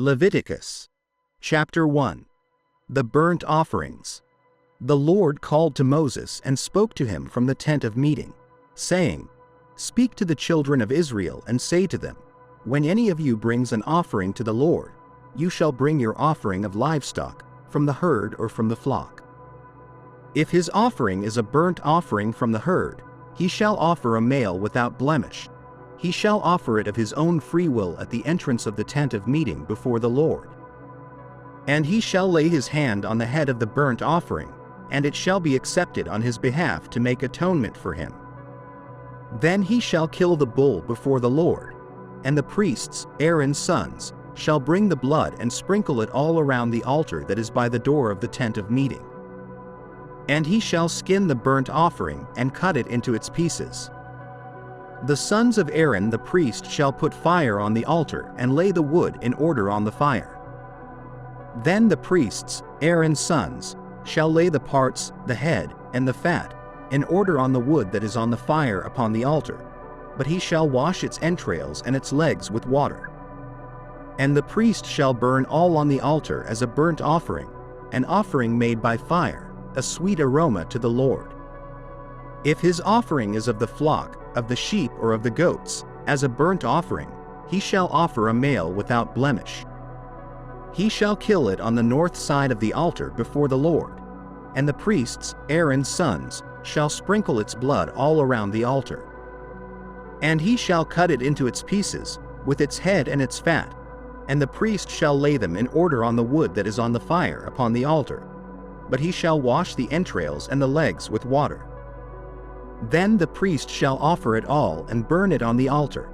Leviticus. Chapter 1. The burnt offerings. The Lord called to Moses and spoke to him from the tent of meeting, saying, Speak to the children of Israel and say to them, When any of you brings an offering to the Lord, you shall bring your offering of livestock, from the herd or from the flock. If his offering is a burnt offering from the herd, he shall offer a male without blemish. He shall offer it of his own free will at the entrance of the tent of meeting before the Lord. And he shall lay his hand on the head of the burnt offering, and it shall be accepted on his behalf to make atonement for him. Then he shall kill the bull before the Lord, and the priests, Aaron's sons, shall bring the blood and sprinkle it all around the altar that is by the door of the tent of meeting. And he shall skin the burnt offering and cut it into its pieces. The sons of Aaron the priest shall put fire on the altar and lay the wood in order on the fire. Then the priests, Aaron's sons, shall lay the parts, the head, and the fat, in order on the wood that is on the fire upon the altar, but he shall wash its entrails and its legs with water. And the priest shall burn all on the altar as a burnt offering, an offering made by fire, a sweet aroma to the Lord. If his offering is of the flock, of the sheep or of the goats, as a burnt offering, he shall offer a male without blemish. He shall kill it on the north side of the altar before the Lord, and the priests, Aaron's sons, shall sprinkle its blood all around the altar. And he shall cut it into its pieces, with its head and its fat, and the priest shall lay them in order on the wood that is on the fire upon the altar, but he shall wash the entrails and the legs with water. Then the priest shall offer it all and burn it on the altar.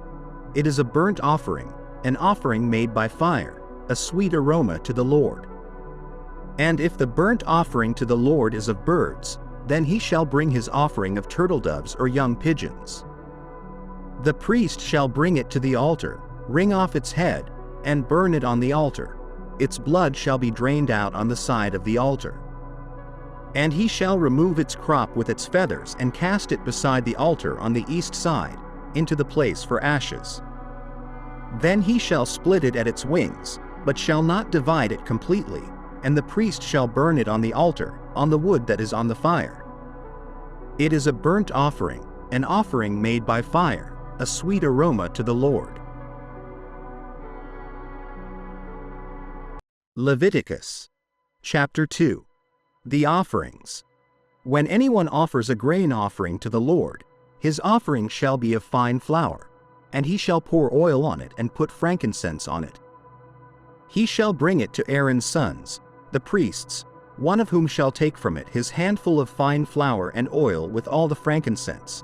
It is a burnt offering, an offering made by fire, a sweet aroma to the Lord. And if the burnt offering to the Lord is of birds, then he shall bring his offering of turtle doves or young pigeons. The priest shall bring it to the altar, wring off its head, and burn it on the altar. Its blood shall be drained out on the side of the altar. And he shall remove its crop with its feathers and cast it beside the altar on the east side, into the place for ashes. Then he shall split it at its wings, but shall not divide it completely, and the priest shall burn it on the altar, on the wood that is on the fire. It is a burnt offering, an offering made by fire, a sweet aroma to the Lord. Leviticus. Chapter 2. The offerings. When anyone offers a grain offering to the Lord, his offering shall be of fine flour, and he shall pour oil on it and put frankincense on it. He shall bring it to Aaron's sons, the priests, one of whom shall take from it his handful of fine flour and oil with all the frankincense,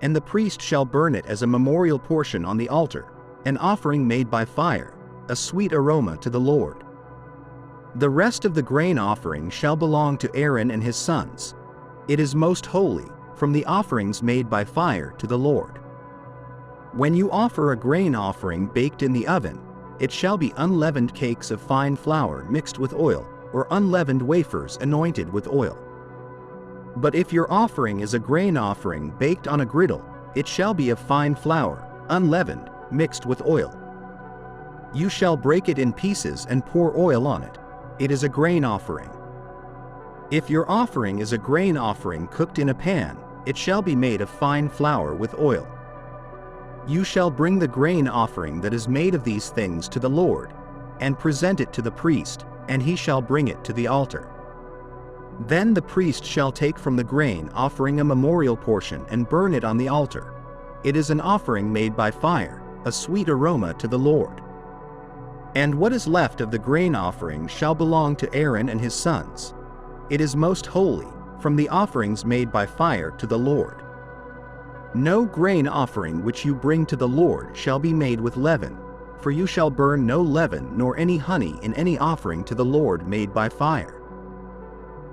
and the priest shall burn it as a memorial portion on the altar, an offering made by fire, a sweet aroma to the Lord. The rest of the grain offering shall belong to Aaron and his sons. It is most holy, from the offerings made by fire to the Lord. When you offer a grain offering baked in the oven, it shall be unleavened cakes of fine flour mixed with oil, or unleavened wafers anointed with oil. But if your offering is a grain offering baked on a griddle, it shall be of fine flour, unleavened, mixed with oil. You shall break it in pieces and pour oil on it. It is a grain offering. If your offering is a grain offering cooked in a pan, it shall be made of fine flour with oil. You shall bring the grain offering that is made of these things to the Lord, and present it to the priest, and he shall bring it to the altar. Then the priest shall take from the grain offering a memorial portion and burn it on the altar. It is an offering made by fire, a sweet aroma to the Lord. And what is left of the grain offering shall belong to Aaron and his sons. It is most holy, from the offerings made by fire to the Lord. No grain offering which you bring to the Lord shall be made with leaven, for you shall burn no leaven nor any honey in any offering to the Lord made by fire.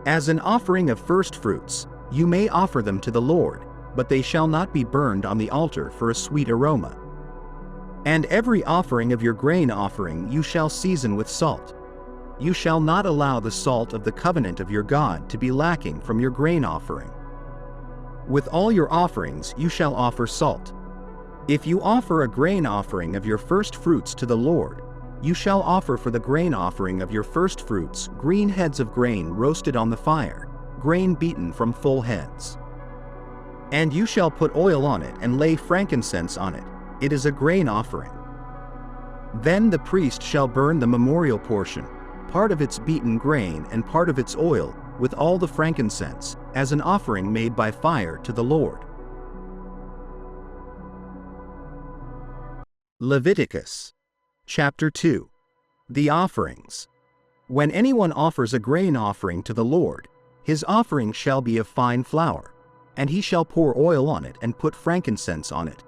As an offering of first fruits, you may offer them to the Lord, but they shall not be burned on the altar for a sweet aroma. And every offering of your grain offering you shall season with salt. You shall not allow the salt of the covenant of your God to be lacking from your grain offering. With all your offerings you shall offer salt. If you offer a grain offering of your first fruits to the Lord, you shall offer for the grain offering of your first fruits green heads of grain roasted on the fire, grain beaten from full heads. And you shall put oil on it and lay frankincense on it. It is a grain offering. Then the priest shall burn the memorial portion, part of its beaten grain and part of its oil, with all the frankincense, as an offering made by fire to the Lord. Leviticus Chapter 2. The Offerings. When anyone offers a grain offering to the Lord, his offering shall be of fine flour, and he shall pour oil on it and put frankincense on it.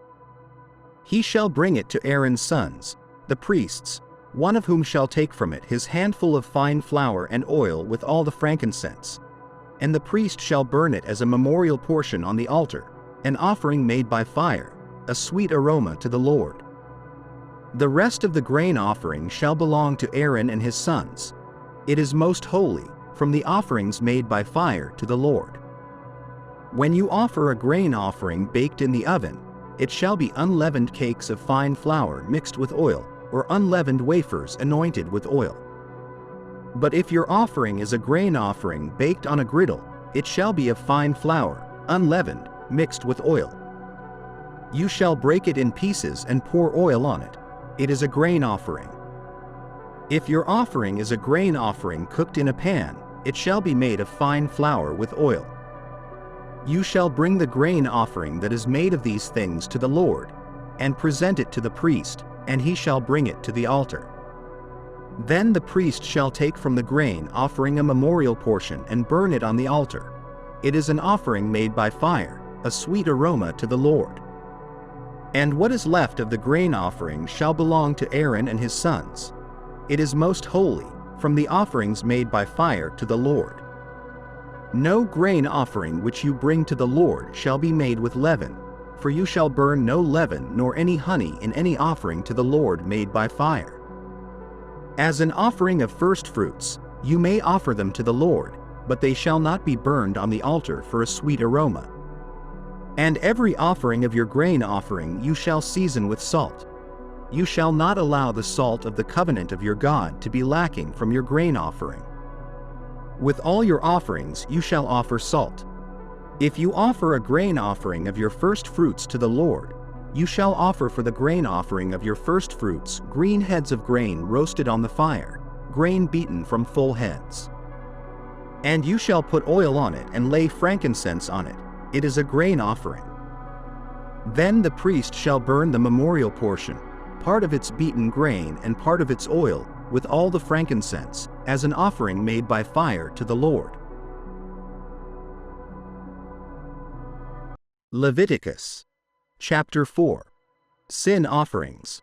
He shall bring it to Aaron's sons, the priests, one of whom shall take from it his handful of fine flour and oil with all the frankincense, and the priest shall burn it as a memorial portion on the altar, an offering made by fire, a sweet aroma to the Lord. The rest of the grain offering shall belong to Aaron and his sons. It is most holy, from the offerings made by fire to the Lord. When you offer a grain offering baked in the oven, it shall be unleavened cakes of fine flour mixed with oil, or unleavened wafers anointed with oil. But if your offering is a grain offering baked on a griddle, it shall be of fine flour, unleavened, mixed with oil. You shall break it in pieces and pour oil on it. It is a grain offering. If your offering is a grain offering cooked in a pan, it shall be made of fine flour with oil. You shall bring the grain offering that is made of these things to the Lord, and present it to the priest, and he shall bring it to the altar. Then the priest shall take from the grain offering a memorial portion and burn it on the altar. It is an offering made by fire, a sweet aroma to the Lord. And what is left of the grain offering shall belong to Aaron and his sons. It is most holy, from the offerings made by fire to the Lord. No grain offering which you bring to the Lord shall be made with leaven, for you shall burn no leaven nor any honey in any offering to the Lord made by fire. As an offering of first fruits, you may offer them to the Lord, but they shall not be burned on the altar for a sweet aroma. And every offering of your grain offering you shall season with salt. You shall not allow the salt of the covenant of your God to be lacking from your grain offering. With all your offerings you shall offer salt. If you offer a grain offering of your first fruits to the Lord, you shall offer for the grain offering of your first fruits green heads of grain roasted on the fire, grain beaten from full heads. And you shall put oil on it and lay frankincense on it. It is a grain offering. Then the priest shall burn the memorial portion, part of its beaten grain and part of its oil, with all the frankincense, as an offering made by fire to the Lord. Leviticus Chapter 4. Sin Offerings.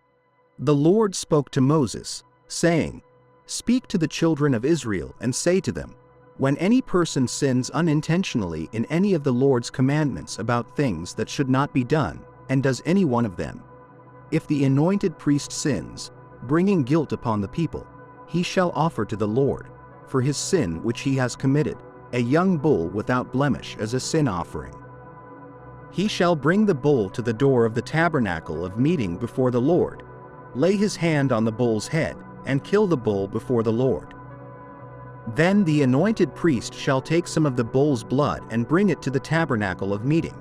The Lord spoke to Moses, saying, "Speak to the children of Israel and say to them, when any person sins unintentionally in any of the Lord's commandments about things that should not be done, and does any one of them, if the anointed priest sins, bringing guilt upon the people, he shall offer to the Lord, for his sin which he has committed, a young bull without blemish as a sin offering. He shall bring the bull to the door of the tabernacle of meeting before the Lord, lay his hand on the bull's head, and kill the bull before the Lord. Then the anointed priest shall take some of the bull's blood and bring it to the tabernacle of meeting.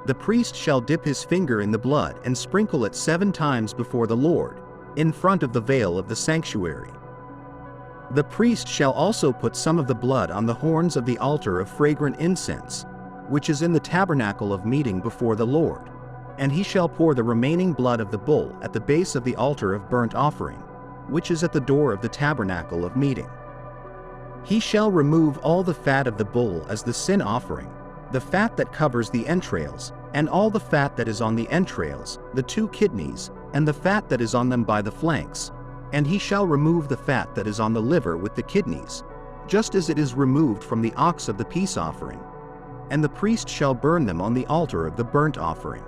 The priest shall dip his finger in the blood and sprinkle it 7 times before the Lord, in front of the veil of the sanctuary. The priest shall also put some of the blood on the horns of the altar of fragrant incense, which is in the tabernacle of meeting before the Lord, and he shall pour the remaining blood of the bull at the base of the altar of burnt offering, which is at the door of the tabernacle of meeting. He shall remove all the fat of the bull as the sin offering, the fat that covers the entrails, and all the fat that is on the entrails, the 2 kidneys, and the fat that is on them by the flanks, and he shall remove the fat that is on the liver with the kidneys, just as it is removed from the ox of the peace offering, and the priest shall burn them on the altar of the burnt offering.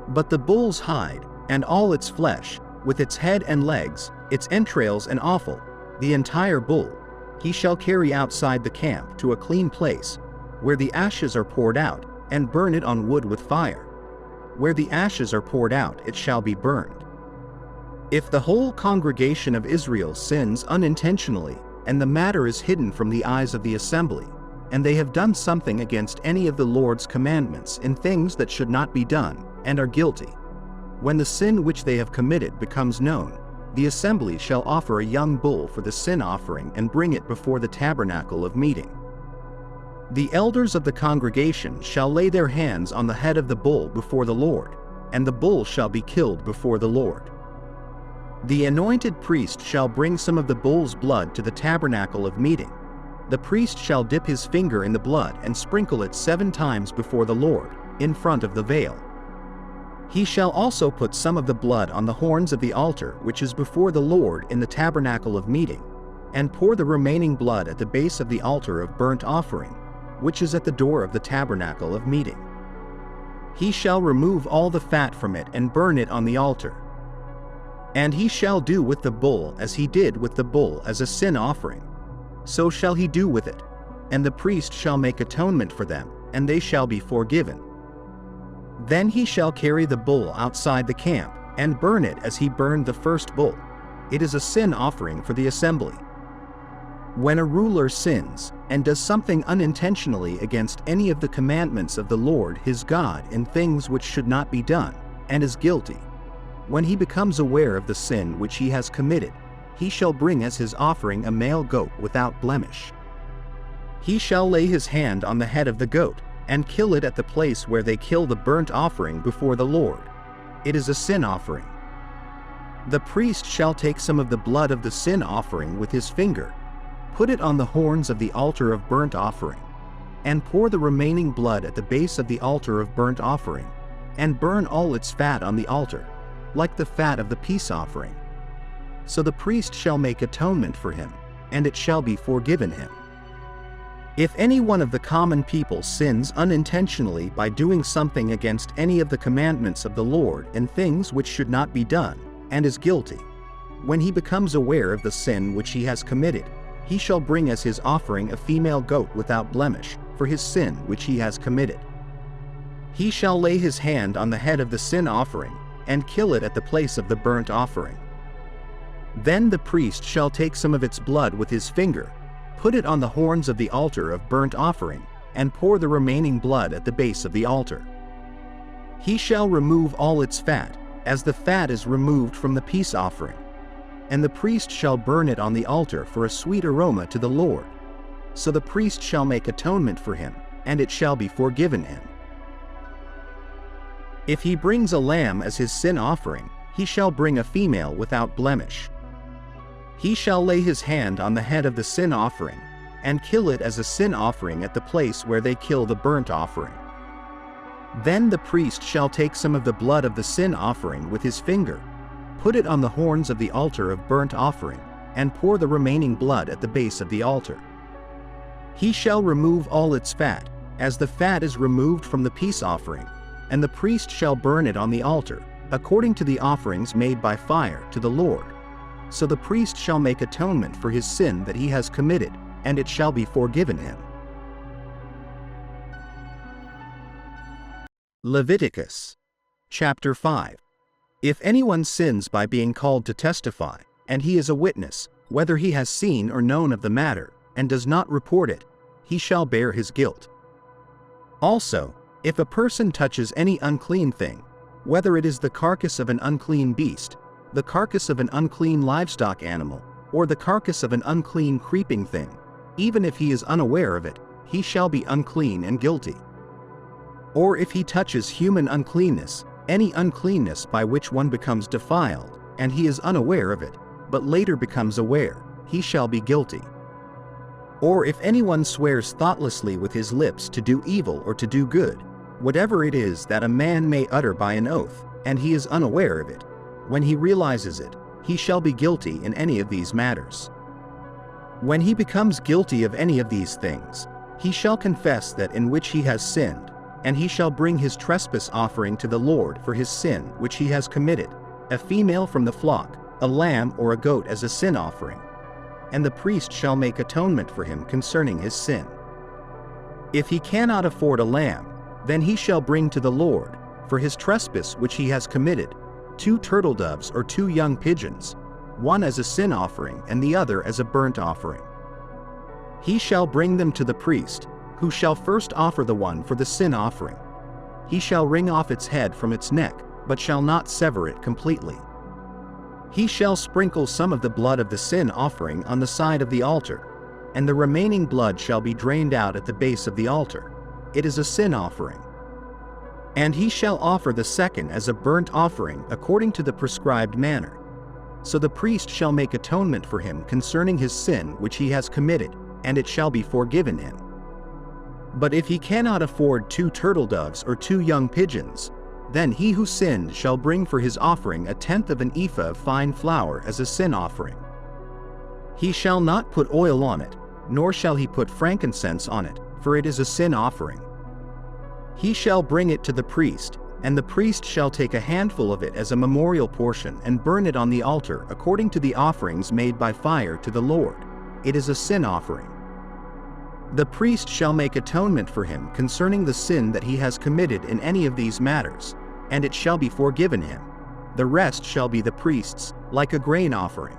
But the bull's hide, and all its flesh, with its head and legs, its entrails and offal, the entire bull, he shall carry outside the camp to a clean place, where the ashes are poured out, and burn it on wood with fire. Where the ashes are poured out it shall be burned. If the whole congregation of Israel sins unintentionally, and the matter is hidden from the eyes of the assembly, and they have done something against any of the Lord's commandments in things that should not be done, and are guilty, when the sin which they have committed becomes known, the assembly shall offer a young bull for the sin offering and bring it before the tabernacle of meeting. The elders of the congregation shall lay their hands on the head of the bull before the Lord, and the bull shall be killed before the Lord. The anointed priest shall bring some of the bull's blood to the tabernacle of meeting. The priest shall dip his finger in the blood and sprinkle it 7 times before the Lord, in front of the veil. He shall also put some of the blood on the horns of the altar which is before the Lord in the tabernacle of meeting, and pour the remaining blood at the base of the altar of burnt offering, which is at the door of the tabernacle of meeting. He shall remove all the fat from it and burn it on the altar. And he shall do with the bull as he did with the bull as a sin offering. So shall he do with it, and the priest shall make atonement for them, and they shall be forgiven. Then he shall carry the bull outside the camp, and burn it as he burned the first bull. It is a sin offering for the assembly. When a ruler sins, and does something unintentionally against any of the commandments of the Lord his God in things which should not be done, and is guilty, when he becomes aware of the sin which he has committed, he shall bring as his offering a male goat without blemish. He shall lay his hand on the head of the goat, and kill it at the place where they kill the burnt offering before the Lord. It is a sin offering. The priest shall take some of the blood of the sin offering with his finger, put it on the horns of the altar of burnt offering, and pour the remaining blood at the base of the altar of burnt offering, and burn all its fat on the altar, like the fat of the peace offering. So the priest shall make atonement for him, and it shall be forgiven him. If any one of the common people sins unintentionally by doing something against any of the commandments of the Lord in things which should not be done, and is guilty, when he becomes aware of the sin which he has committed, he shall bring as his offering a female goat without blemish, for his sin which he has committed. He shall lay his hand on the head of the sin offering, and kill it at the place of the burnt offering. Then the priest shall take some of its blood with his finger, put it on the horns of the altar of burnt offering, and pour the remaining blood at the base of the altar. He shall remove all its fat, as the fat is removed from the peace offering, and the priest shall burn it on the altar for a sweet aroma to the Lord. So the priest shall make atonement for him, and it shall be forgiven him. If he brings a lamb as his sin offering, he shall bring a female without blemish. He shall lay his hand on the head of the sin offering, and kill it as a sin offering at the place where they kill the burnt offering. Then the priest shall take some of the blood of the sin offering with his finger, put it on the horns of the altar of burnt offering, and pour the remaining blood at the base of the altar. He shall remove all its fat, as the fat is removed from the peace offering, and the priest shall burn it on the altar, according to the offerings made by fire to the Lord. So the priest shall make atonement for his sin that he has committed, and it shall be forgiven him. Leviticus chapter 5. If anyone sins by being called to testify, and he is a witness, whether he has seen or known of the matter, and does not report it, he shall bear his guilt. Also, if a person touches any unclean thing, whether it is the carcass of an unclean beast, the carcass of an unclean livestock animal, or the carcass of an unclean creeping thing, even if he is unaware of it, he shall be unclean and guilty. Or if he touches human uncleanness, any uncleanness by which one becomes defiled, and he is unaware of it, but later becomes aware, he shall be guilty. Or if anyone swears thoughtlessly with his lips to do evil or to do good, whatever it is that a man may utter by an oath, and he is unaware of it, when he realizes it, he shall be guilty in any of these matters. When he becomes guilty of any of these things, he shall confess that in which he has sinned, and he shall bring his trespass offering to the Lord for his sin which he has committed, a female from the flock, a lamb or a goat as a sin offering. And the priest shall make atonement for him concerning his sin. If he cannot afford a lamb, then he shall bring to the Lord, for his trespass which he has committed, 2 turtle doves or 2 young pigeons, one as a sin offering and the other as a burnt offering. He shall bring them to the priest, who shall first offer the one for the sin offering. He shall wring off its head from its neck, but shall not sever it completely. He shall sprinkle some of the blood of the sin offering on the side of the altar, and the remaining blood shall be drained out at the base of the altar. It is a sin offering. And he shall offer the second as a burnt offering according to the prescribed manner. So the priest shall make atonement for him concerning his sin which he has committed, and it shall be forgiven him. But if he cannot afford 2 turtle doves or 2 young pigeons, then he who sinned shall bring for his offering 1/10 of an ephah of fine flour as a sin offering. He shall not put oil on it, nor shall he put frankincense on it, for it is a sin offering. He shall bring it to the priest, and the priest shall take a handful of it as a memorial portion and burn it on the altar according to the offerings made by fire to the Lord. It is a sin offering. The priest shall make atonement for him concerning the sin that he has committed in any of these matters, and it shall be forgiven him. The rest shall be the priest's, like a grain offering.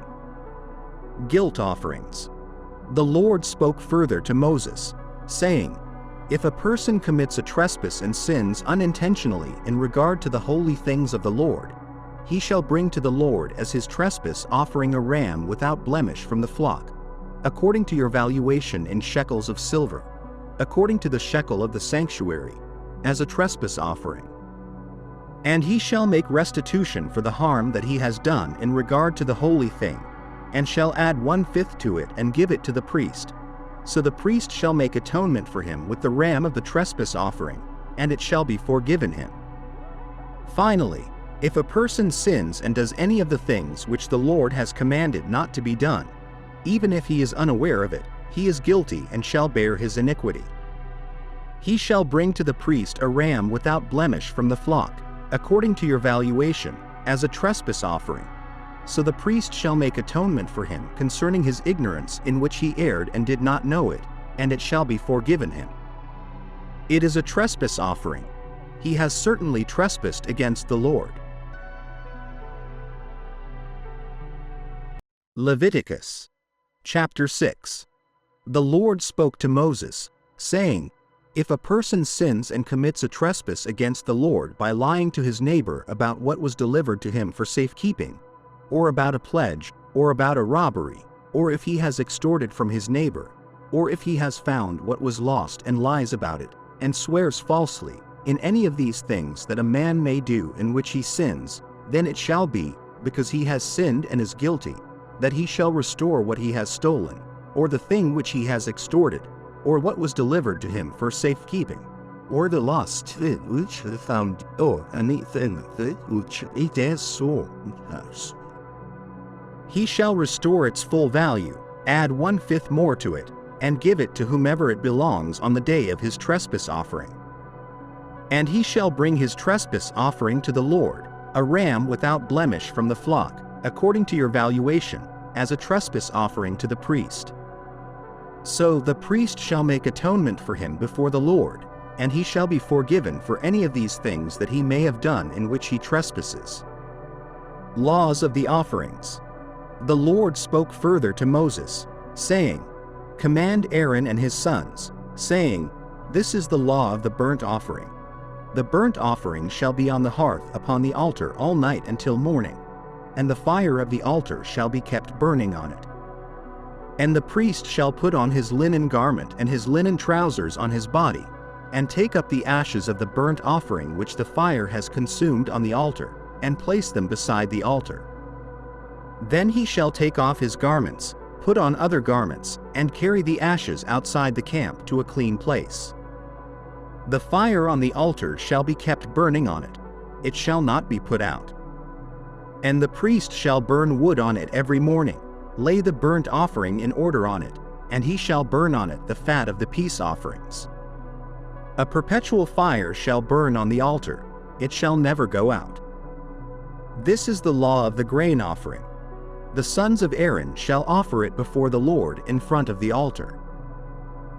Guilt offerings. The Lord spoke further to Moses, saying, If a person commits a trespass and sins unintentionally in regard to the holy things of the Lord, he shall bring to the Lord as his trespass offering a ram without blemish from the flock, according to your valuation in shekels of silver, according to the shekel of the sanctuary, as a trespass offering. And he shall make restitution for the harm that he has done in regard to the holy thing, and shall add 1/5 to it and give it to the priest. So the priest shall make atonement for him with the ram of the trespass offering, and it shall be forgiven him. Finally, if a person sins and does any of the things which the Lord has commanded not to be done, even if he is unaware of it, he is guilty and shall bear his iniquity. He shall bring to the priest a ram without blemish from the flock, according to your valuation, as a trespass offering. So the priest shall make atonement for him concerning his ignorance in which he erred and did not know it, and it shall be forgiven him. It is a trespass offering. He has certainly trespassed against the Lord. Leviticus Chapter 6. The Lord spoke to Moses, saying, If a person sins and commits a trespass against the Lord by lying to his neighbor about what was delivered to him for safekeeping, or about a pledge, or about a robbery, or if he has extorted from his neighbor, or if he has found what was lost and lies about it, and swears falsely, in any of these things that a man may do in which he sins, then it shall be, because he has sinned and is guilty, that he shall restore what he has stolen, or the thing which he has extorted, or what was delivered to him for safekeeping, or the lost thing which he found, or anything which it has stolen. He shall restore its full value, add 1/5 more to it, and give it to whomever it belongs on the day of his trespass offering. And he shall bring his trespass offering to the Lord, a ram without blemish from the flock, according to your valuation, as a trespass offering to the priest. So the priest shall make atonement for him before the Lord, and he shall be forgiven for any of these things that he may have done in which he trespasses. Laws of the offerings. The Lord spoke further to Moses, saying, Command Aaron and his sons, saying, This is the law of the burnt offering. The burnt offering shall be on the hearth upon the altar all night until morning, and the fire of the altar shall be kept burning on it. And the priest shall put on his linen garment and his linen trousers on his body, and take up the ashes of the burnt offering which the fire has consumed on the altar, and place them beside the altar. Then he shall take off his garments, put on other garments, and carry the ashes outside the camp to a clean place. The fire on the altar shall be kept burning on it, it shall not be put out. And the priest shall burn wood on it every morning, lay the burnt offering in order on it, and he shall burn on it the fat of the peace offerings. A perpetual fire shall burn on the altar, it shall never go out. This is the law of the grain offering. The sons of Aaron shall offer it before the Lord in front of the altar.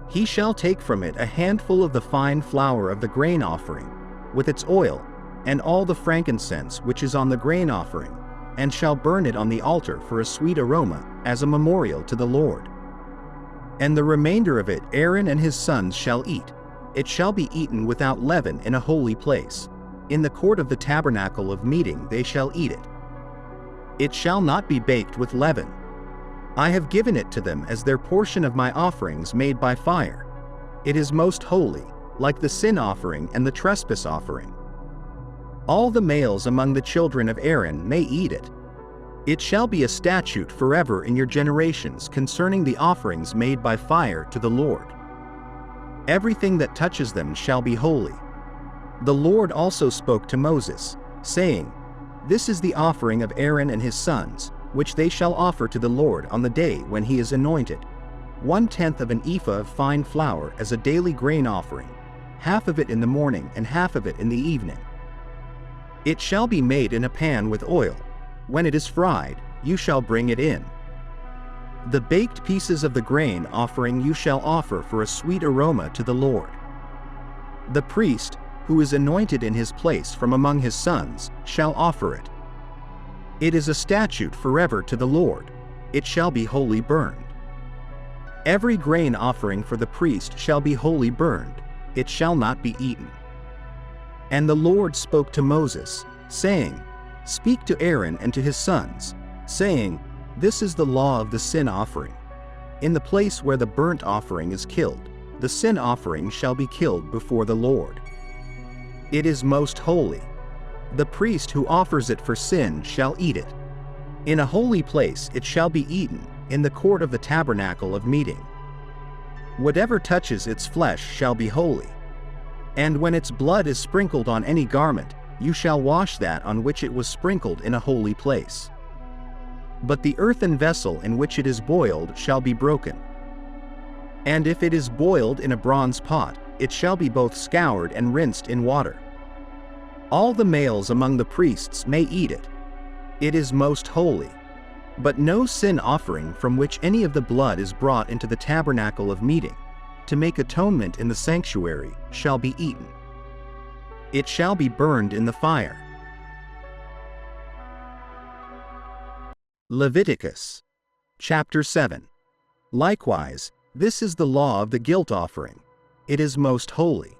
He shall take from it a handful of the fine flour of the grain offering, with its oil, and all the frankincense which is on the grain offering, and shall burn it on the altar for a sweet aroma, as a memorial to the Lord. And the remainder of it Aaron and his sons shall eat. It shall be eaten without leaven in a holy place. In the court of the tabernacle of meeting they shall eat it. It shall not be baked with leaven. I have given it to them as their portion of my offerings made by fire. It is most holy, like the sin offering and the trespass offering. All the males among the children of Aaron may eat it. It shall be a statute forever in your generations concerning the offerings made by fire to the Lord. Everything that touches them shall be holy. The Lord also spoke to Moses, saying, This is the offering of Aaron and his sons, which they shall offer to the Lord on the day when he is anointed. 1/10 of an ephah of fine flour as a daily grain offering, half of it in the morning and half of it in the evening. It shall be made in a pan with oil. When it is fried, you shall bring it in. The baked pieces of the grain offering you shall offer for a sweet aroma to the Lord. The priest, who is anointed in his place from among his sons, shall offer it. It is a statute forever to the Lord. It shall be wholly burned. Every grain offering for the priest shall be wholly burned. It shall not be eaten. And the Lord spoke to Moses, saying, Speak to Aaron and to his sons, saying, This is the law of the sin offering. In the place where the burnt offering is killed, the sin offering shall be killed before the Lord. It is most holy. The priest who offers it for sin shall eat it. In a holy place it shall be eaten, in the court of the tabernacle of meeting. Whatever touches its flesh shall be holy. And when its blood is sprinkled on any garment, you shall wash that on which it was sprinkled in a holy place. But the earthen vessel in which it is boiled shall be broken. And if it is boiled in a bronze pot, it shall be both scoured and rinsed in water. All the males among the priests may eat it. It is most holy. But no sin offering from which any of the blood is brought into the tabernacle of meeting, to make atonement in the sanctuary, shall be eaten. It shall be burned in the fire. Leviticus chapter 7. Likewise, this is the law of the guilt offering. It is most holy.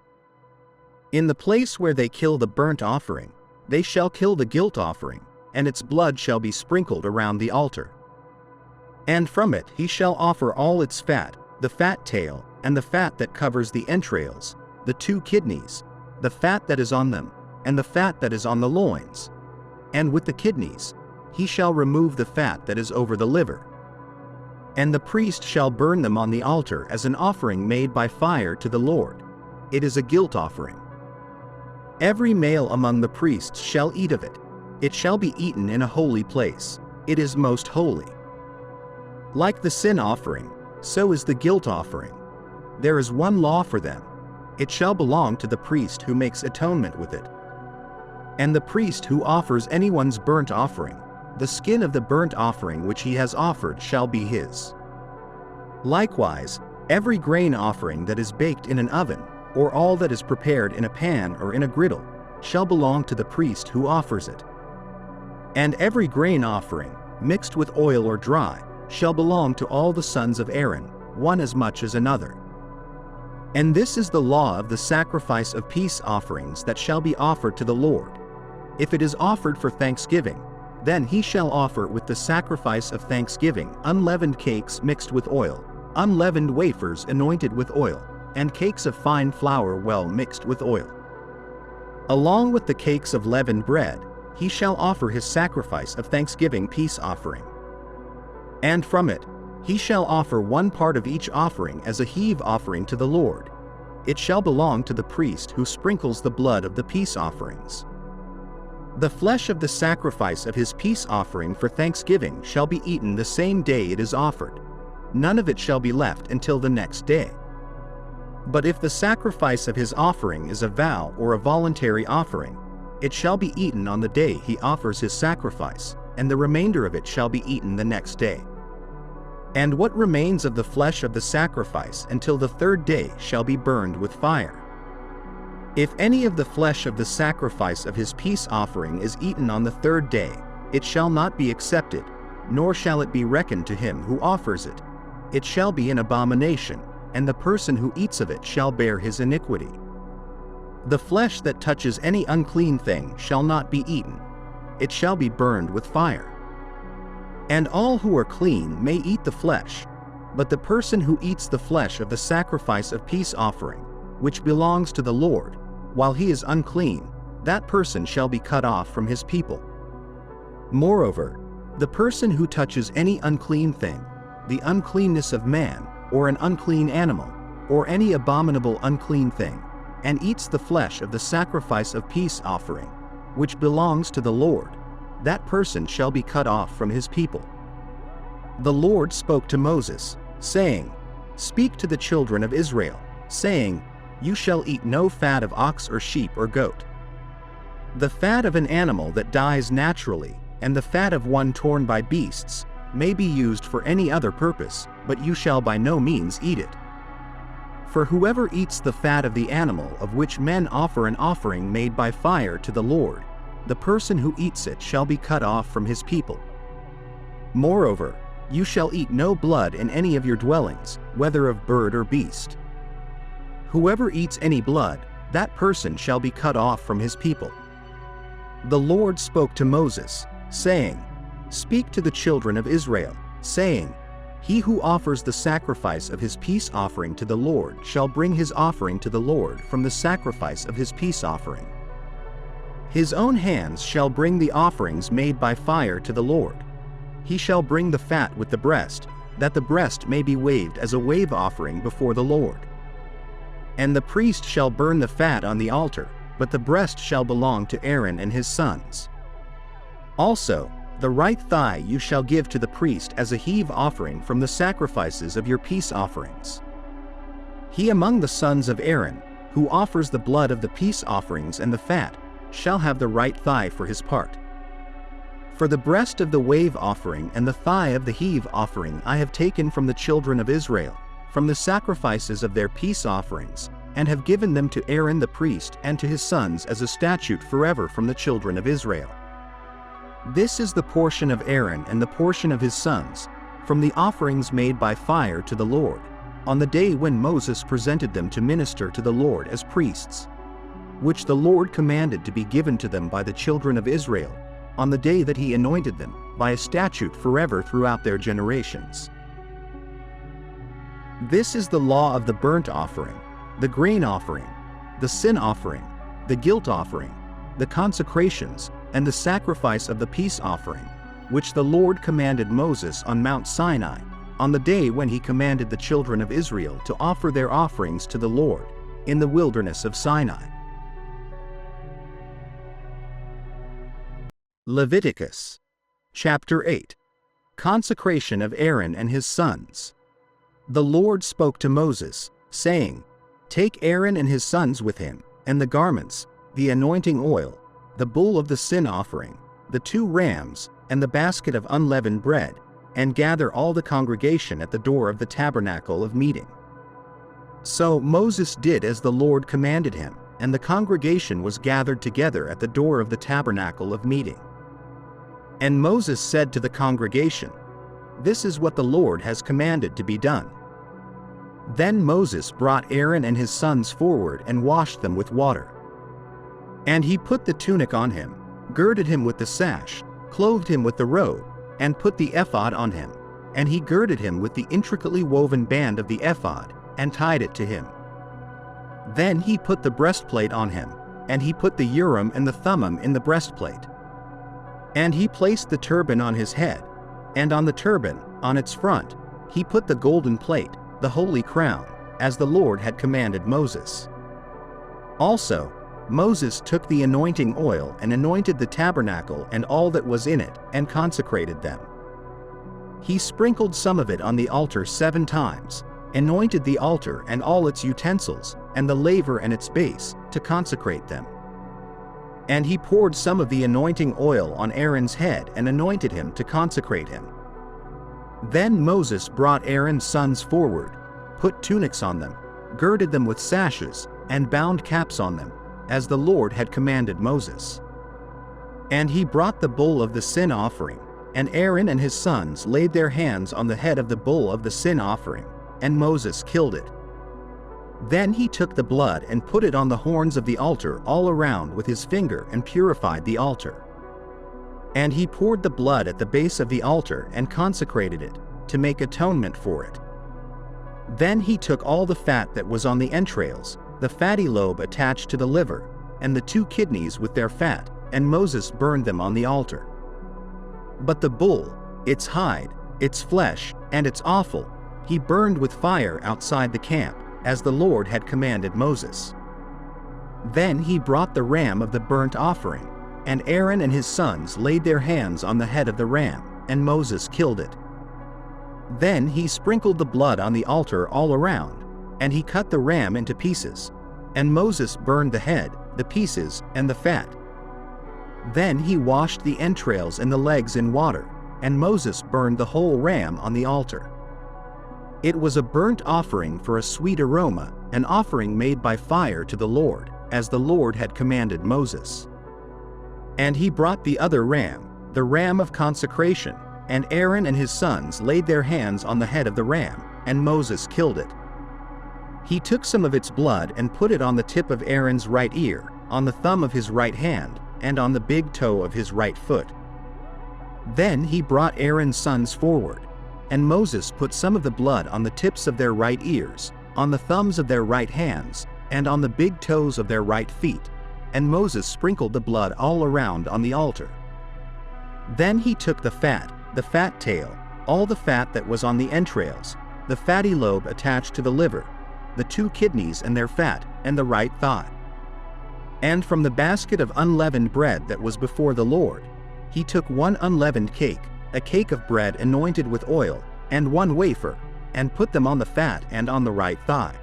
In the place where they kill the burnt offering, they shall kill the guilt offering, and its blood shall be sprinkled around the altar. And from it he shall offer all its fat, the fat tail, and the fat that covers the entrails, the 2 kidneys, the fat that is on them, and the fat that is on the loins. And with the kidneys, he shall remove the fat that is over the liver. And the priest shall burn them on the altar as an offering made by fire to the Lord. It is a guilt offering. Every male among the priests shall eat of it. It shall be eaten in a holy place. It is most holy. Like the sin offering, so is the guilt offering. There is one law for them. It shall belong to the priest who makes atonement with it. And the priest who offers anyone's burnt offering, the skin of the burnt offering which he has offered shall be his. Likewise, every grain offering that is baked in an oven, or all that is prepared in a pan or in a griddle, shall belong to the priest who offers it. And every grain offering, mixed with oil or dry, shall belong to all the sons of Aaron, one as much as another. And this is the law of the sacrifice of peace offerings that shall be offered to the Lord. If it is offered for thanksgiving, then he shall offer with the sacrifice of thanksgiving unleavened cakes mixed with oil, unleavened wafers anointed with oil, and cakes of fine flour well mixed with oil. Along with the cakes of leavened bread, he shall offer his sacrifice of thanksgiving peace offering. And from it, he shall offer one part of each offering as a heave offering to the Lord. It shall belong to the priest who sprinkles the blood of the peace offerings. The flesh of the sacrifice of his peace offering for thanksgiving shall be eaten the same day it is offered. None of it shall be left until the next day. But if the sacrifice of his offering is a vow or a voluntary offering, it shall be eaten on the day he offers his sacrifice, and the remainder of it shall be eaten the next day. And what remains of the flesh of the sacrifice until the 3rd day shall be burned with fire. If any of the flesh of the sacrifice of his peace offering is eaten on the third day, it shall not be accepted, nor shall it be reckoned to him who offers it. It shall be an abomination, and the person who eats of it shall bear his iniquity. The flesh that touches any unclean thing shall not be eaten. It shall be burned with fire. And all who are clean may eat the flesh, but the person who eats the flesh of the sacrifice of peace offering, which belongs to the Lord, while he is unclean, that person shall be cut off from his people. Moreover, the person who touches any unclean thing, the uncleanness of man, or an unclean animal, or any abominable unclean thing, and eats the flesh of the sacrifice of peace offering, which belongs to the Lord, that person shall be cut off from his people. The Lord spoke to Moses, saying, Speak to the children of Israel, saying, You shall eat no fat of ox or sheep or goat. The fat of an animal that dies naturally, and the fat of one torn by beasts, may be used for any other purpose, but you shall by no means eat it. For whoever eats the fat of the animal of which men offer an offering made by fire to the Lord, the person who eats it shall be cut off from his people. Moreover, you shall eat no blood in any of your dwellings, whether of bird or beast. Whoever eats any blood, that person shall be cut off from his people. The Lord spoke to Moses, saying, Speak to the children of Israel, saying, He who offers the sacrifice of his peace offering to the Lord shall bring his offering to the Lord from the sacrifice of his peace offering. His own hands shall bring the offerings made by fire to the Lord. He shall bring the fat with the breast, that the breast may be waved as a wave offering before the Lord. And the priest shall burn the fat on the altar, but the breast shall belong to Aaron and his sons. Also, the right thigh you shall give to the priest as a heave offering from the sacrifices of your peace offerings. He among the sons of Aaron, who offers the blood of the peace offerings and the fat, shall have the right thigh for his part. For the breast of the wave offering and the thigh of the heave offering I have taken from the children of Israel, from the sacrifices of their peace offerings, and have given them to Aaron the priest and to his sons as a statute forever from the children of Israel. This is the portion of Aaron and the portion of his sons, from the offerings made by fire to the Lord, on the day when Moses presented them to minister to the Lord as priests, which the Lord commanded to be given to them by the children of Israel, on the day that he anointed them, by a statute forever throughout their generations. This is the law of the burnt offering, the grain offering, the sin offering, the guilt offering, the consecrations, and the sacrifice of the peace offering, which the Lord commanded Moses on Mount Sinai, on the day when he commanded the children of Israel to offer their offerings to the Lord, in the wilderness of Sinai. Leviticus, chapter 8. Consecration of Aaron and his sons. The Lord spoke to Moses, saying, Take Aaron and his sons with him, and the garments, the anointing oil, the bull of the sin offering, the 2 rams, and the basket of unleavened bread, and gather all the congregation at the door of the tabernacle of meeting. So Moses did as the Lord commanded him, and the congregation was gathered together at the door of the tabernacle of meeting. And Moses said to the congregation, This is what the Lord has commanded to be done. Then Moses brought Aaron and his sons forward and washed them with water. And he put the tunic on him, girded him with the sash, clothed him with the robe, and put the ephod on him. And he girded him with the intricately woven band of the ephod, and tied it to him. Then he put the breastplate on him, and he put the Urim and the Thummim in the breastplate. And he placed the turban on his head, and on the turban, on its front, he put the golden plate, the holy crown, as the Lord had commanded Moses. Also, Moses took the anointing oil and anointed the tabernacle and all that was in it, and consecrated them. He sprinkled some of it on the altar 7 times, anointed the altar and all its utensils, and the laver and its base, to consecrate them. And he poured some of the anointing oil on Aaron's head and anointed him to consecrate him. Then Moses brought Aaron's sons forward, put tunics on them, girded them with sashes, and bound caps on them, as the Lord had commanded Moses. And he brought the bull of the sin offering, and Aaron and his sons laid their hands on the head of the bull of the sin offering, and Moses killed it. Then he took the blood and put it on the horns of the altar all around with his finger and purified the altar. And he poured the blood at the base of the altar and consecrated it, to make atonement for it. Then he took all the fat that was on the entrails, the fatty lobe attached to the liver, and the 2 kidneys with their fat, and Moses burned them on the altar. But the bull, its hide, its flesh, and its offal, he burned with fire outside the camp, as the Lord had commanded Moses. Then he brought the ram of the burnt offering, and Aaron and his sons laid their hands on the head of the ram, and Moses killed it. Then he sprinkled the blood on the altar all around, and he cut the ram into pieces, and Moses burned the head, the pieces, and the fat. Then he washed the entrails and the legs in water, and Moses burned the whole ram on the altar. It was a burnt offering for a sweet aroma, an offering made by fire to the Lord, as the Lord had commanded Moses. And he brought the other ram, the ram of consecration, and Aaron and his sons laid their hands on the head of the ram, and Moses killed it. He took some of its blood and put it on the tip of Aaron's right ear, on the thumb of his right hand, and on the big toe of his right foot. Then he brought Aaron's sons forward, and Moses put some of the blood on the tips of their right ears, on the thumbs of their right hands, and on the big toes of their right feet, and Moses sprinkled the blood all around on the altar. Then he took the fat tail, all the fat that was on the entrails, the fatty lobe attached to the liver, the 2 kidneys and their fat, and the right thigh. And from the basket of unleavened bread that was before the Lord, he took 1 unleavened cake, a cake of bread anointed with oil, and 1 wafer, and put them on the fat and on the right thigh.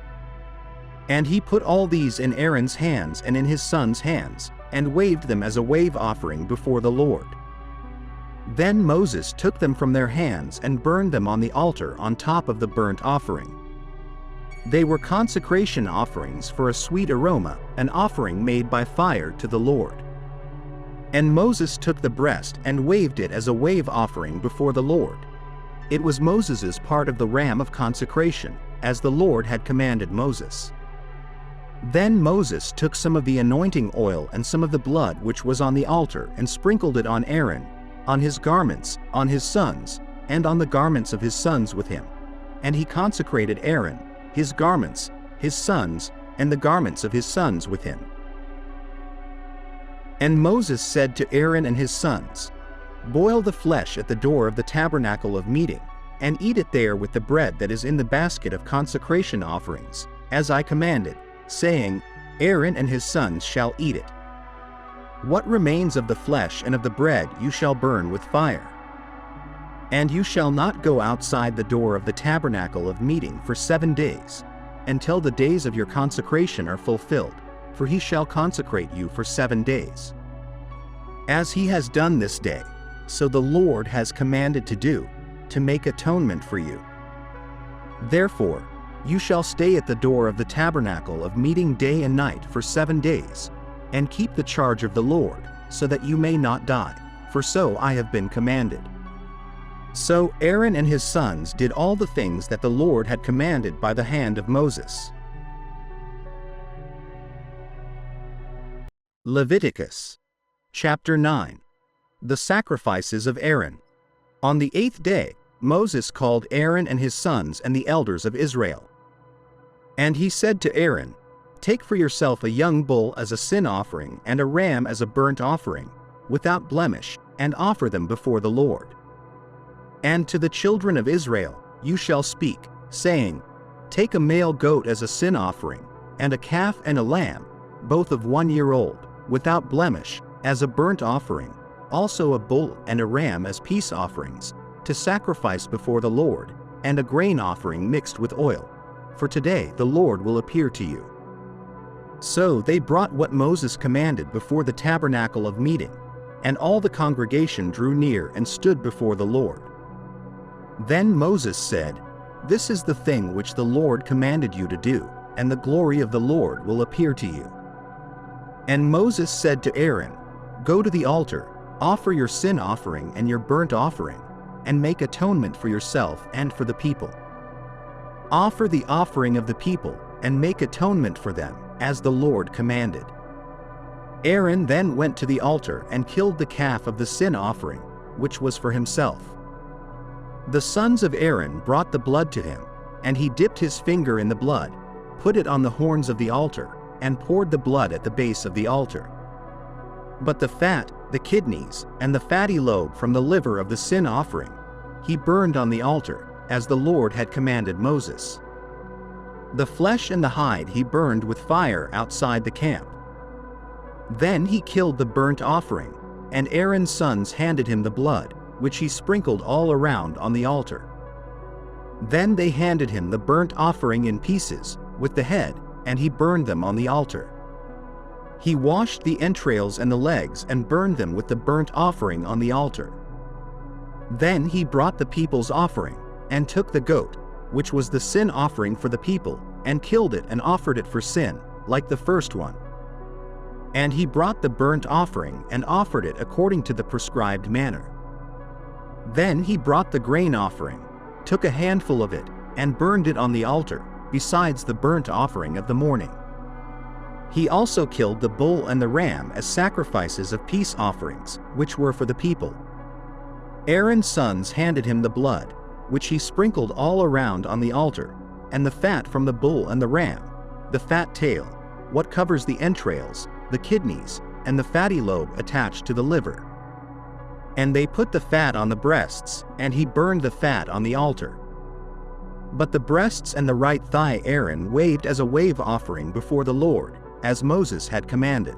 And he put all these in Aaron's hands and in his sons' hands, and waved them as a wave offering before the Lord. Then Moses took them from their hands and burned them on the altar on top of the burnt offering. They were consecration offerings for a sweet aroma, an offering made by fire to the Lord. And Moses took the breast and waved it as a wave offering before the Lord. It was Moses's part of the ram of consecration, as the Lord had commanded Moses. Then Moses took some of the anointing oil and some of the blood which was on the altar and sprinkled it on Aaron, on his garments, on his sons, and on the garments of his sons with him. And he consecrated Aaron, his garments, his sons, and the garments of his sons with him. And Moses said to Aaron and his sons, "Boil the flesh at the door of the tabernacle of meeting, and eat it there with the bread that is in the basket of consecration offerings, as I commanded, saying, Aaron and his sons shall eat it. What remains of the flesh and of the bread you shall burn with fire. And you shall not go outside the door of the tabernacle of meeting for 7 days, until the days of your consecration are fulfilled, for he shall consecrate you for 7 days. As he has done this day, so the Lord has commanded to do, to make atonement for you. Therefore, you shall stay at the door of the tabernacle of meeting day and night for 7 days, and keep the charge of the Lord, so that you may not die, for so I have been commanded." So Aaron and his sons did all the things that the Lord had commanded by the hand of Moses. Leviticus chapter 9. The sacrifices of Aaron. On the 8th day, Moses called Aaron and his sons and the elders of Israel. And he said to Aaron, "Take for yourself a young bull as a sin offering and a ram as a burnt offering, without blemish, and offer them before the Lord. And to the children of Israel you shall speak, saying, Take a male goat as a sin offering, and a calf and a lamb, both of 1 year old, without blemish, as a burnt offering, also a bull and a ram as peace offerings, to sacrifice before the Lord, and a grain offering mixed with oil. For today the Lord will appear to you." So they brought what Moses commanded before the tabernacle of meeting, and all the congregation drew near and stood before the Lord. Then Moses said, "This is the thing which the Lord commanded you to do, and the glory of the Lord will appear to you." And Moses said to Aaron, "Go to the altar, offer your sin offering and your burnt offering, and make atonement for yourself and for the people. Offer the offering of the people, and make atonement for them, as the Lord commanded." Aaron then went to the altar and killed the calf of the sin offering, which was for himself. The sons of Aaron brought the blood to him, and he dipped his finger in the blood, put it on the horns of the altar, and poured the blood at the base of the altar. But the fat, the kidneys, and the fatty lobe from the liver of the sin offering, he burned on the altar, as the Lord had commanded Moses. The flesh and the hide he burned with fire outside the camp. Then he killed the burnt offering, and Aaron's sons handed him the blood, which he sprinkled all around on the altar. Then they handed him the burnt offering in pieces, with the head, and he burned them on the altar. He washed the entrails and the legs and burned them with the burnt offering on the altar. Then he brought the people's offering, and took the goat, which was the sin offering for the people, and killed it and offered it for sin, like the first one. And he brought the burnt offering and offered it according to the prescribed manner. Then he brought the grain offering, took a handful of it, and burned it on the altar, besides the burnt offering of the morning. He also killed the bull and the ram as sacrifices of peace offerings, which were for the people. Aaron's sons handed him the blood, which he sprinkled all around on the altar, and the fat from the bull and the ram, the fat tail, what covers the entrails, the kidneys, and the fatty lobe attached to the liver. And they put the fat on the breasts, and he burned the fat on the altar. But the breasts and the right thigh Aaron waved as a wave offering before the Lord, as Moses had commanded.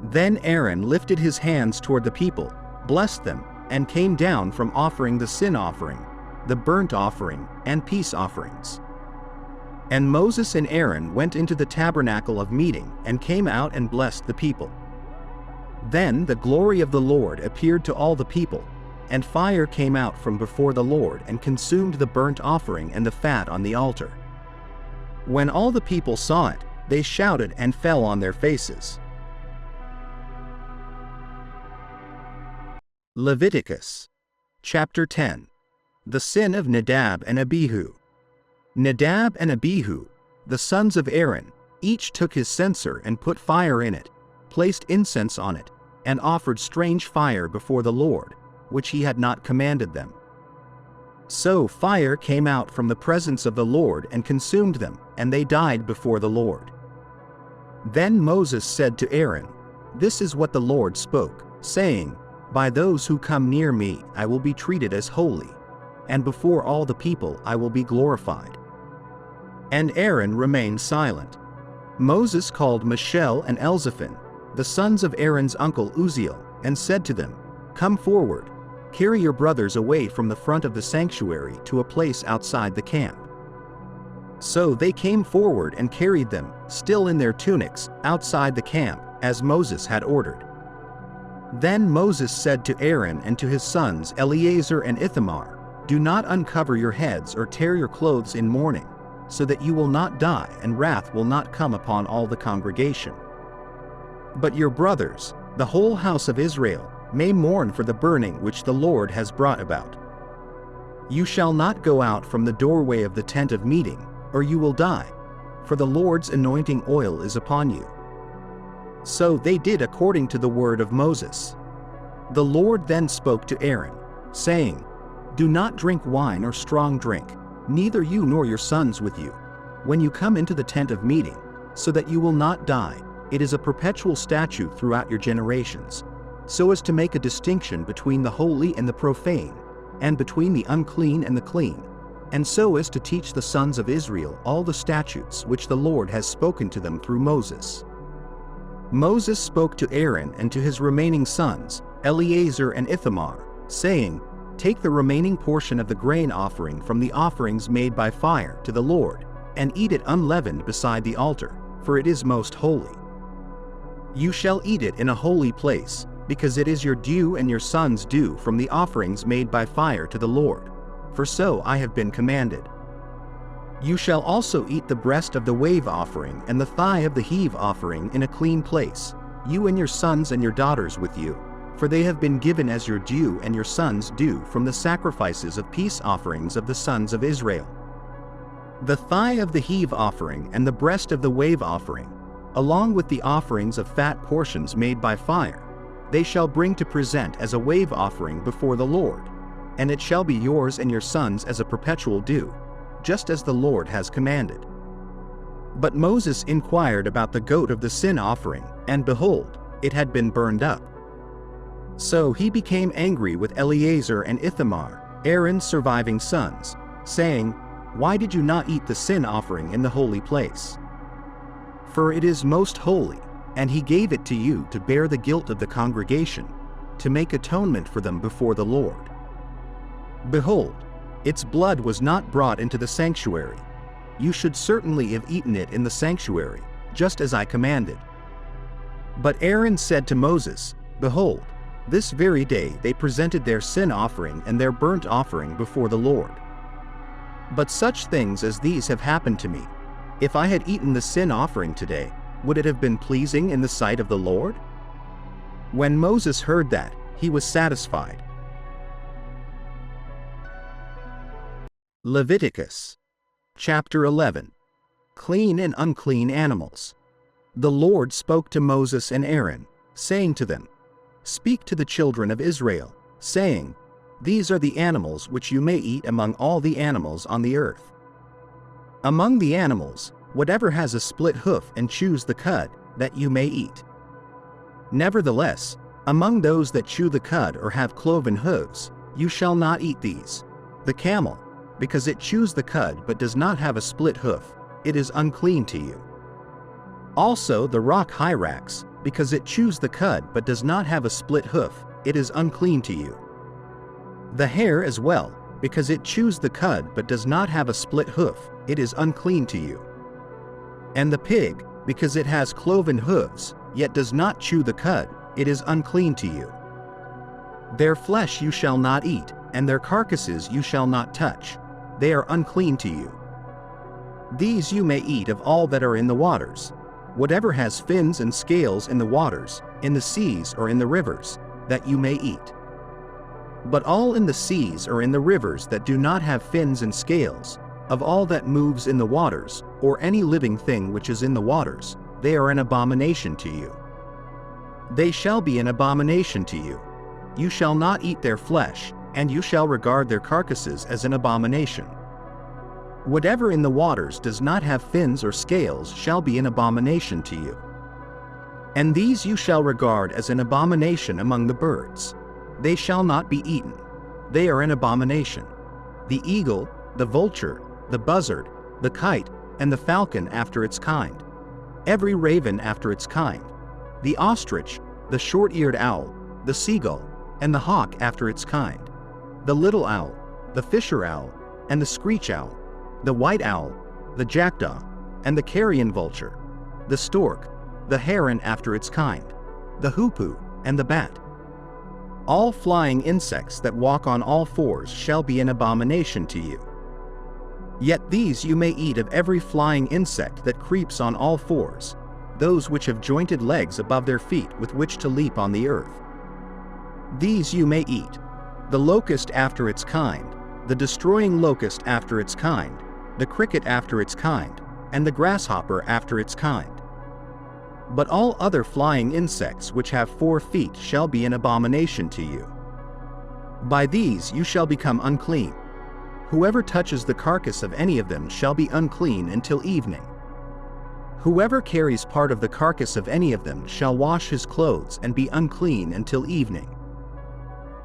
Then Aaron lifted his hands toward the people, blessed them, and came down from offering the sin offering, the burnt offering, and peace offerings. And Moses and Aaron went into the tabernacle of meeting and came out and blessed the people. Then the glory of the Lord appeared to all the people, and fire came out from before the Lord and consumed the burnt offering and the fat on the altar. When all the people saw it, they shouted and fell on their faces. Leviticus chapter 10. The sin of Nadab and Abihu. Nadab and Abihu, the sons of Aaron, each took his censer and put fire in it, placed incense on it, and offered strange fire before the Lord, which he had not commanded them. So fire came out from the presence of the Lord and consumed them, and they died before the Lord. Then Moses said to Aaron, "This is what the Lord spoke, saying, By those who come near me I will be treated as holy, and before all the people I will be glorified." And Aaron remained silent. Moses called Mishael and Elzaphan, the sons of Aaron's uncle Uzziel, and said to them, "Come forward, carry your brothers away from the front of the sanctuary to a place outside the camp." So they came forward and carried them, still in their tunics, outside the camp, as Moses had ordered. Then Moses said to Aaron and to his sons Eleazar and Ithamar, "Do not uncover your heads or tear your clothes in mourning, so that you will not die and wrath will not come upon all the congregation. But your brothers, the whole house of Israel, may mourn for the burning which the Lord has brought about. You shall not go out from the doorway of the tent of meeting, or you will die, for the Lord's anointing oil is upon you." So they did according to the word of Moses. The Lord then spoke to Aaron, saying, "Do not drink wine or strong drink, neither you nor your sons with you, when you come into the tent of meeting, so that you will not die. It is a perpetual statute throughout your generations, so as to make a distinction between the holy and the profane, and between the unclean and the clean, and so as to teach the sons of Israel all the statutes which the Lord has spoken to them through Moses." Moses spoke to Aaron and to his remaining sons, Eleazar and Ithamar, saying, "Take the remaining portion of the grain offering from the offerings made by fire to the Lord, and eat it unleavened beside the altar, for it is most holy. You shall eat it in a holy place, because it is your due and your sons' due from the offerings made by fire to the Lord, for so I have been commanded." You shall also eat the breast of the wave offering and the thigh of the heave offering in a clean place, you and your sons and your daughters with you, for they have been given as your due and your sons' due from the sacrifices of peace offerings of the sons of Israel. The thigh of the heave offering and the breast of the wave offering, along with the offerings of fat portions made by fire, they shall bring to present as a wave offering before the Lord, and it shall be yours and your sons as a perpetual due, just as the Lord has commanded. But Moses inquired about the goat of the sin offering, and behold, it had been burned up. So he became angry with Eleazar and Ithamar, Aaron's surviving sons, saying, "Why did you not eat the sin offering in the holy place? For it is most holy, and he gave it to you to bear the guilt of the congregation, to make atonement for them before the Lord. Behold, its blood was not brought into the sanctuary. You should certainly have eaten it in the sanctuary, just as I commanded." But Aaron said to Moses, "Behold, this very day they presented their sin offering and their burnt offering before the Lord. But such things as these have happened to me. If I had eaten the sin offering today, would it have been pleasing in the sight of the Lord?" When Moses heard that, he was satisfied. Leviticus chapter 11. Clean and unclean animals. The Lord spoke to Moses and Aaron, saying to them, "Speak to the children of Israel, saying, These are the animals which you may eat among all the animals on the earth. Among the animals, whatever has a split hoof and chews the cud, that you may eat. Nevertheless, among those that chew the cud or have cloven hooves, you shall not eat these. The camel, because it chews the cud but does not have a split hoof, it is unclean to you. Also the rock hyrax, because it chews the cud but does not have a split hoof, it is unclean to you. The hare as well, because it chews the cud but does not have a split hoof, it is unclean to you. And the pig, because it has cloven hooves, yet does not chew the cud, it is unclean to you. Their flesh you shall not eat, and their carcasses you shall not touch. They are unclean to you. These you may eat of all that are in the waters, whatever has fins and scales in the waters, in the seas or in the rivers, that you may eat. But all in the seas or in the rivers that do not have fins and scales, of all that moves in the waters, or any living thing which is in the waters, they are an abomination to you. They shall be an abomination to you. You shall not eat their flesh, and you shall regard their carcasses as an abomination. Whatever in the waters does not have fins or scales shall be an abomination to you. And these you shall regard as an abomination among the birds. They shall not be eaten. They are an abomination. The eagle, the vulture, the buzzard, the kite, and the falcon after its kind. Every raven after its kind. The ostrich, the short-eared owl, the seagull, and the hawk after its kind. The little owl, the fisher owl, and the screech owl, the white owl, the jackdaw, and the carrion vulture, the stork, the heron after its kind, the hoopoe, and the bat. All flying insects that walk on all fours shall be an abomination to you. Yet these you may eat of every flying insect that creeps on all fours, those which have jointed legs above their feet with which to leap on the earth. These you may eat, the locust after its kind, the destroying locust after its kind, the cricket after its kind, and the grasshopper after its kind. But all other flying insects which have 4 feet shall be an abomination to you. By these you shall become unclean. Whoever touches the carcass of any of them shall be unclean until evening. Whoever carries part of the carcass of any of them shall wash his clothes and be unclean until evening.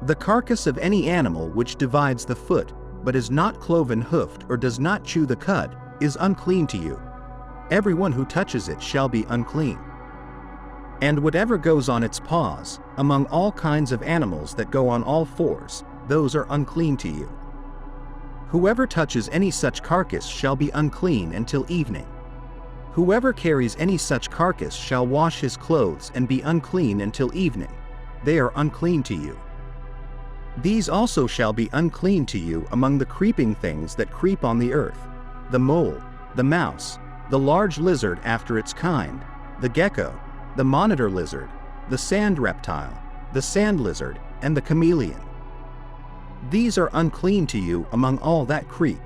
The carcass of any animal which divides the foot, but is not cloven-hoofed or does not chew the cud, is unclean to you. Everyone who touches it shall be unclean. And whatever goes on its paws, among all kinds of animals that go on all fours, those are unclean to you. Whoever touches any such carcass shall be unclean until evening. Whoever carries any such carcass shall wash his clothes and be unclean until evening. They are unclean to you. These also shall be unclean to you among the creeping things that creep on the earth, the mole, the mouse, the large lizard after its kind, the gecko, the monitor lizard, the sand reptile, the sand lizard, and the chameleon. These are unclean to you among all that creep.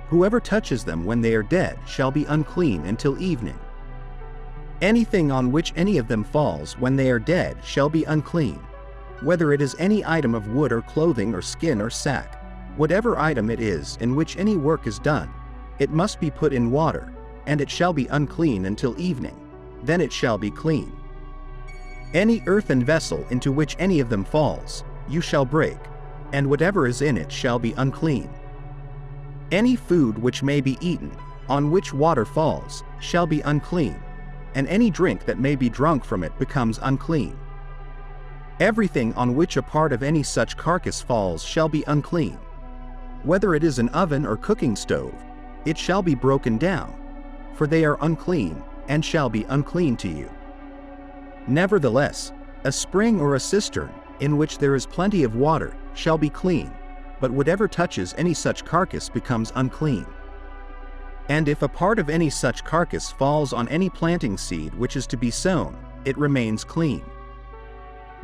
Whoever touches them when they are dead shall be unclean until evening. Anything on which any of them falls when they are dead shall be unclean, whether it is any item of wood or clothing or skin or sack. Whatever item it is in which any work is done, it must be put in water, and it shall be unclean until evening. Then it shall be clean. Any earthen vessel into which any of them falls, you shall break, and whatever is in it shall be unclean. Any food which may be eaten, on which water falls, shall be unclean, and any drink that may be drunk from it becomes unclean. Everything on which a part of any such carcass falls shall be unclean. Whether it is an oven or cooking stove, it shall be broken down, for they are unclean, and shall be unclean to you. Nevertheless, a spring or a cistern, in which there is plenty of water, shall be clean, but whatever touches any such carcass becomes unclean. And if a part of any such carcass falls on any planting seed which is to be sown, it remains clean.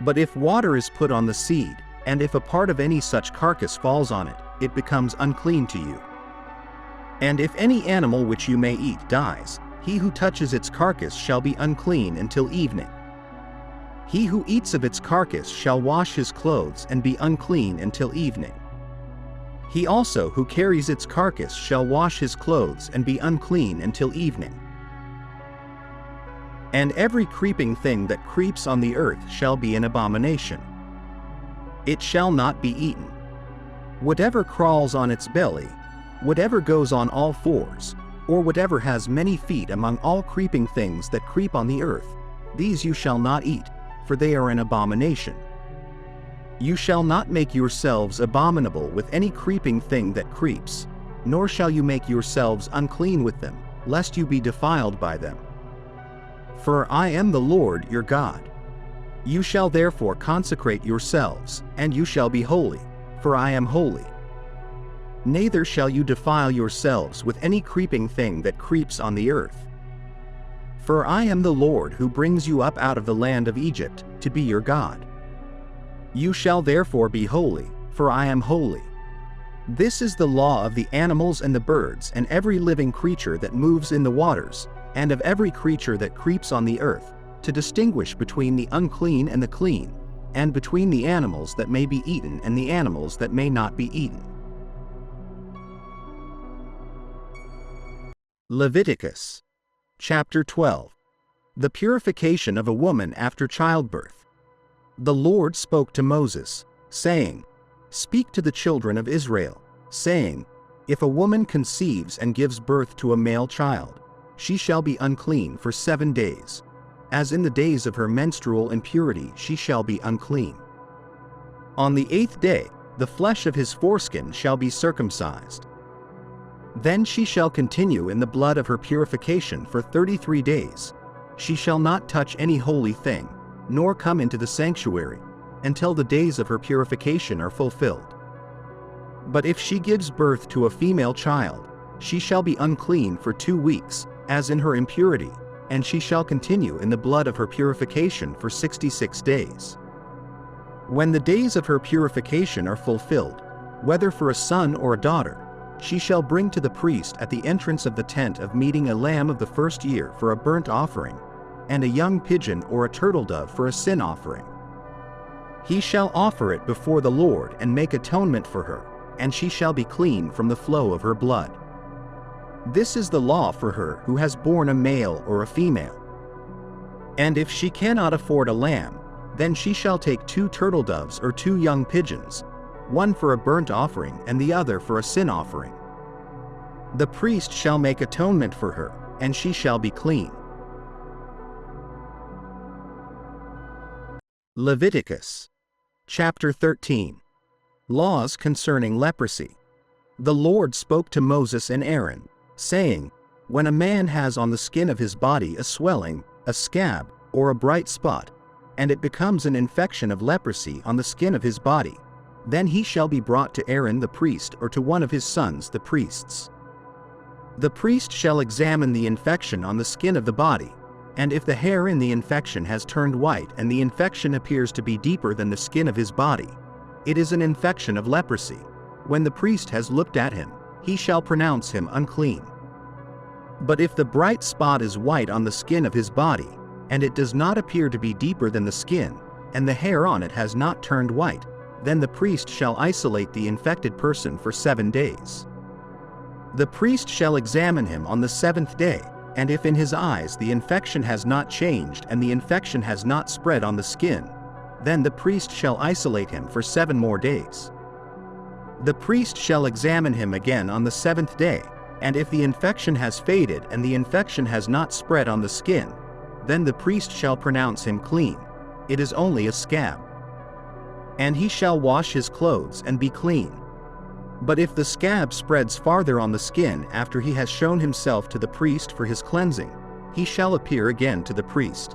But if water is put on the seed, and if a part of any such carcass falls on it, it becomes unclean to you. And if any animal which you may eat dies, he who touches its carcass shall be unclean until evening. He who eats of its carcass shall wash his clothes and be unclean until evening. He also who carries its carcass shall wash his clothes and be unclean until evening. And every creeping thing that creeps on the earth shall be an abomination. It shall not be eaten. Whatever crawls on its belly, whatever goes on all fours, or whatever has many feet among all creeping things that creep on the earth, these you shall not eat, for they are an abomination. You shall not make yourselves abominable with any creeping thing that creeps, nor shall you make yourselves unclean with them, lest you be defiled by them. For I am the Lord your God. You shall therefore consecrate yourselves, and you shall be holy, for I am holy. Neither shall you defile yourselves with any creeping thing that creeps on the earth. For I am the Lord who brings you up out of the land of Egypt, to be your God. You shall therefore be holy, for I am holy. This is the law of the animals and the birds and every living creature that moves in the waters, and of every creature that creeps on the earth, to distinguish between the unclean and the clean, and between the animals that may be eaten and the animals that may not be eaten. Leviticus Chapter 12. The purification of a woman after childbirth. The Lord spoke to Moses, saying, Speak to the children of Israel, saying, If a woman conceives and gives birth to a male child, she shall be unclean for 7 days. As in the days of her menstrual impurity she shall be unclean. On the 8th day, the flesh of his foreskin shall be circumcised. Then she shall continue in the blood of her purification for 33 days. She shall not touch any holy thing, nor come into the sanctuary, until the days of her purification are fulfilled. But if she gives birth to a female child, she shall be unclean for 2 weeks, as in her impurity, and she shall continue in the blood of her purification for 66 days. When the days of her purification are fulfilled, whether for a son or a daughter, she shall bring to the priest at the entrance of the tent of meeting a lamb of the first year for a burnt offering, and a young pigeon or a turtle dove for a sin offering. He shall offer it before the Lord and make atonement for her, and she shall be clean from the flow of her blood. This is the law for her who has borne a male or a female. And if she cannot afford a lamb, then she shall take 2 turtle doves or 2 young pigeons, one for a burnt offering and the other for a sin offering. The priest shall make atonement for her, and she shall be clean. Leviticus Chapter 13. Laws concerning leprosy. The Lord spoke to Moses and Aaron, saying, When a man has on the skin of his body a swelling, a scab, or a bright spot, and it becomes an infection of leprosy on the skin of his body, then he shall be brought to Aaron the priest or to one of his sons the priests. The priest shall examine the infection on the skin of the body, and if the hair in the infection has turned white and the infection appears to be deeper than the skin of his body, it is an infection of leprosy. When the priest has looked at him, he shall pronounce him unclean. But if the bright spot is white on the skin of his body, and it does not appear to be deeper than the skin, and the hair on it has not turned white, then the priest shall isolate the infected person for 7 days. The priest shall examine him on the 7th day, and if in his eyes the infection has not changed and the infection has not spread on the skin, then the priest shall isolate him for 7 more days. The priest shall examine him again on the 7th day, and if the infection has faded and the infection has not spread on the skin, then the priest shall pronounce him clean. It is only a scab. And he shall wash his clothes and be clean. But if the scab spreads farther on the skin after he has shown himself to the priest for his cleansing, he shall appear again to the priest.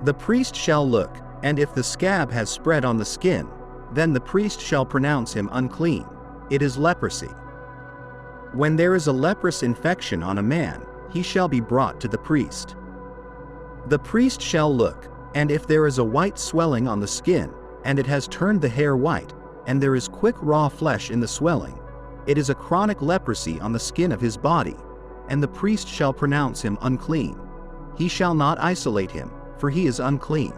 The priest shall look, and if the scab has spread on the skin, then the priest shall pronounce him unclean. It is leprosy. When there is a leprous infection on a man, he shall be brought to the priest. The priest shall look, and if there is a white swelling on the skin, and it has turned the hair white, and there is quick raw flesh in the swelling, it is a chronic leprosy on the skin of his body, and the priest shall pronounce him unclean. He shall not isolate him, for he is unclean.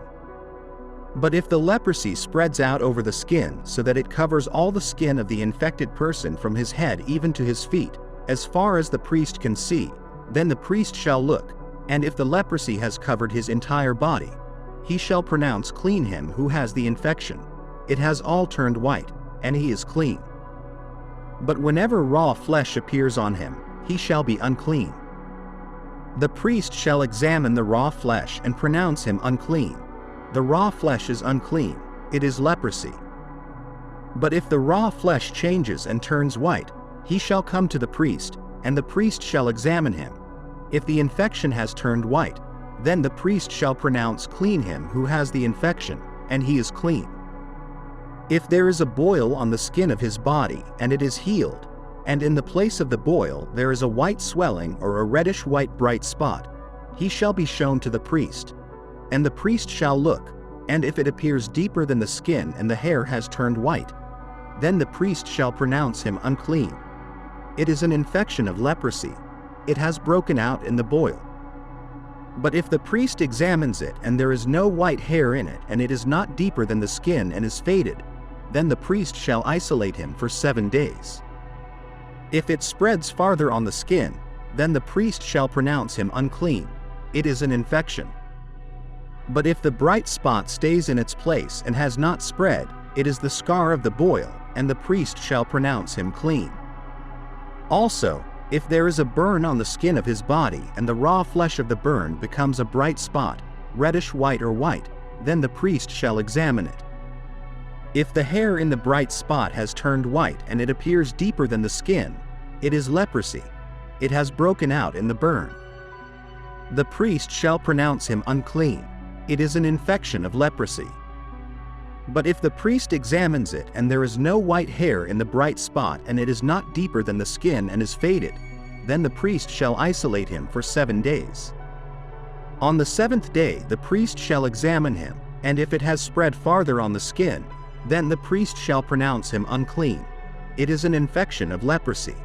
But if the leprosy spreads out over the skin so that it covers all the skin of the infected person from his head even to his feet, as far as the priest can see, then the priest shall look, and if the leprosy has covered his entire body, he shall pronounce clean him who has the infection. It has all turned white, and he is clean. But whenever raw flesh appears on him, he shall be unclean. The priest shall examine the raw flesh and pronounce him unclean. The raw flesh is unclean, it is leprosy. But if the raw flesh changes and turns white, he shall come to the priest, and the priest shall examine him. If the infection has turned white, then the priest shall pronounce clean him who has the infection, and he is clean. If there is a boil on the skin of his body and it is healed, and in the place of the boil there is a white swelling or a reddish-white bright spot, he shall be shown to the priest. And the priest shall look, and if it appears deeper than the skin and the hair has turned white, then the priest shall pronounce him unclean. It is an infection of leprosy. It has broken out in the boil. But if the priest examines it and there is no white hair in it and it is not deeper than the skin and is faded, then the priest shall isolate him for 7 days. If it spreads farther on the skin, then the priest shall pronounce him unclean. It is an infection. But if the bright spot stays in its place and has not spread, it is the scar of the boil, and the priest shall pronounce him clean. Also, if there is a burn on the skin of his body and the raw flesh of the burn becomes a bright spot, reddish white or white, then the priest shall examine it. If the hair in the bright spot has turned white and it appears deeper than the skin, it is leprosy. It has broken out in the burn. The priest shall pronounce him unclean. It is an infection of leprosy. But if the priest examines it and there is no white hair in the bright spot and it is not deeper than the skin and is faded, then the priest shall isolate him for 7 days. On the 7th day the priest shall examine him, and if it has spread farther on the skin, then the priest shall pronounce him unclean. It is an infection of leprosy.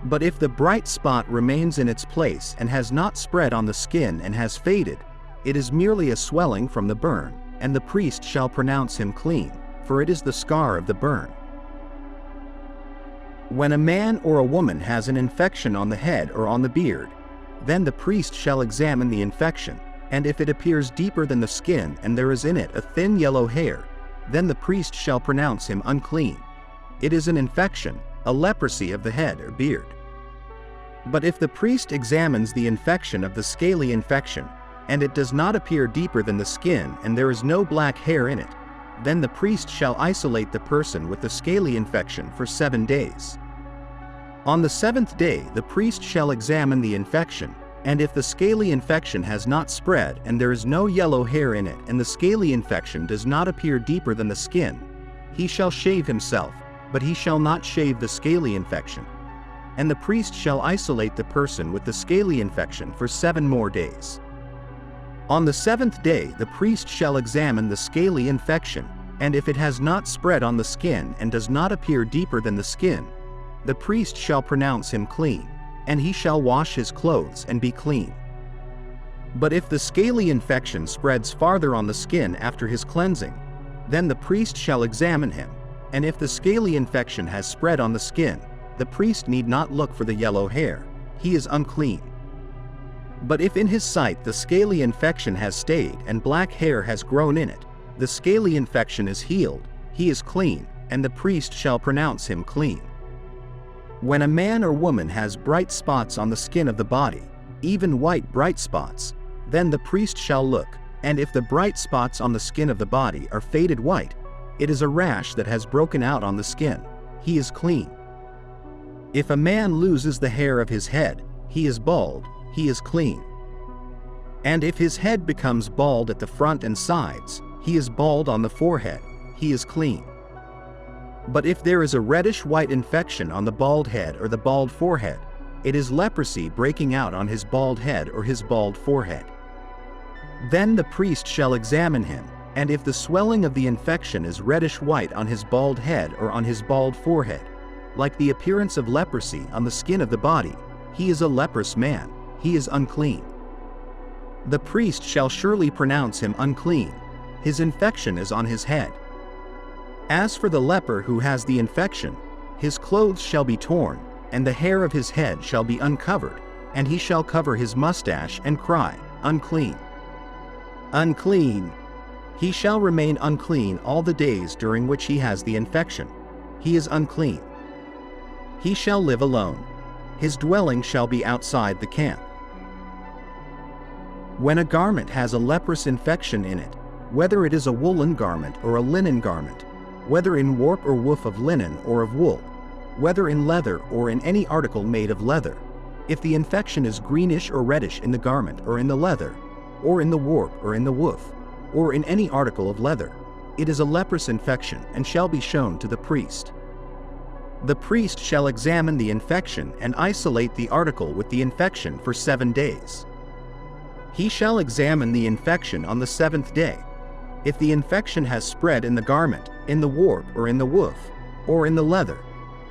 But if the bright spot remains in its place and has not spread on the skin and has faded, it is merely a swelling from the burn, and the priest shall pronounce him clean, for it is the scar of the burn. When a man or a woman has an infection on the head or on the beard, then the priest shall examine the infection, and if it appears deeper than the skin and there is in it a thin yellow hair, then the priest shall pronounce him unclean. It is an infection, a leprosy of the head or beard. But if the priest examines the infection of the scaly infection, and it does not appear deeper than the skin and there is no black hair in it, then the priest shall isolate the person with the scaly infection for 7 days. On the 7th day the priest shall examine the infection, and if the scaly infection has not spread and there is no yellow hair in it and the scaly infection does not appear deeper than the skin, he shall shave himself, but he shall not shave the scaly infection. and the priest shall isolate the person with the scaly infection for 7 more days. On the 7th day the priest shall examine the scaly infection, and if it has not spread on the skin and does not appear deeper than the skin, the priest shall pronounce him clean, and he shall wash his clothes and be clean. But if the scaly infection spreads farther on the skin after his cleansing, then the priest shall examine him, and if the scaly infection has spread on the skin, the priest need not look for the yellow hair, he is unclean. But if in his sight the scaly infection has stayed and black hair has grown in it, the scaly infection is healed, he is clean, and the priest shall pronounce him clean. When a man or woman has bright spots on the skin of the body, even white bright spots, then the priest shall look, and if the bright spots on the skin of the body are faded white, it is a rash that has broken out on the skin, he is clean. If a man loses the hair of his head, he is bald, he is clean. And if his head becomes bald at the front and sides, he is bald on the forehead, he is clean. But if there is a reddish-white infection on the bald head or the bald forehead, it is leprosy breaking out on his bald head or his bald forehead. Then the priest shall examine him, and if the swelling of the infection is reddish-white on his bald head or on his bald forehead, like the appearance of leprosy on the skin of the body, he is a leprous man, he is unclean. The priest shall surely pronounce him unclean, his infection is on his head. As for the leper who has the infection, his clothes shall be torn, and the hair of his head shall be uncovered, and he shall cover his mustache and cry, unclean. Unclean. He shall remain unclean all the days during which he has the infection. He is unclean. He shall live alone. His dwelling shall be outside the camp. When a garment has a leprous infection in it, whether it is a woolen garment or a linen garment, whether in warp or woof of linen or of wool, whether in leather or in any article made of leather, if the infection is greenish or reddish in the garment or in the leather, or in the warp or in the woof, or in any article of leather, it is a leprous infection and shall be shown to the priest. The priest shall examine the infection and isolate the article with the infection for 7 days. He shall examine the infection on the 7th day. If the infection has spread in the garment, in the warp or in the woof, or in the leather,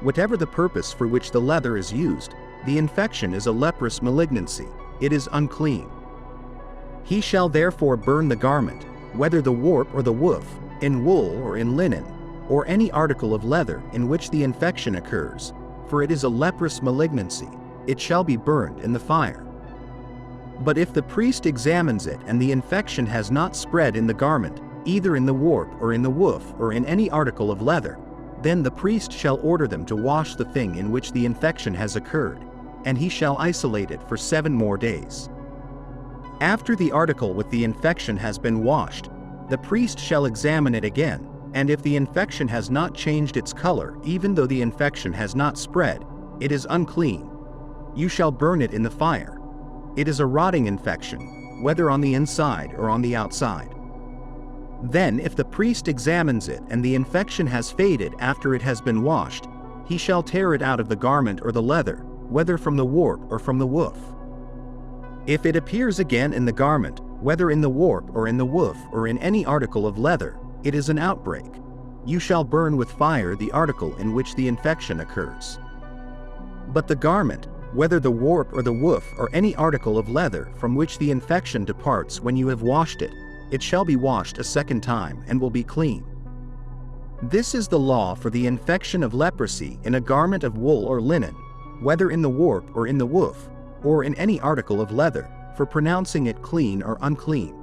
whatever the purpose for which the leather is used, the infection is a leprous malignancy, it is unclean. He shall therefore burn the garment, whether the warp or the woof, in wool or in linen, or any article of leather in which the infection occurs, for it is a leprous malignancy, it shall be burned in the fire. But if the priest examines it and the infection has not spread in the garment, either in the warp or in the woof or in any article of leather, then the priest shall order them to wash the thing in which the infection has occurred, and he shall isolate it for 7 more days. After the article with the infection has been washed, the priest shall examine it again, and if the infection has not changed its color even though the infection has not spread, it is unclean. You shall burn it in the fire. It is a rotting infection, whether on the inside or on the outside. Then if the priest examines it and the infection has faded after it has been washed, he shall tear it out of the garment or the leather, whether from the warp or from the woof. If it appears again in the garment, whether in the warp or in the woof or in any article of leather, it is an outbreak. You shall burn with fire the article in which the infection occurs. But the garment, whether the warp or the woof or any article of leather from which the infection departs when you have washed it, it shall be washed a 2nd time and will be clean. This is the law for the infection of leprosy in a garment of wool or linen, whether in the warp or in the woof, or in any article of leather, for pronouncing it clean or unclean.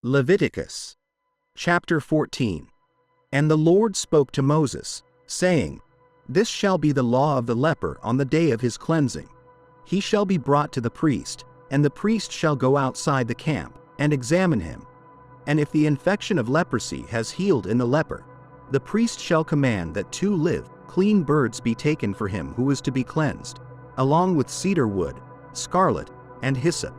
Leviticus chapter 14. And the Lord spoke to Moses, saying, This shall be the law of the leper on the day of his cleansing. He shall be brought to the priest, and the priest shall go outside the camp, and examine him. And if the infection of leprosy has healed in the leper, the priest shall command that 2 live, clean birds be taken for him who is to be cleansed, along with cedar wood, scarlet, and hyssop.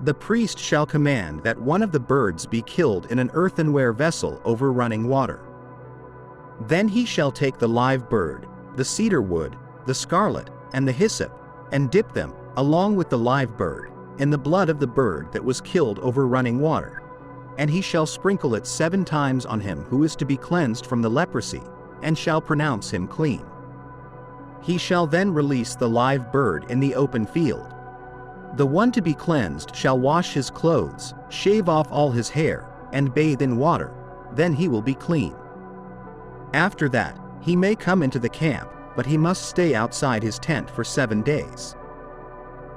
The priest shall command that one of the birds be killed in an earthenware vessel over running water. Then he shall take the live bird, the cedar wood, the scarlet, and the hyssop, and dip them, along with the live bird, in the blood of the bird that was killed over running water. And he shall sprinkle it 7 times on him who is to be cleansed from the leprosy, and shall pronounce him clean. He shall then release the live bird in the open field. The one to be cleansed shall wash his clothes, shave off all his hair, and bathe in water, then he will be clean. After that, he may come into the camp, but he must stay outside his tent for 7 days.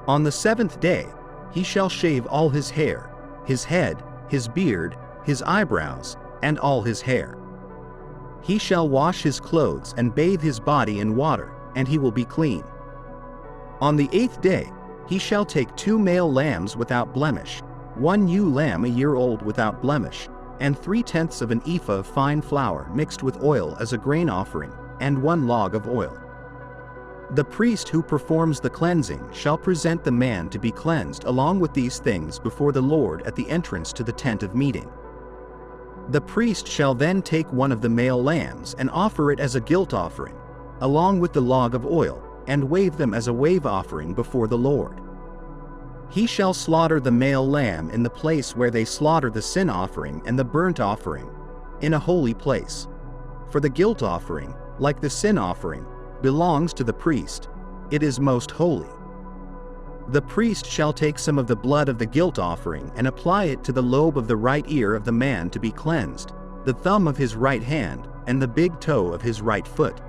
On the 7th day, he shall shave all his hair, his head, his beard, his eyebrows, and all his hair. He shall wash his clothes and bathe his body in water, and he will be clean. On the 8th day, he shall take 2 male lambs without blemish, 1 ewe lamb a year old without blemish, and 3/10 of an ephah of fine flour mixed with oil as a grain offering, and 1 log of oil. The priest who performs the cleansing shall present the man to be cleansed along with these things before the Lord at the entrance to the tent of meeting. The priest shall then take one of the male lambs and offer it as a guilt offering, along with the log of oil, and wave them as a wave offering before the Lord. He shall slaughter the male lamb in the place where they slaughter the sin offering and the burnt offering, in a holy place. For the guilt offering, like the sin offering, belongs to the priest. It is most holy. The priest shall take some of the blood of the guilt offering and apply it to the lobe of the right ear of the man to be cleansed, the thumb of his right hand, and the big toe of his right foot.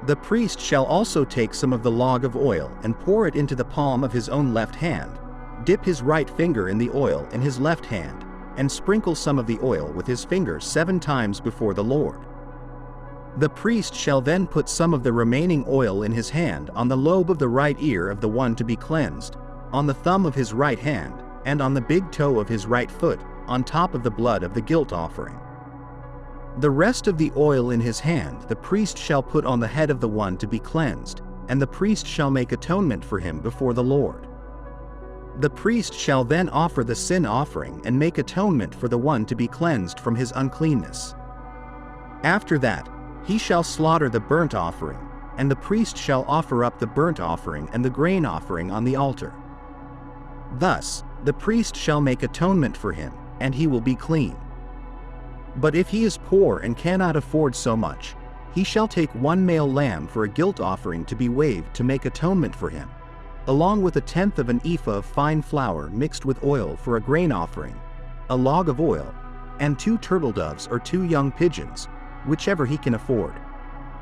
The priest shall also take some of the log of oil and pour it into the palm of his own left hand, dip his right finger in the oil in his left hand, and sprinkle some of the oil with his finger 7 times before the Lord. The priest shall then put some of the remaining oil in his hand on the lobe of the right ear of the one to be cleansed, on the thumb of his right hand, and on the big toe of his right foot, on top of the blood of the guilt offering. The rest of the oil in his hand the priest shall put on the head of the one to be cleansed, and the priest shall make atonement for him before the Lord. The priest shall then offer the sin offering and make atonement for the one to be cleansed from his uncleanness. After that, he shall slaughter the burnt offering, and the priest shall offer up the burnt offering and the grain offering on the altar. Thus, the priest shall make atonement for him, and he will be clean. But if he is poor and cannot afford so much, he shall take 1 male lamb for a guilt offering to be waved to make atonement for him, along with 1/10 of an ephah of fine flour mixed with oil for a grain offering, a log of oil, and 2 turtle doves or 2 young pigeons, whichever he can afford.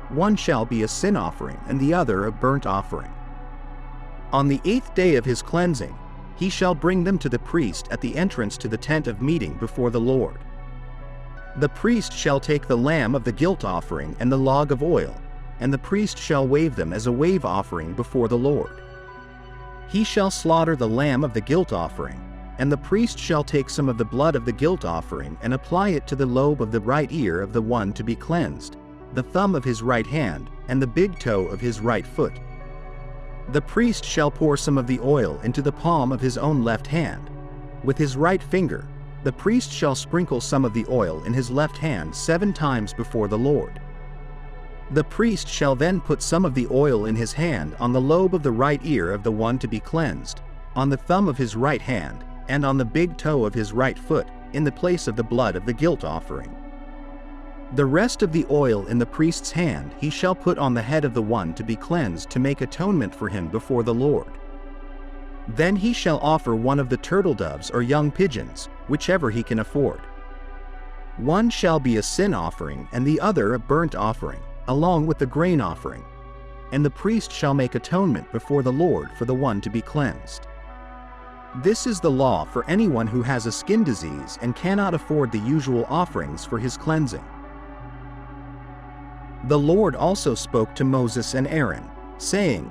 One shall be a sin offering and the other a burnt offering. On the 8th day of his cleansing, he shall bring them to the priest at the entrance to the tent of meeting before the Lord. The priest shall take the lamb of the guilt offering and the log of oil, and the priest shall wave them as a wave offering before the Lord. He shall slaughter the lamb of the guilt offering, and the priest shall take some of the blood of the guilt offering and apply it to the lobe of the right ear of the one to be cleansed, the thumb of his right hand, and the big toe of his right foot. The priest shall pour some of the oil into the palm of his own left hand. With his right finger, the priest shall sprinkle some of the oil in his left hand 7 times before the Lord. The priest shall then put some of the oil in his hand on the lobe of the right ear of the one to be cleansed, on the thumb of his right hand, and on the big toe of his right foot, in the place of the blood of the guilt offering. The rest of the oil in the priest's hand he shall put on the head of the one to be cleansed to make atonement for him before the Lord. Then he shall offer one of the turtle doves or young pigeons, whichever he can afford. One shall be a sin offering and the other a burnt offering, along with the grain offering. And the priest shall make atonement before the Lord for the one to be cleansed. This is the law for anyone who has a skin disease and cannot afford the usual offerings for his cleansing. The Lord also spoke to Moses and Aaron, saying,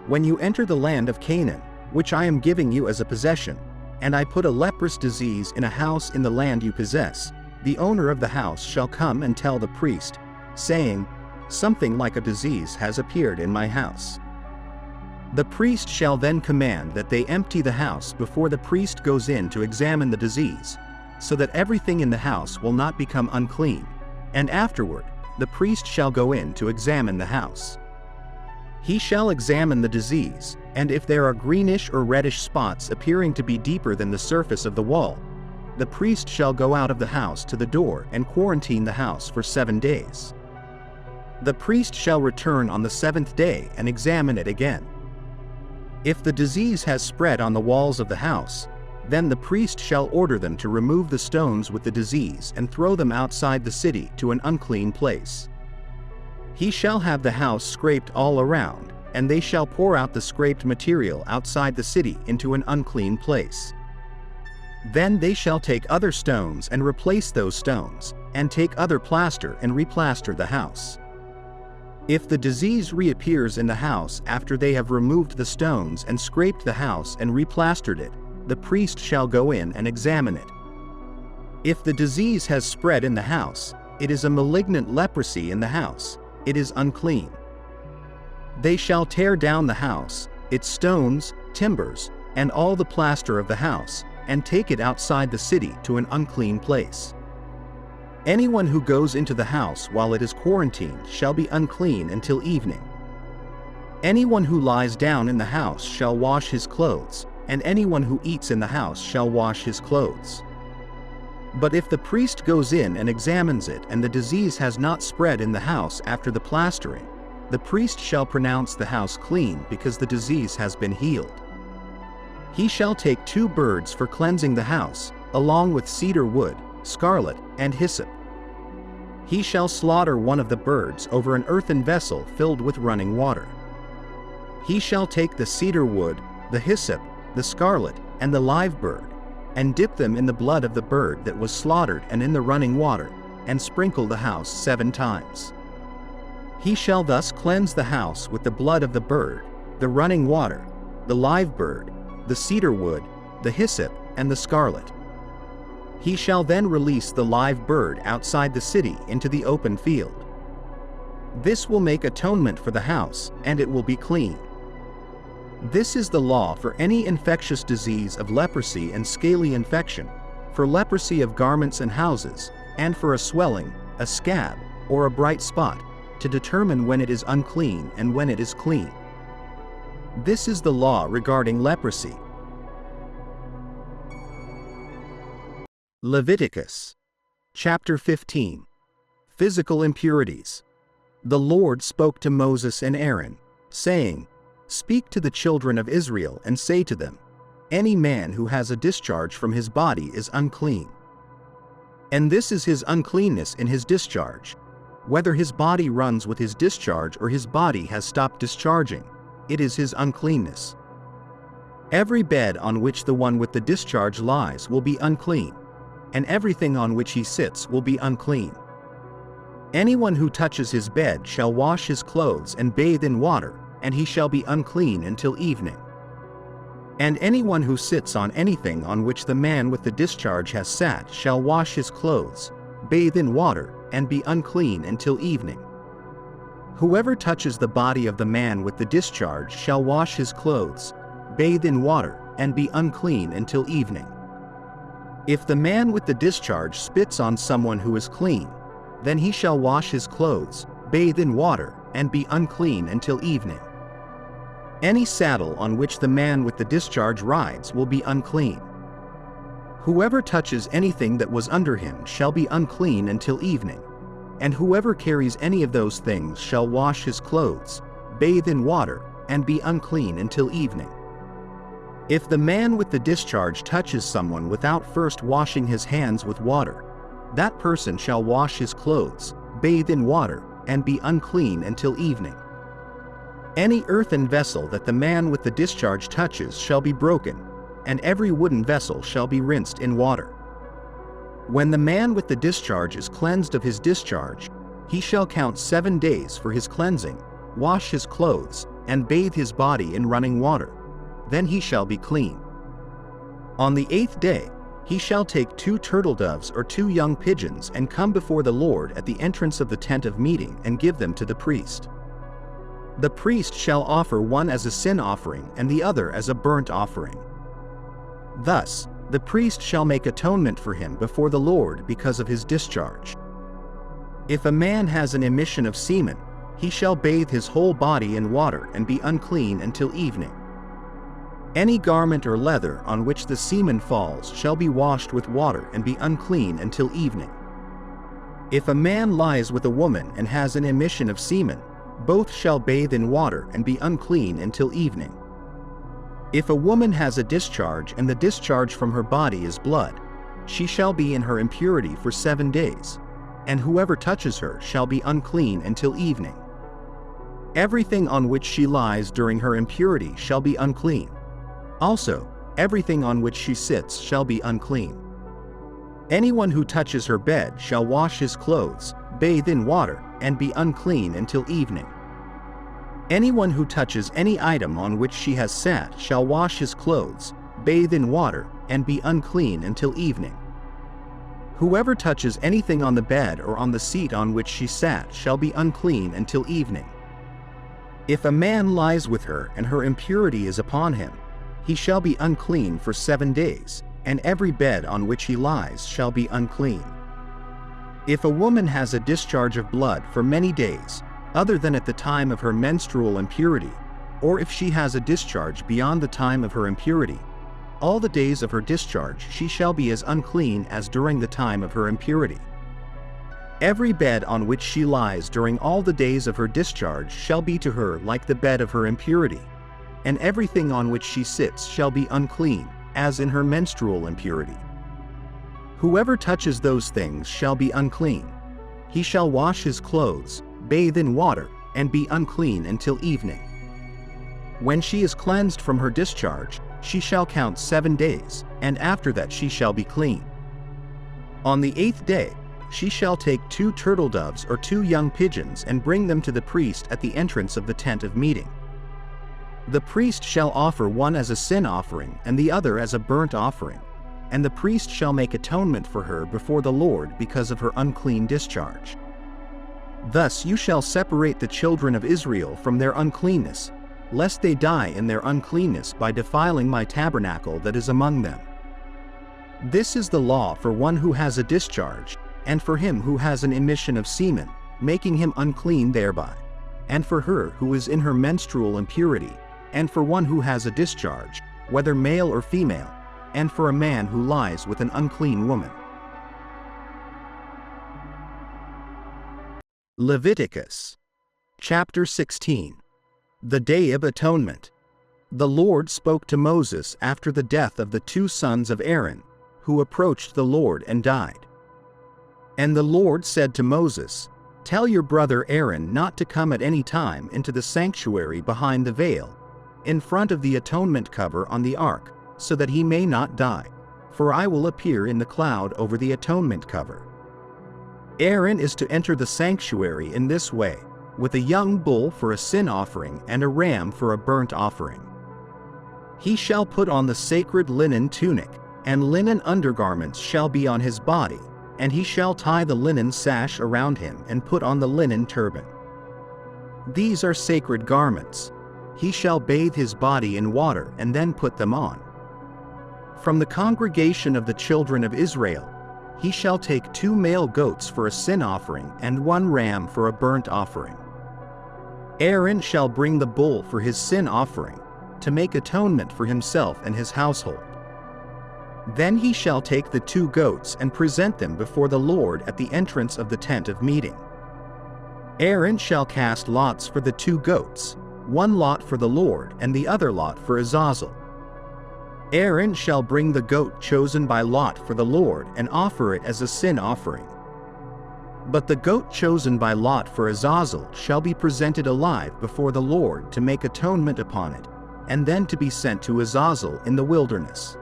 "When you enter the land of Canaan, which I am giving you as a possession, and I put a leprous disease in a house in the land you possess, the owner of the house shall come and tell the priest, saying, 'Something like a disease has appeared in my house.' The priest shall then command that they empty the house before the priest goes in to examine the disease, so that everything in the house will not become unclean, and afterward, the priest shall go in to examine the house. He shall examine the disease, and if there are greenish or reddish spots appearing to be deeper than the surface of the wall, the priest shall go out of the house to the door and quarantine the house for 7 days. The priest shall return on the 7th day and examine it again. If the disease has spread on the walls of the house, then the priest shall order them to remove the stones with the disease and throw them outside the city to an unclean place. He shall have the house scraped all around, and they shall pour out the scraped material outside the city into an unclean place. Then they shall take other stones and replace those stones, and take other plaster and replaster the house. If the disease reappears in the house after they have removed the stones and scraped the house and replastered it, the priest shall go in and examine it. If the disease has spread in the house, it is a malignant leprosy in the house, it is unclean. They shall tear down the house, its stones, timbers, and all the plaster of the house, and take it outside the city to an unclean place. Anyone who goes into the house while it is quarantined shall be unclean until evening. Anyone who lies down in the house shall wash his clothes, and anyone who eats in the house shall wash his clothes. But if the priest goes in and examines it and the disease has not spread in the house after the plastering, the priest shall pronounce the house clean because the disease has been healed. He shall take 2 birds for cleansing the house, along with cedar wood, scarlet, and hyssop. He shall slaughter one of the birds over an earthen vessel filled with running water. He shall take the cedar wood, the hyssop, the scarlet, and the live bird, and dip them in the blood of the bird that was slaughtered and in the running water, and sprinkle the house 7 times. He shall thus cleanse the house with the blood of the bird, the running water, the live bird, the cedar wood, the hyssop, and the scarlet. He shall then release the live bird outside the city into the open field. This will make atonement for the house, and it will be clean. This is the law for any infectious disease of leprosy and scaly infection, for leprosy of garments and houses, and for a swelling, a scab, or a bright spot, to determine when it is unclean and when it is clean. This is the law regarding leprosy. Leviticus chapter 15. Physical impurities. The Lord spoke to Moses and Aaron, saying, "Speak to the children of Israel and say to them, any man who has a discharge from his body is unclean. And this is his uncleanness in his discharge, whether his body runs with his discharge or his body has stopped discharging, it is his uncleanness. Every bed on which the one with the discharge lies will be unclean, and everything on which he sits will be unclean. Anyone who touches his bed shall wash his clothes and bathe in water, and he shall be unclean until evening. And anyone who sits on anything on which the man with the discharge has sat shall wash his clothes, bathe in water, and be unclean until evening. Whoever touches the body of the man with the discharge shall wash his clothes, bathe in water, and be unclean until evening. If the man with the discharge spits on someone who is clean, then he shall wash his clothes, bathe in water, and be unclean until evening. Any saddle on which the man with the discharge rides will be unclean. Whoever touches anything that was under him shall be unclean until evening, and whoever carries any of those things shall wash his clothes, bathe in water, and be unclean until evening. If the man with the discharge touches someone without first washing his hands with water, that person shall wash his clothes, bathe in water, and be unclean until evening. Any earthen vessel that the man with the discharge touches shall be broken, and every wooden vessel shall be rinsed in water. When the man with the discharge is cleansed of his discharge, he shall count 7 days for his cleansing, wash his clothes, and bathe his body in running water. Then he shall be clean. On the 8th day, he shall take 2 turtle doves or 2 young pigeons and come before the Lord at the entrance of the tent of meeting and give them to the priest. The priest shall offer one as a sin offering and the other as a burnt offering. Thus, the priest shall make atonement for him before the Lord because of his discharge. If a man has an emission of semen, he shall bathe his whole body in water and be unclean until evening. Any garment or leather on which the semen falls shall be washed with water and be unclean until evening. If a man lies with a woman and has an emission of semen, both shall bathe in water and be unclean until evening. If a woman has a discharge and the discharge from her body is blood, she shall be in her impurity for 7 days, and whoever touches her shall be unclean until evening. Everything on which she lies during her impurity shall be unclean. Also, everything on which she sits shall be unclean. Anyone who touches her bed shall wash his clothes, bathe in water, and be unclean until evening. Anyone who touches any item on which she has sat shall wash his clothes, bathe in water, and be unclean until evening. Whoever touches anything on the bed or on the seat on which she sat shall be unclean until evening. If a man lies with her and her impurity is upon him, he shall be unclean for 7 days, and every bed on which he lies shall be unclean. If a woman has a discharge of blood for many days, other than at the time of her menstrual impurity, or if she has a discharge beyond the time of her impurity, all the days of her discharge she shall be as unclean as during the time of her impurity. Every bed on which she lies during all the days of her discharge shall be to her like the bed of her impurity, and everything on which she sits shall be unclean, as in her menstrual impurity. Whoever touches those things shall be unclean. He shall wash his clothes, bathe in water, and be unclean until evening. When she is cleansed from her discharge, she shall count 7 days, and after that she shall be clean. On the 8th day, she shall take 2 turtle doves or 2 young pigeons and bring them to the priest at the entrance of the tent of meeting. The priest shall offer one as a sin offering and the other as a burnt offering, and the priest shall make atonement for her before the Lord because of her unclean discharge. Thus you shall separate the children of Israel from their uncleanness, lest they die in their uncleanness by defiling my tabernacle that is among them. This is the law for one who has a discharge, and for him who has an emission of semen, making him unclean thereby, and for her who is in her menstrual impurity, and for one who has a discharge, whether male or female, and for a man who lies with an unclean woman. Leviticus chapter 16. The Day of Atonement. The Lord spoke to Moses after the death of the 2 sons of Aaron, who approached the Lord and died. And the Lord said to Moses, "Tell your brother Aaron not to come at any time into the sanctuary behind the veil, in front of the atonement cover on the ark, so that he may not die, for I will appear in the cloud over the atonement cover. Aaron is to enter the sanctuary in this way, with a young bull for a sin offering and a ram for a burnt offering. He shall put on the sacred linen tunic, and linen undergarments shall be on his body, and he shall tie the linen sash around him and put on the linen turban. These are sacred garments. He shall bathe his body in water and then put them on. From the congregation of the children of Israel, he shall take 2 male goats for a sin offering and 1 ram for a burnt offering. Aaron shall bring the bull for his sin offering, to make atonement for himself and his household. Then he shall take the 2 goats and present them before the Lord at the entrance of the tent of meeting. Aaron shall cast lots for the 2 goats, 1 lot for the Lord and the other lot for Azazel. Aaron shall bring the goat chosen by lot for the Lord and offer it as a sin offering. But the goat chosen by lot for Azazel shall be presented alive before the Lord to make atonement upon it, and then to be sent to Azazel in the wilderness.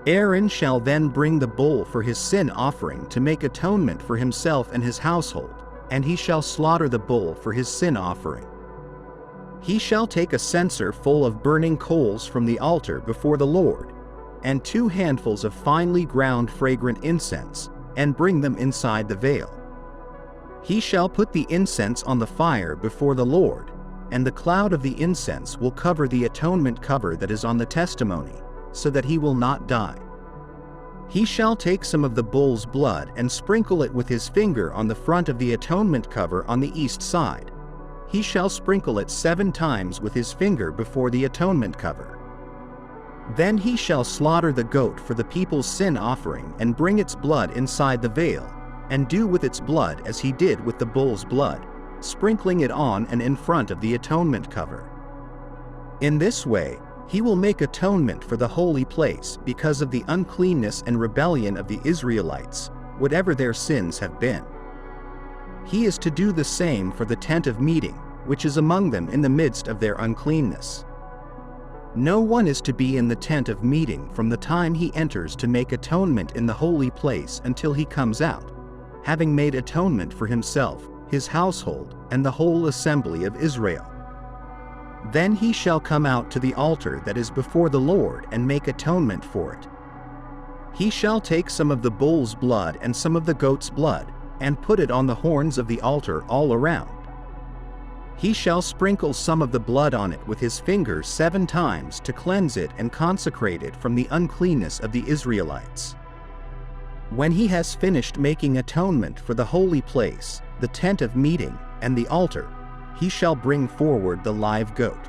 Aaron shall then bring the bull for his sin offering to make atonement for himself and his household, and he shall slaughter the bull for his sin offering. He shall take a censer full of burning coals from the altar before the Lord, and 2 handfuls of finely ground fragrant incense, and bring them inside the veil. He shall put the incense on the fire before the Lord, and the cloud of the incense will cover the atonement cover that is on the testimony, so that he will not die. He shall take some of the bull's blood and sprinkle it with his finger on the front of the atonement cover on the east side. He shall sprinkle it 7 times with his finger before the atonement cover. Then he shall slaughter the goat for the people's sin offering and bring its blood inside the veil, and do with its blood as he did with the bull's blood, sprinkling it on and in front of the atonement cover. In this way, he will make atonement for the holy place because of the uncleanness and rebellion of the Israelites, whatever their sins have been. He is to do the same for the tent of meeting, which is among them in the midst of their uncleanness. No one is to be in the tent of meeting from the time he enters to make atonement in the holy place until he comes out, having made atonement for himself, his household, and the whole assembly of Israel. Then he shall come out to the altar that is before the Lord and make atonement for it. He shall take some of the bull's blood and some of the goat's blood, and put it on the horns of the altar all around. He shall sprinkle some of the blood on it with his finger 7 times to cleanse it and consecrate it from the uncleanness of the Israelites. When he has finished making atonement for the holy place, the tent of meeting, and the altar, he shall bring forward the live goat.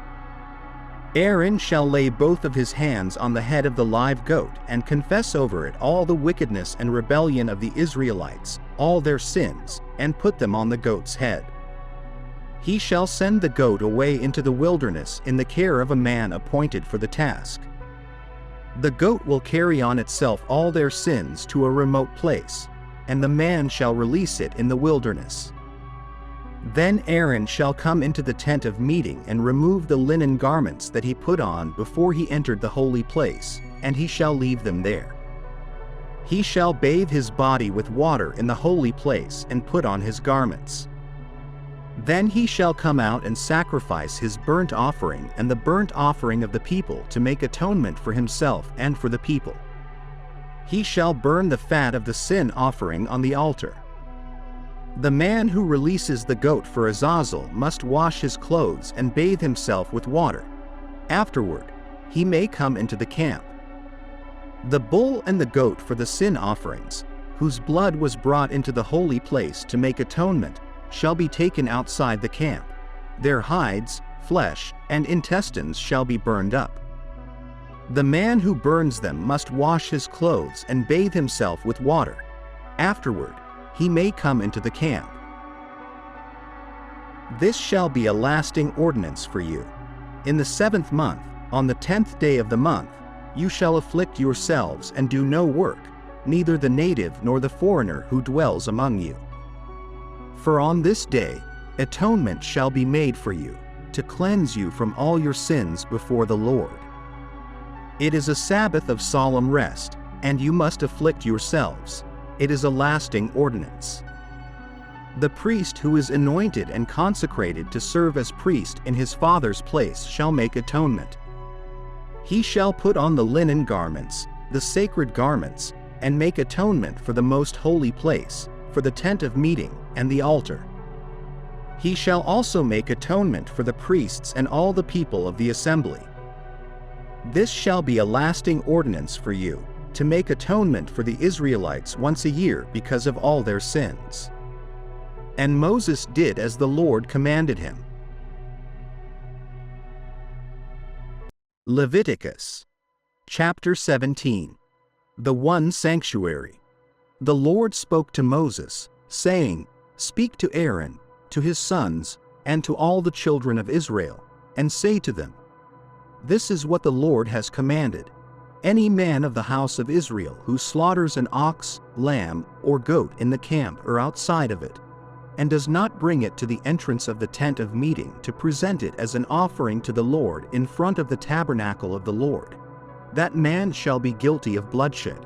Aaron shall lay both of his hands on the head of the live goat and confess over it all the wickedness and rebellion of the Israelites, all their sins, and put them on the goat's head. He shall send the goat away into the wilderness in the care of a man appointed for the task. The goat will carry on itself all their sins to a remote place, and the man shall release it in the wilderness. Then Aaron shall come into the tent of meeting and remove the linen garments that he put on before he entered the holy place, and he shall leave them there. He shall bathe his body with water in the holy place and put on his garments. Then he shall come out and sacrifice his burnt offering and the burnt offering of the people to make atonement for himself and for the people. He shall burn the fat of the sin offering on the altar. The man who releases the goat for Azazel must wash his clothes and bathe himself with water. Afterward, he may come into the camp. The bull and the goat for the sin offerings, whose blood was brought into the holy place to make atonement, shall be taken outside the camp. Their hides, flesh, and intestines shall be burned up. The man who burns them must wash his clothes and bathe himself with water. Afterward, he may come into the camp. This shall be a lasting ordinance for you. In the 7th month, on the 10th day of the month, you shall afflict yourselves and do no work, neither the native nor the foreigner who dwells among you. For on this day, atonement shall be made for you, to cleanse you from all your sins before the Lord. It is a Sabbath of solemn rest, and you must afflict yourselves. It is a lasting ordinance. The priest who is anointed and consecrated to serve as priest in his father's place shall make atonement. He shall put on the linen garments, the sacred garments, and make atonement for the most holy place, for the tent of meeting, and the altar. He shall also make atonement for the priests and all the people of the assembly. This shall be a lasting ordinance for you, to make atonement for the Israelites once a year because of all their sins. And Moses did as the Lord commanded him. Leviticus chapter 17. The one sanctuary. The Lord spoke to Moses, saying, Speak to Aaron, to his sons, and to all the children of Israel, and say to them, This is what the Lord has commanded. Any man of the house of Israel who slaughters an ox, lamb, or goat in the camp or outside of it, and does not bring it to the entrance of the tent of meeting to present it as an offering to the Lord in front of the tabernacle of the Lord, that man shall be guilty of bloodshed.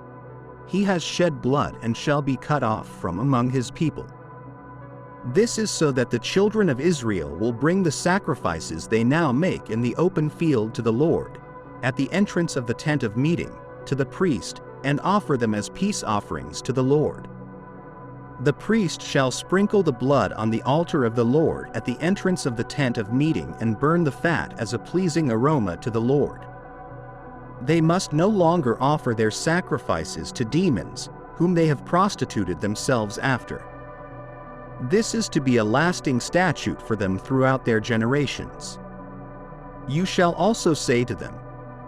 He has shed blood and shall be cut off from among his people. This is so that the children of Israel will bring the sacrifices they now make in the open field to the Lord, at the entrance of the tent of meeting, to the priest, and offer them as peace offerings to the Lord. The priest shall sprinkle the blood on the altar of the Lord at the entrance of the tent of meeting and burn the fat as a pleasing aroma to the Lord. They must no longer offer their sacrifices to demons, whom they have prostituted themselves after. This is to be a lasting statute for them throughout their generations. You shall also say to them,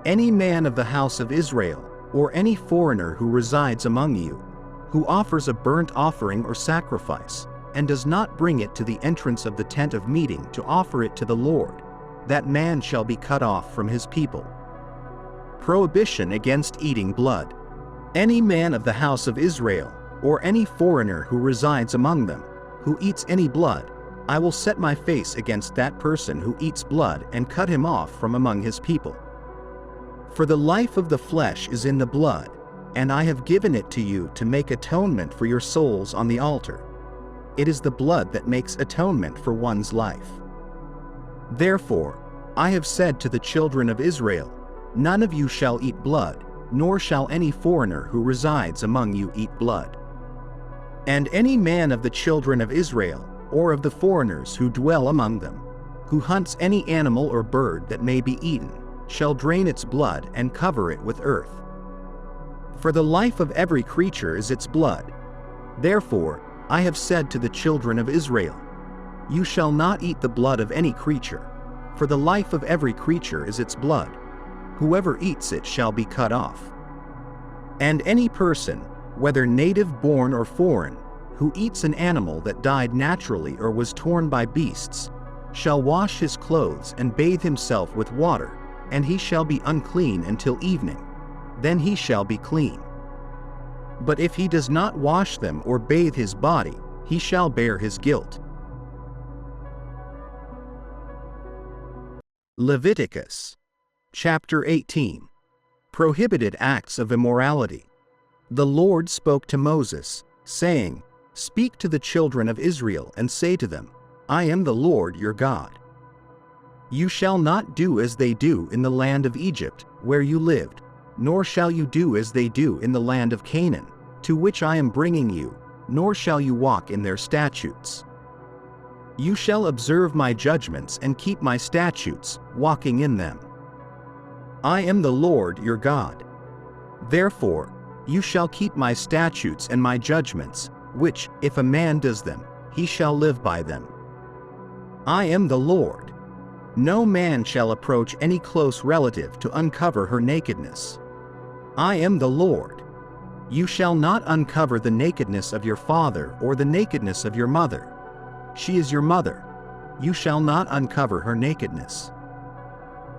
any man of the house of Israel, or any foreigner who resides among you, who offers a burnt offering or sacrifice, and does not bring it to the entrance of the tent of meeting to offer it to the Lord, that man shall be cut off from his people. Prohibition against eating blood. Any man of the house of Israel, or any foreigner who resides among them, who eats any blood, I will set my face against that person who eats blood and cut him off from among his people. For the life of the flesh is in the blood, and I have given it to you to make atonement for your souls on the altar. It is the blood that makes atonement for one's life. Therefore, I have said to the children of Israel, none of you shall eat blood, nor shall any foreigner who resides among you eat blood. And any man of the children of Israel, or of the foreigners who dwell among them, who hunts any animal or bird that may be eaten, shall drain its blood and cover it with earth. For the life of every creature is its blood. Therefore, I have said to the children of Israel, you shall not eat the blood of any creature, for the life of every creature is its blood. Whoever eats it shall be cut off. And any person, whether native born or foreign, who eats an animal that died naturally or was torn by beasts, shall wash his clothes and bathe himself with water, and he shall be unclean until evening. Then he shall be clean. But if he does not wash them or bathe his body, he shall bear his guilt. Leviticus chapter 18. Prohibited acts of immorality. The Lord spoke to Moses, saying, speak to the children of Israel and say to them, I am the Lord your God. You shall not do as they do in the land of Egypt, where you lived, nor shall you do as they do in the land of Canaan, to which I am bringing you, nor shall you walk in their statutes. You shall observe my judgments and keep my statutes, walking in them. I am the Lord your God. Therefore, you shall keep my statutes and my judgments, which, if a man does them, he shall live by them. I am the Lord. No man shall approach any close relative to uncover her nakedness. I am the Lord. You shall not uncover the nakedness of your father or the nakedness of your mother. She is your mother. You shall not uncover her nakedness.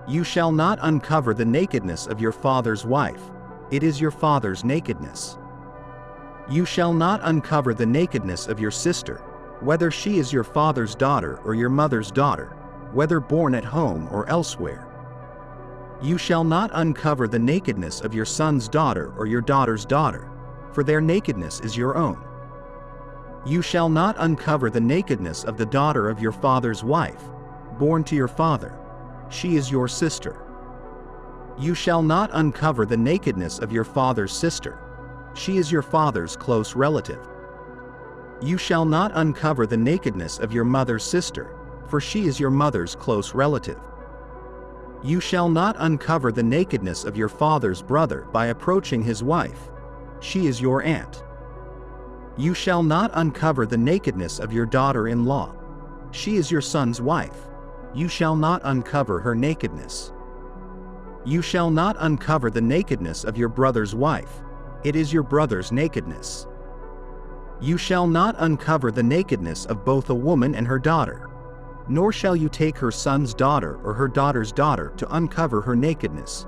You shall not uncover the nakedness of your father's wife. It is your father's nakedness. You shall not uncover the nakedness of your sister, whether she is your father's daughter or your mother's daughter, whether born at home or elsewhere. You shall not uncover the nakedness of your son's daughter or your daughter's daughter, for their nakedness is your own. You shall not uncover the nakedness of the daughter of your father's wife, born to your father. She is your sister. You shall not uncover the nakedness of your father's sister. She is your father's close relative. You shall not uncover the nakedness of your mother's sister, for she is your mother's close relative. You shall not uncover the nakedness of your father's brother by approaching his wife. She is your aunt. You shall not uncover the nakedness of your daughter-in-law. She is your son's wife. You shall not uncover her nakedness. You shall not uncover the nakedness of your brother's wife. It is your brother's nakedness. You shall not uncover the nakedness of both a woman and her daughter, nor shall you take her son's daughter or her daughter's daughter to uncover her nakedness.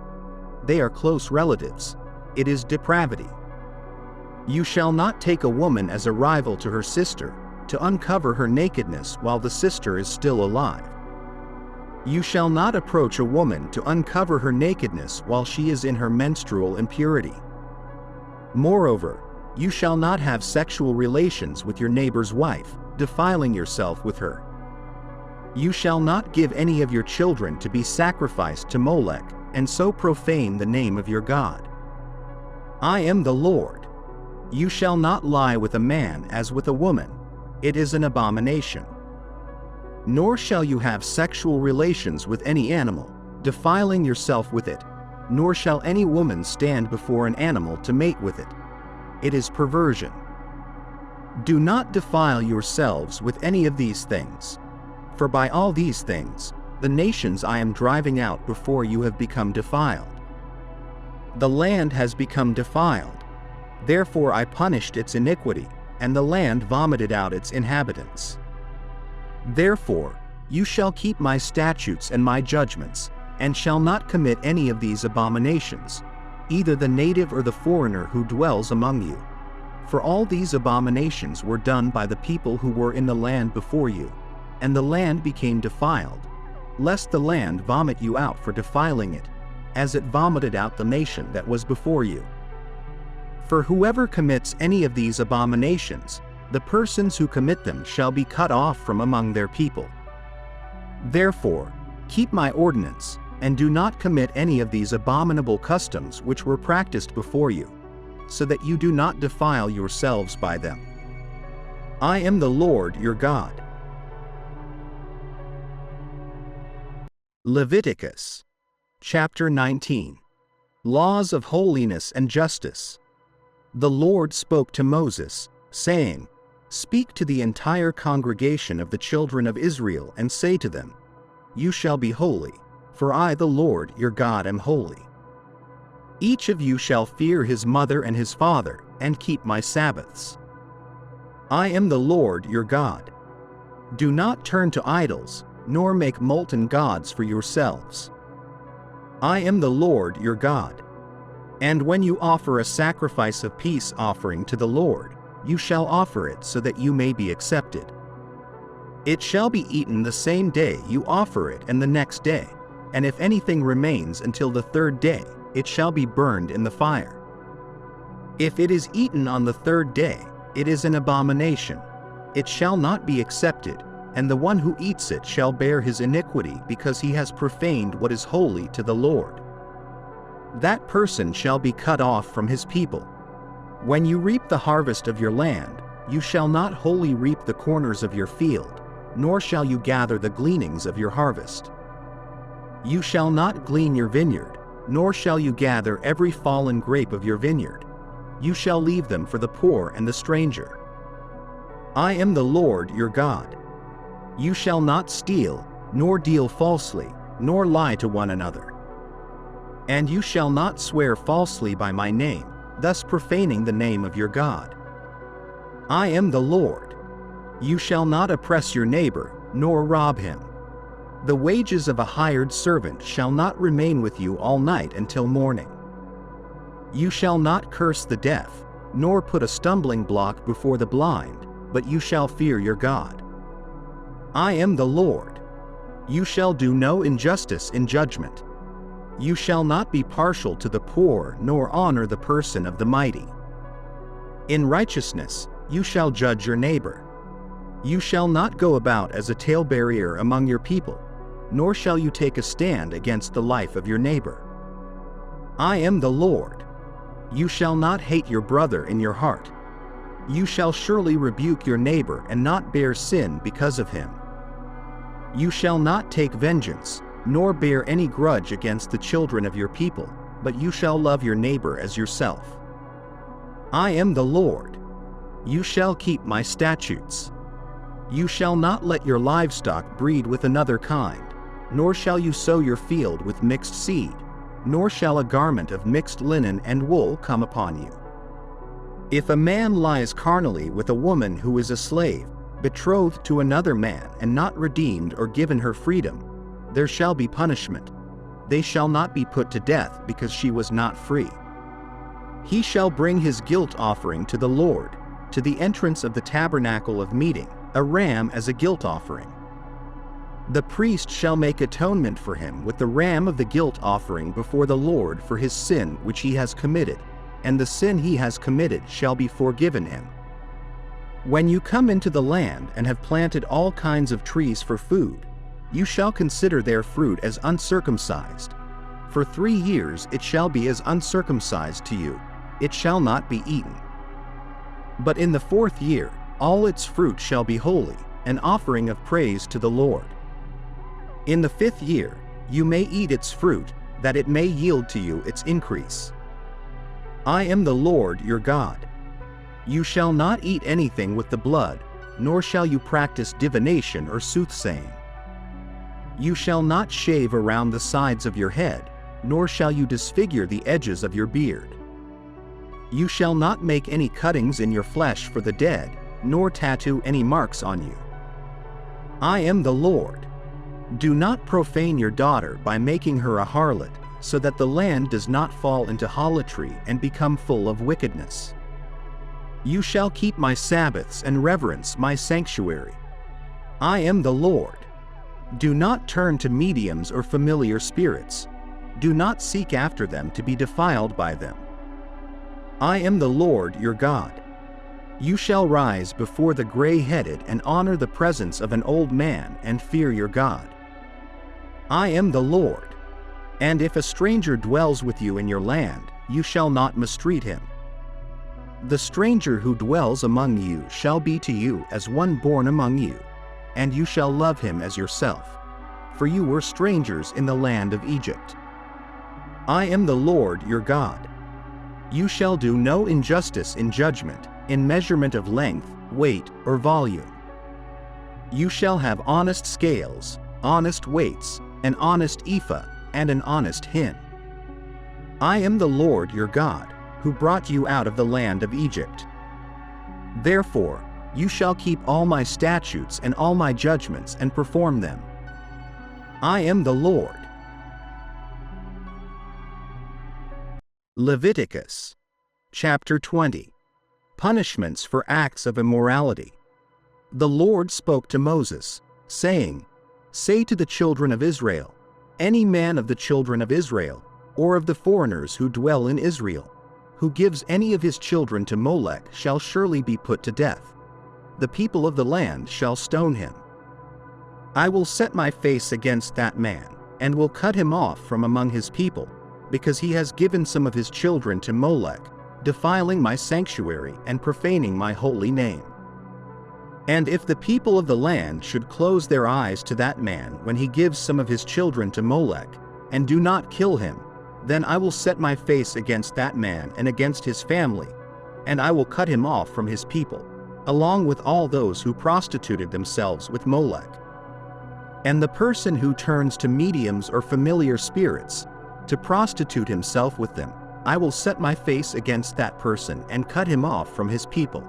They are close relatives. It is depravity. You shall not take a woman as a rival to her sister, to uncover her nakedness while the sister is still alive. You shall not approach a woman to uncover her nakedness while she is in her menstrual impurity. Moreover, you shall not have sexual relations with your neighbor's wife, defiling yourself with her. You shall not give any of your children to be sacrificed to Molech, and so profane the name of your God. I am the Lord. You shall not lie with a man as with a woman. It is an abomination. Nor shall you have sexual relations with any animal, defiling yourself with it. nor shall any woman stand before an animal to mate with it. It is perversion. Do not defile yourselves with any of these things. For by all these things, the nations I am driving out before you have become defiled. The land has become defiled. Therefore I punished its iniquity, and the land vomited out its inhabitants. Therefore, you shall keep my statutes and my judgments, and shall not commit any of these abominations, either the native or the foreigner who dwells among you. For all these abominations were done by the people who were in the land before you, and the land became defiled, lest the land vomit you out for defiling it, as it vomited out the nation that was before you. For whoever commits any of these abominations, the persons who commit them shall be cut off from among their people. Therefore, keep my ordinance, and do not commit any of these abominable customs which were practiced before you, so that you do not defile yourselves by them. I am the Lord your God. Leviticus chapter 19. Laws of holiness and justice. The Lord spoke to Moses, saying, Speak to the entire congregation of the children of Israel and say to them, You shall be holy, for I the Lord your God am holy. Each of you shall fear his mother and his father, and keep my Sabbaths. I am the Lord your God. Do not turn to idols, nor make molten gods for yourselves. I am the Lord your God. And when you offer a sacrifice of peace offering to the Lord, you shall offer it so that you may be accepted. It shall be eaten the same day you offer it and the next day, and if anything remains until the third day, it shall be burned in the fire. If it is eaten on the third day, it is an abomination. It shall not be accepted, and the one who eats it shall bear his iniquity because he has profaned what is holy to the Lord. That person shall be cut off from his people. When you reap the harvest of your land, you shall not wholly reap the corners of your field, nor shall you gather the gleanings of your harvest. You shall not glean your vineyard, nor shall you gather every fallen grape of your vineyard. You shall leave them for the poor and the stranger. I am the Lord your God. You shall not steal, nor deal falsely, nor lie to one another. And you shall not swear falsely by my name, thus profaning the name of your God. I am the Lord. You shall not oppress your neighbor, nor rob him. The wages of a hired servant shall not remain with you all night until morning. You shall not curse the deaf, nor put a stumbling block before the blind, but you shall fear your God. I am the Lord. You shall do no injustice in judgment. You shall not be partial to the poor, nor honor the person of the mighty. In righteousness, you shall judge your neighbor. You shall not go about as a talebearer among your people, nor shall you take a stand against the life of your neighbor. I am the Lord. You shall not hate your brother in your heart. You shall surely rebuke your neighbor and not bear sin because of him. You shall not take vengeance, nor bear any grudge against the children of your people, but you shall love your neighbor as yourself. I am the Lord. You shall keep my statutes. You shall not let your livestock breed with another kind, nor shall you sow your field with mixed seed, nor shall a garment of mixed linen and wool come upon you. If a man lies carnally with a woman who is a slave, betrothed to another man and not redeemed or given her freedom, there shall be punishment. They shall not be put to death because she was not free. He shall bring his guilt offering to the Lord, to the entrance of the tabernacle of meeting, a ram as a guilt offering. The priest shall make atonement for him with the ram of the guilt offering before the Lord for his sin which he has committed, and the sin he has committed shall be forgiven him. When you come into the land and have planted all kinds of trees for food, you shall consider their fruit as uncircumcised. For 3 years it shall be as uncircumcised to you, it shall not be eaten. But in the 4th year, all its fruit shall be holy, an offering of praise to the Lord. In the 5th year, you may eat its fruit, that it may yield to you its increase. I am the Lord your God. You shall not eat anything with the blood, nor shall you practice divination or soothsaying. You shall not shave around the sides of your head, nor shall you disfigure the edges of your beard. You shall not make any cuttings in your flesh for the dead, nor tattoo any marks on you. I am the Lord. Do not profane your daughter by making her a harlot, so that the land does not fall into harlotry and become full of wickedness. You shall keep my Sabbaths and reverence my sanctuary. I am the Lord. Do not turn to mediums or familiar spirits. Do not seek after them to be defiled by them. I am the Lord your God. You shall rise before the gray-headed and honor the presence of an old man and fear your God. I am the Lord. And if a stranger dwells with you in your land, you shall not mistreat him. The stranger who dwells among you shall be to you as one born among you, and you shall love him as yourself, for you were strangers in the land of Egypt. I am the Lord your God. You shall do no injustice in judgment, in measurement of length, weight, or volume. You shall have honest scales, honest weights, an honest ephah, and an honest hin. I am the Lord your God, who brought you out of the land of Egypt. Therefore, you shall keep all my statutes and all my judgments and perform them. I am the Lord. Leviticus chapter 20. Punishments for acts of immorality. The Lord spoke to Moses, saying, Say to the children of Israel, any man of the children of Israel, or of the foreigners who dwell in Israel, who gives any of his children to Molech shall surely be put to death. The people of the land shall stone him. I will set my face against that man, and will cut him off from among his people, because he has given some of his children to Molech, defiling my sanctuary and profaning my holy name. And if the people of the land should close their eyes to that man when he gives some of his children to Molech, and do not kill him, then I will set my face against that man and against his family, and I will cut him off from his people, along with all those who prostituted themselves with Molech. And the person who turns to mediums or familiar spirits, to prostitute himself with them, I will set my face against that person and cut him off from his people.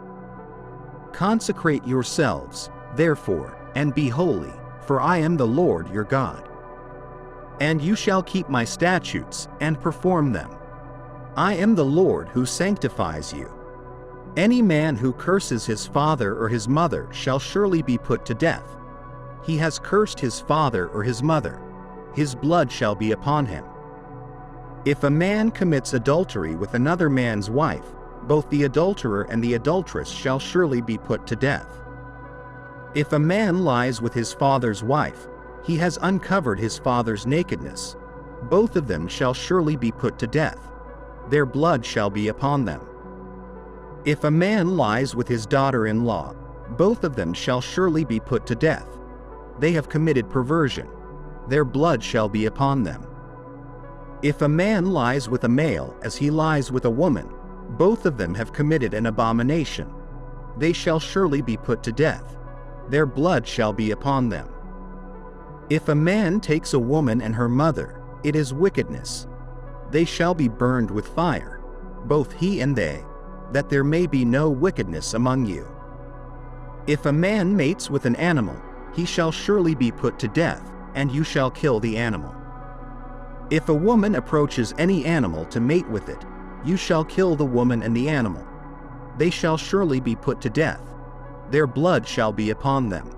Consecrate yourselves, therefore, and be holy, for I am the Lord your God. And you shall keep my statutes and perform them. I am the Lord who sanctifies you. Any man who curses his father or his mother shall surely be put to death. He has cursed his father or his mother. His blood shall be upon him. If a man commits adultery with another man's wife, both the adulterer and the adulteress shall surely be put to death. If a man lies with his father's wife, he has uncovered his father's nakedness. Both of them shall surely be put to death. Their blood shall be upon them. If a man lies with his daughter-in-law, both of them shall surely be put to death. They have committed perversion. Their blood shall be upon them. If a man lies with a male as he lies with a woman, both of them have committed an abomination. They shall surely be put to death. Their blood shall be upon them. If a man takes a woman and her mother, it is wickedness. They shall be burned with fire, both he and they, that there may be no wickedness among you. If a man mates with an animal, he shall surely be put to death, and you shall kill the animal. If a woman approaches any animal to mate with it, you shall kill the woman and the animal. They shall surely be put to death. Their blood shall be upon them.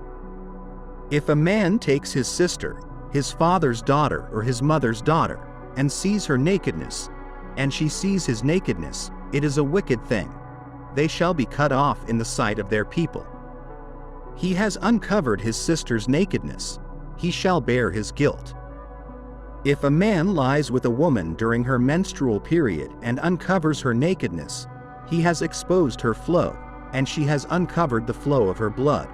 If a man takes his sister, his father's daughter or his mother's daughter, and sees her nakedness, and she sees his nakedness, it is a wicked thing. They shall be cut off in the sight of their people. He has uncovered his sister's nakedness. He shall bear his guilt. If a man lies with a woman during her menstrual period and uncovers her nakedness, he has exposed her flow, and she has uncovered the flow of her blood.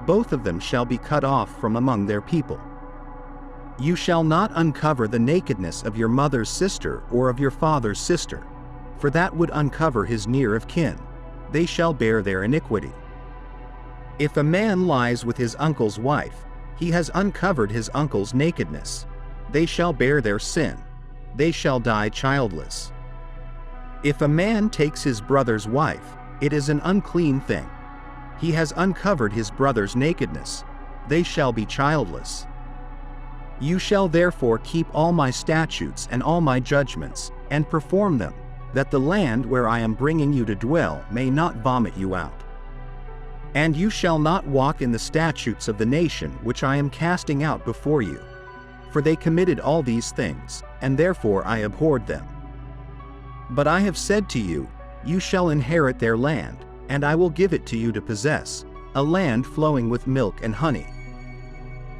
Both of them shall be cut off from among their people. You shall not uncover the nakedness of your mother's sister or of your father's sister, for that would uncover his near of kin. They shall bear their iniquity. If a man lies with his uncle's wife, he has uncovered his uncle's nakedness. They shall bear their sin. They shall die childless. If a man takes his brother's wife, it is an unclean thing. He has uncovered his brother's nakedness. They shall be childless. You shall therefore keep all my statutes and all my judgments, and perform them, that the land where I am bringing you to dwell may not vomit you out. And you shall not walk in the statutes of the nation which I am casting out before you. For they committed all these things, and therefore I abhorred them. But I have said to you, you shall inherit their land, and I will give it to you to possess, a land flowing with milk and honey.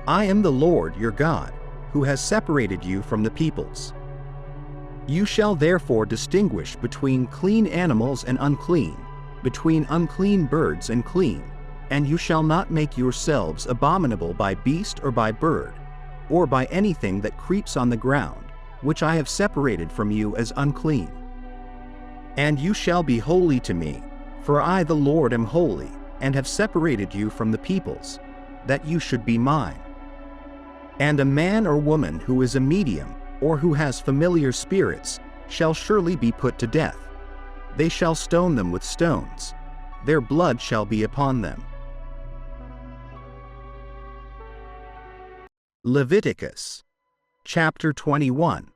I am the Lord your God, who has separated you from the peoples. You shall therefore distinguish between clean animals and unclean, between unclean birds and clean, and you shall not make yourselves abominable by beast or by bird, or by anything that creeps on the ground, which I have separated from you as unclean. And you shall be holy to me, for I the Lord am holy, and have separated you from the peoples, that you should be mine. And a man or woman who is a medium, or who has familiar spirits, shall surely be put to death. They shall stone them with stones. Their blood shall be upon them. Leviticus chapter 21.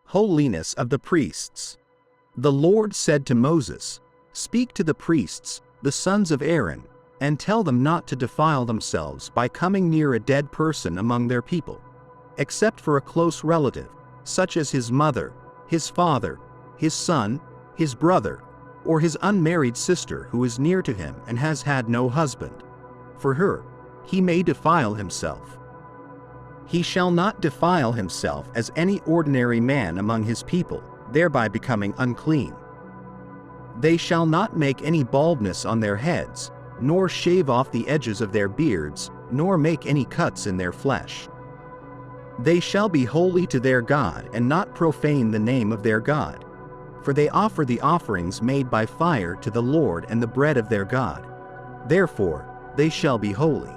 Holiness of the priests. The Lord said to Moses, "Speak to the priests, the sons of Aaron, and tell them not to defile themselves by coming near a dead person among their people, except for a close relative, such as his mother, his father, his son, his brother, or his unmarried sister who is near to him and has had no husband. For her, he may defile himself. He shall not defile himself as any ordinary man among his people, thereby becoming unclean. They shall not make any baldness on their heads, nor shave off the edges of their beards, nor make any cuts in their flesh. They shall be holy to their God and not profane the name of their God, for they offer the offerings made by fire to the Lord and the bread of their God. Therefore, they shall be holy.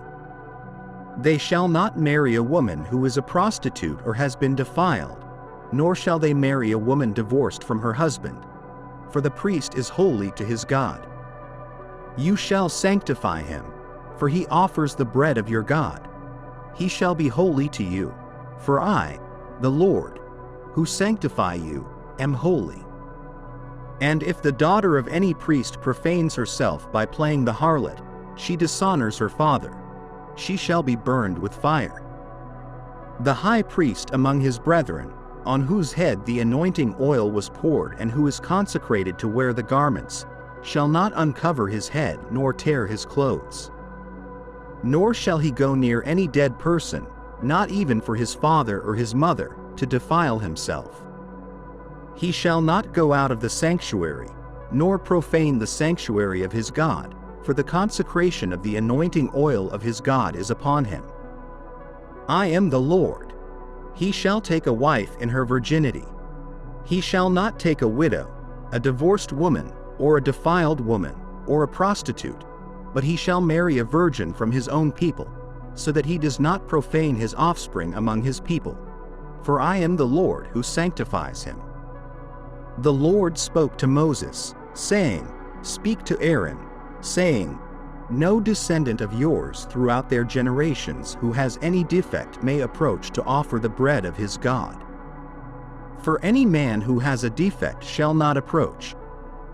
They shall not marry a woman who is a prostitute or has been defiled, nor shall they marry a woman divorced from her husband, for the priest is holy to his God. You shall sanctify him, for he offers the bread of your God. He shall be holy to you, for I, the Lord, who sanctify you, am holy. And if the daughter of any priest profanes herself by playing the harlot, she dishonors her father. She shall be burned with fire. The high priest among his brethren, on whose head the anointing oil was poured and who is consecrated to wear the garments, shall not uncover his head nor tear his clothes. Nor shall he go near any dead person, not even for his father or his mother, to defile himself. He shall not go out of the sanctuary, nor profane the sanctuary of his God, for the consecration of the anointing oil of his God is upon him. I am the Lord. He shall take a wife in her virginity. He shall not take a widow, a divorced woman, or a defiled woman, or a prostitute, but he shall marry a virgin from his own people, so that he does not profane his offspring among his people. For I am the Lord who sanctifies him. The Lord spoke to Moses, saying, Speak to Aaron, saying, No descendant of yours throughout their generations who has any defect may approach to offer the bread of his God. For any man who has a defect shall not approach.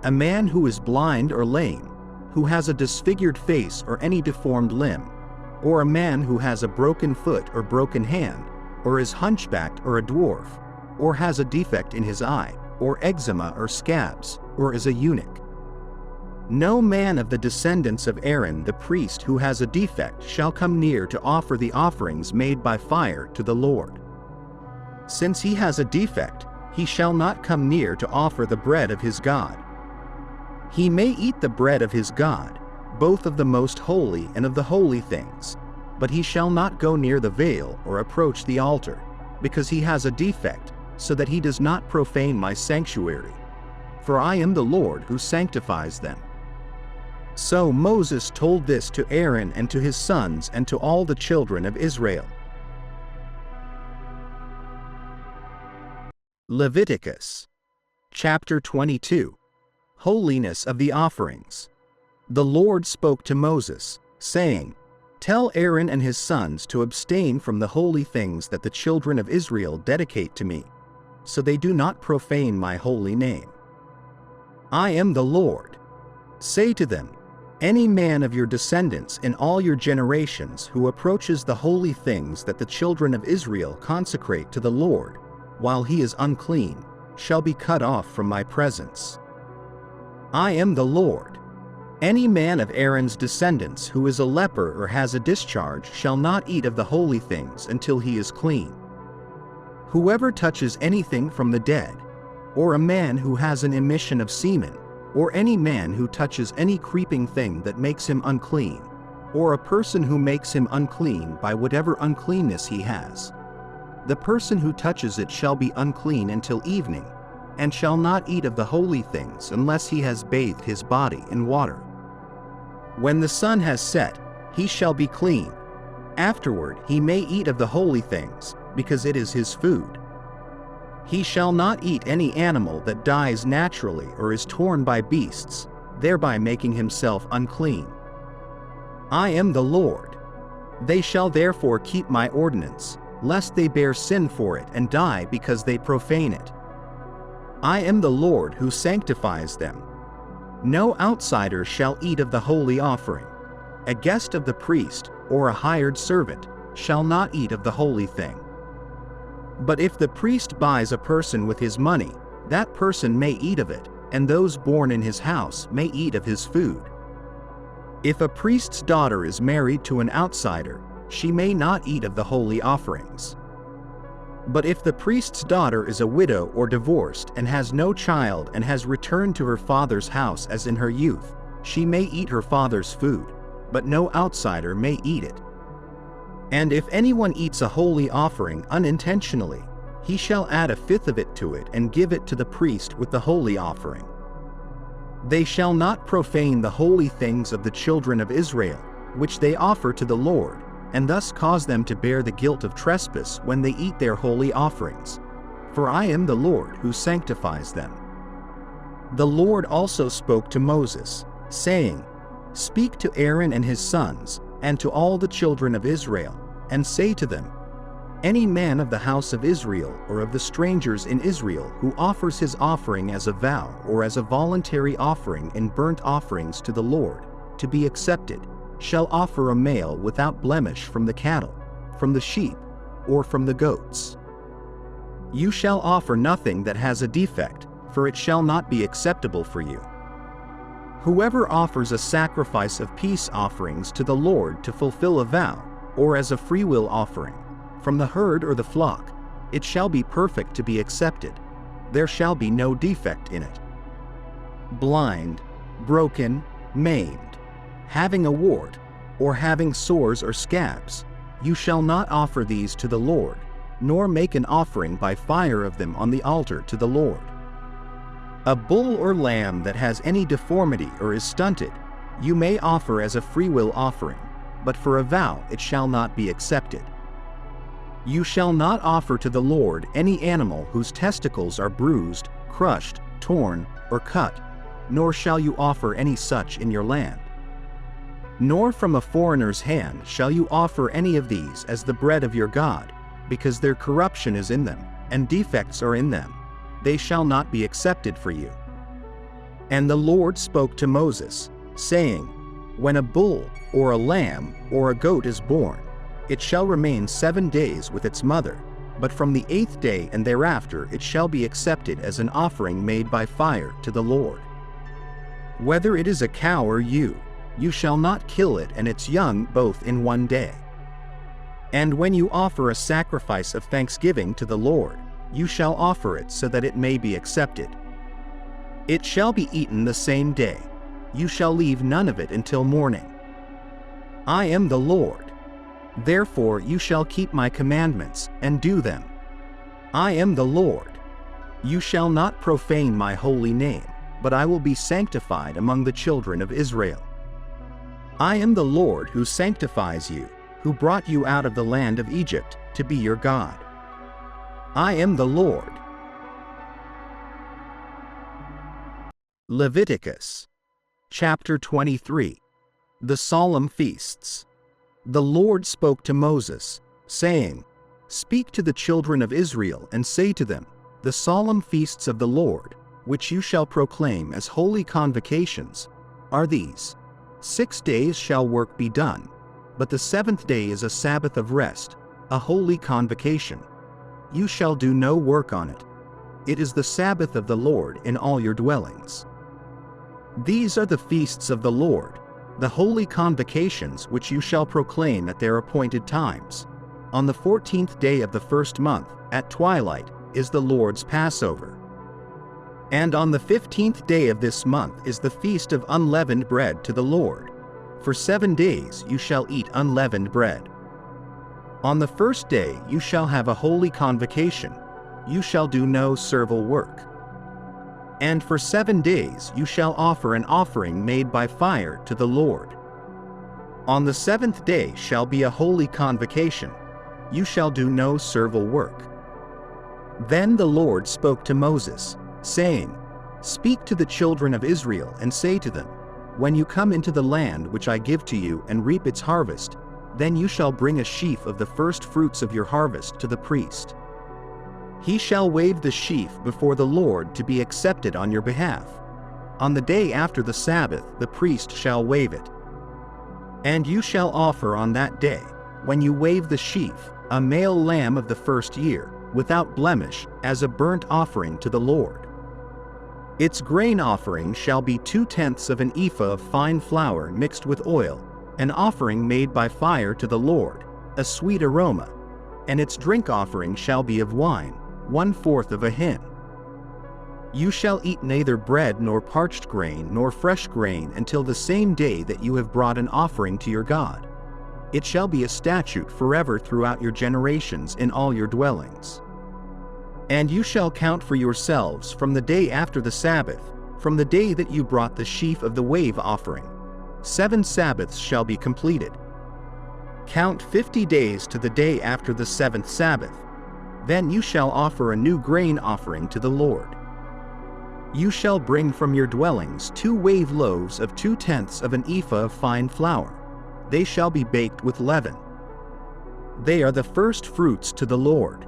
A man who is blind or lame, who has a disfigured face or any deformed limb, or a man who has a broken foot or broken hand, or is hunchbacked or a dwarf, or has a defect in his eye, or eczema or scabs, or is a eunuch. No man of the descendants of Aaron the priest who has a defect shall come near to offer the offerings made by fire to the Lord. Since he has a defect, he shall not come near to offer the bread of his God. He may eat the bread of his God, both of the most holy and of the holy things, but he shall not go near the veil or approach the altar, because he has a defect, so that he does not profane my sanctuary. For I am the Lord who sanctifies them." So Moses told this to Aaron and to his sons and to all the children of Israel. Leviticus chapter 22. Holiness of the offerings. The Lord spoke to Moses, saying, "Tell Aaron and his sons to abstain from the holy things that the children of Israel dedicate to me, so they do not profane my holy name. I am the Lord. Say to them, any man of your descendants in all your generations who approaches the holy things that the children of Israel consecrate to the Lord, while he is unclean, shall be cut off from my presence. I am the Lord. Any man of Aaron's descendants who is a leper or has a discharge shall not eat of the holy things until he is clean. Whoever touches anything from the dead, or a man who has an emission of semen, or any man who touches any creeping thing that makes him unclean, or a person who makes him unclean by whatever uncleanness he has, the person who touches it shall be unclean until evening, and shall not eat of the holy things unless he has bathed his body in water. When the sun has set, he shall be clean. Afterward he may eat of the holy things, because it is his food. He shall not eat any animal that dies naturally or is torn by beasts, thereby making himself unclean. I am the Lord. They shall therefore keep my ordinance, lest they bear sin for it and die because they profane it. I am the Lord who sanctifies them. No outsider shall eat of the holy offering. A guest of the priest, or a hired servant, shall not eat of the holy thing. But if the priest buys a person with his money, that person may eat of it, and those born in his house may eat of his food. If a priest's daughter is married to an outsider, she may not eat of the holy offerings. But if the priest's daughter is a widow or divorced and has no child and has returned to her father's house as in her youth, she may eat her father's food, but no outsider may eat it. And if anyone eats a holy offering unintentionally, he shall add a fifth of it to it and give it to the priest with the holy offering. They shall not profane the holy things of the children of Israel, which they offer to the Lord, and thus cause them to bear the guilt of trespass when they eat their holy offerings. For I am the Lord who sanctifies them. The Lord also spoke to Moses, saying, Speak to Aaron and his sons, and to all the children of Israel, and say to them, Any man of the house of Israel or of the strangers in Israel who offers his offering as a vow or as a voluntary offering in burnt offerings to the Lord, to be accepted, shall offer a male without blemish from the cattle, from the sheep, or from the goats. You shall offer nothing that has a defect, for it shall not be acceptable for you. Whoever offers a sacrifice of peace offerings to the Lord to fulfill a vow, or as a freewill offering, from the herd or the flock, it shall be perfect to be accepted. There shall be no defect in it. Blind, broken, maimed, having a wart, or having sores or scabs, you shall not offer these to the Lord, nor make an offering by fire of them on the altar to the Lord. A bull or lamb that has any deformity or is stunted, you may offer as a freewill offering, but for a vow it shall not be accepted. You shall not offer to the Lord any animal whose testicles are bruised, crushed, torn, or cut, nor shall you offer any such in your land. Nor from a foreigner's hand shall you offer any of these as the bread of your God, because their corruption is in them, and defects are in them. They shall not be accepted for you. And the Lord spoke to Moses, saying, When a bull, or a lamb, or a goat is born, it shall remain 7 days with its mother, but from the 8th day and thereafter it shall be accepted as an offering made by fire to the Lord. Whether it is a cow or ewe, you shall not kill it and its young both in 1 day. And when you offer a sacrifice of thanksgiving to the Lord, you shall offer it so that it may be accepted. It shall be eaten the same day. You shall leave none of it until morning. I am the Lord. Therefore you shall keep my commandments and do them, I am the Lord. You shall not profane my holy name, but I will be sanctified among the children of Israel. I am the Lord who sanctifies you, who brought you out of the land of Egypt to be your God. I am the Lord. Leviticus chapter 23. The Solemn Feasts. The Lord spoke to Moses, saying, Speak to the children of Israel and say to them, The solemn feasts of the Lord, which you shall proclaim as holy convocations, are these. 6 days shall work be done, but the 7th day is a Sabbath of rest, a holy convocation. You shall do no work on it. It is the Sabbath of the Lord in all your dwellings. These are the feasts of the Lord, the holy convocations which you shall proclaim at their appointed times. On the 14th day of the 1st month, at twilight, is the Lord's Passover. And on the 15th day of this month is the feast of unleavened bread to the Lord. For 7 days you shall eat unleavened bread. On the 1st day you shall have a holy convocation. You shall do no servile work. And for 7 days you shall offer an offering made by fire to the Lord. On the 7th day shall be a holy convocation. You shall do no servile work. Then the Lord spoke to Moses, saying, Speak to the children of Israel and say to them, When you come into the land which I give to you and reap its harvest, then you shall bring a sheaf of the first fruits of your harvest to the priest. He shall wave the sheaf before the Lord to be accepted on your behalf. On the day after the Sabbath the priest shall wave it. And you shall offer on that day, when you wave the sheaf, a male lamb of the 1st year, without blemish, as a burnt offering to the Lord. Its grain offering shall be 2/10 of an ephah of fine flour mixed with oil, an offering made by fire to the Lord, a sweet aroma, and its drink offering shall be of wine, 1/4 of a hin. You shall eat neither bread nor parched grain nor fresh grain until the same day that you have brought an offering to your God. It shall be a statute forever throughout your generations in all your dwellings. And you shall count for yourselves from the day after the Sabbath, from the day that you brought the sheaf of the wave offering. 7 Sabbaths shall be completed. Count 50 days to the day after the 7th Sabbath. Then you shall offer a new grain offering to the Lord. You shall bring from your dwellings 2 wave loaves of 2/10 of an ephah of fine flour. They shall be baked with leaven. They are the first fruits to the Lord.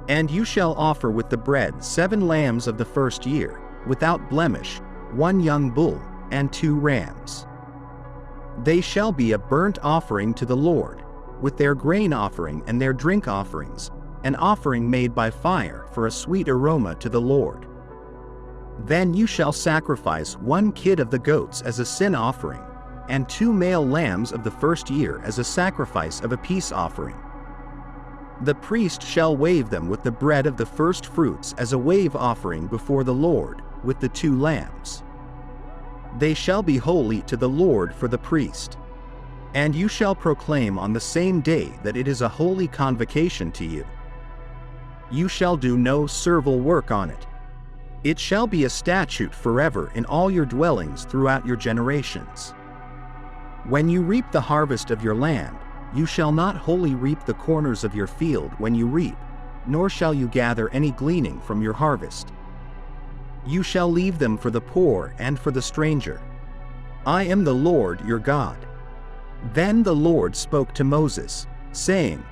And you shall offer with the bread 7 lambs of the 1st year, without blemish, 1 young bull, and 2 rams. They shall be a burnt offering to the Lord, with their grain offering and their drink offerings, an offering made by fire for a sweet aroma to the Lord. Then you shall sacrifice 1 kid of the goats as a sin offering, and 2 male lambs of the 1st year as a sacrifice of a peace offering. The priest shall wave them with the bread of the first fruits as a wave offering before the Lord, with the 2 lambs. They shall be holy to the Lord for the priest. And you shall proclaim on the same day that it is a holy convocation to you. You shall do no servile work on it. It shall be a statute forever in all your dwellings throughout your generations. When you reap the harvest of your land, you shall not wholly reap the corners of your field when you reap, nor shall you gather any gleaning from your harvest. You shall leave them for the poor and for the stranger. I am the Lord your God. Then the Lord spoke to Moses, saying,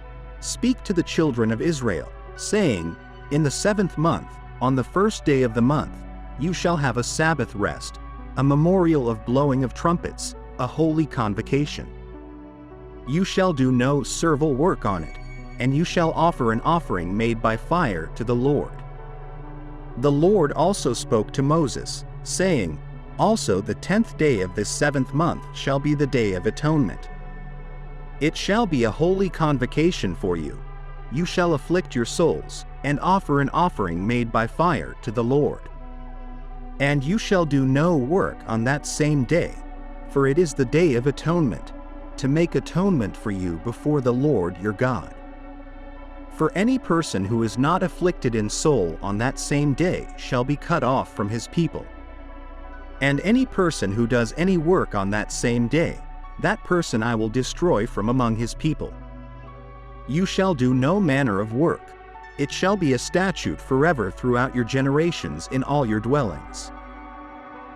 Speak to the children of Israel, saying, In the 7th month, on the 1st day of the month, you shall have a Sabbath rest, a memorial of blowing of trumpets, a holy convocation. You shall do no servile work on it, and you shall offer an offering made by fire to the Lord. The Lord also spoke to Moses, saying, Also the 10th day of this 7th month shall be the Day of Atonement. It shall be a holy convocation for you. You shall afflict your souls, and offer an offering made by fire to the Lord. And you shall do no work on that same day, for it is the Day of Atonement, to make atonement for you before the Lord your God. For any person who is not afflicted in soul on that same day shall be cut off from his people. And any person who does any work on that same day, that person I will destroy from among his people. You shall do no manner of work. It shall be a statute forever throughout your generations in all your dwellings.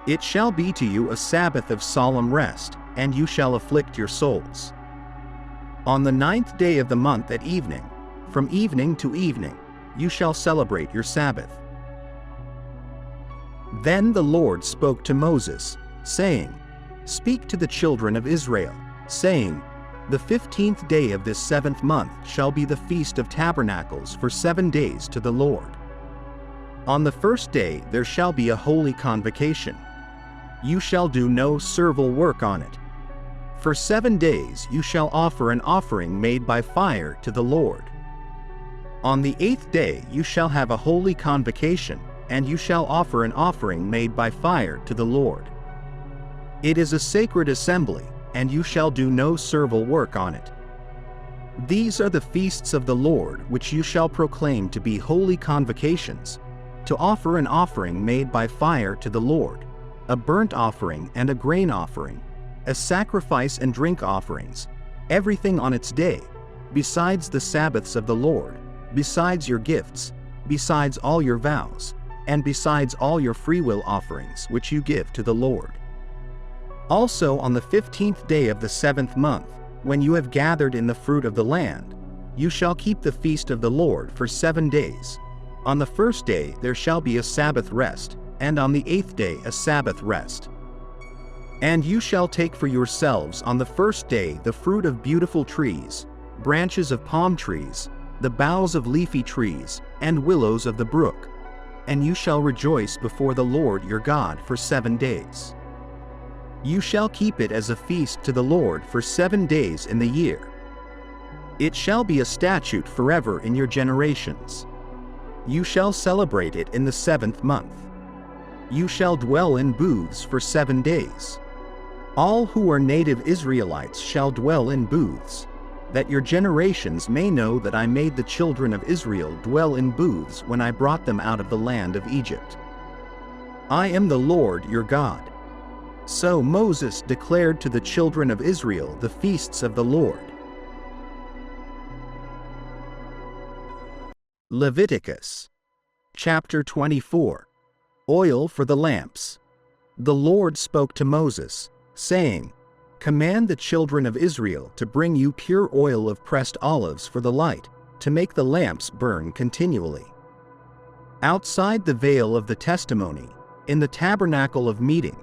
It shall be to you a Sabbath of solemn rest, and you shall afflict your souls. On the 9th day of the month at evening, from evening to evening, you shall celebrate your Sabbath. Then the Lord spoke to Moses, saying, Speak to the children of Israel, saying, The 15th day of this 7th month shall be the Feast of Tabernacles for 7 days to the Lord. On the first day there shall be a holy convocation. You shall do no servile work on it. For 7 days you shall offer an offering made by fire to the Lord. On the 8th day you shall have a holy convocation, and you shall offer an offering made by fire to the Lord. It is a sacred assembly, and you shall do no servile work on it. These are the feasts of the Lord which you shall proclaim to be holy convocations, to offer an offering made by fire to the Lord, a burnt offering and a grain offering, a sacrifice and drink offerings, everything on its day, besides the Sabbaths of the Lord, besides your gifts, besides all your vows, and besides all your freewill offerings which you give to the Lord. Also on the 15th day of the 7th month, when you have gathered in the fruit of the land, you shall keep the feast of the Lord for 7 days. On the first day there shall be a Sabbath rest, and on the 8th day a Sabbath rest. And you shall take for yourselves on the first day the fruit of beautiful trees, branches of palm trees, the boughs of leafy trees, and willows of the brook, and you shall rejoice before the Lord your God for 7 days. You shall keep it as a feast to the Lord for 7 days in the year. It shall be a statute forever in your generations. You shall celebrate it in the 7th month. You shall dwell in booths for 7 days. All who are native Israelites shall dwell in booths, that your generations may know that I made the children of Israel dwell in booths when I brought them out of the land of Egypt. I am the Lord your God. So Moses declared to the children of Israel the feasts of the Lord. Leviticus chapter 24. Oil for the lamps. The Lord spoke to Moses, saying, Command the children of Israel to bring you pure oil of pressed olives for the light, to make the lamps burn continually. Outside the veil of the testimony, in the tabernacle of meeting,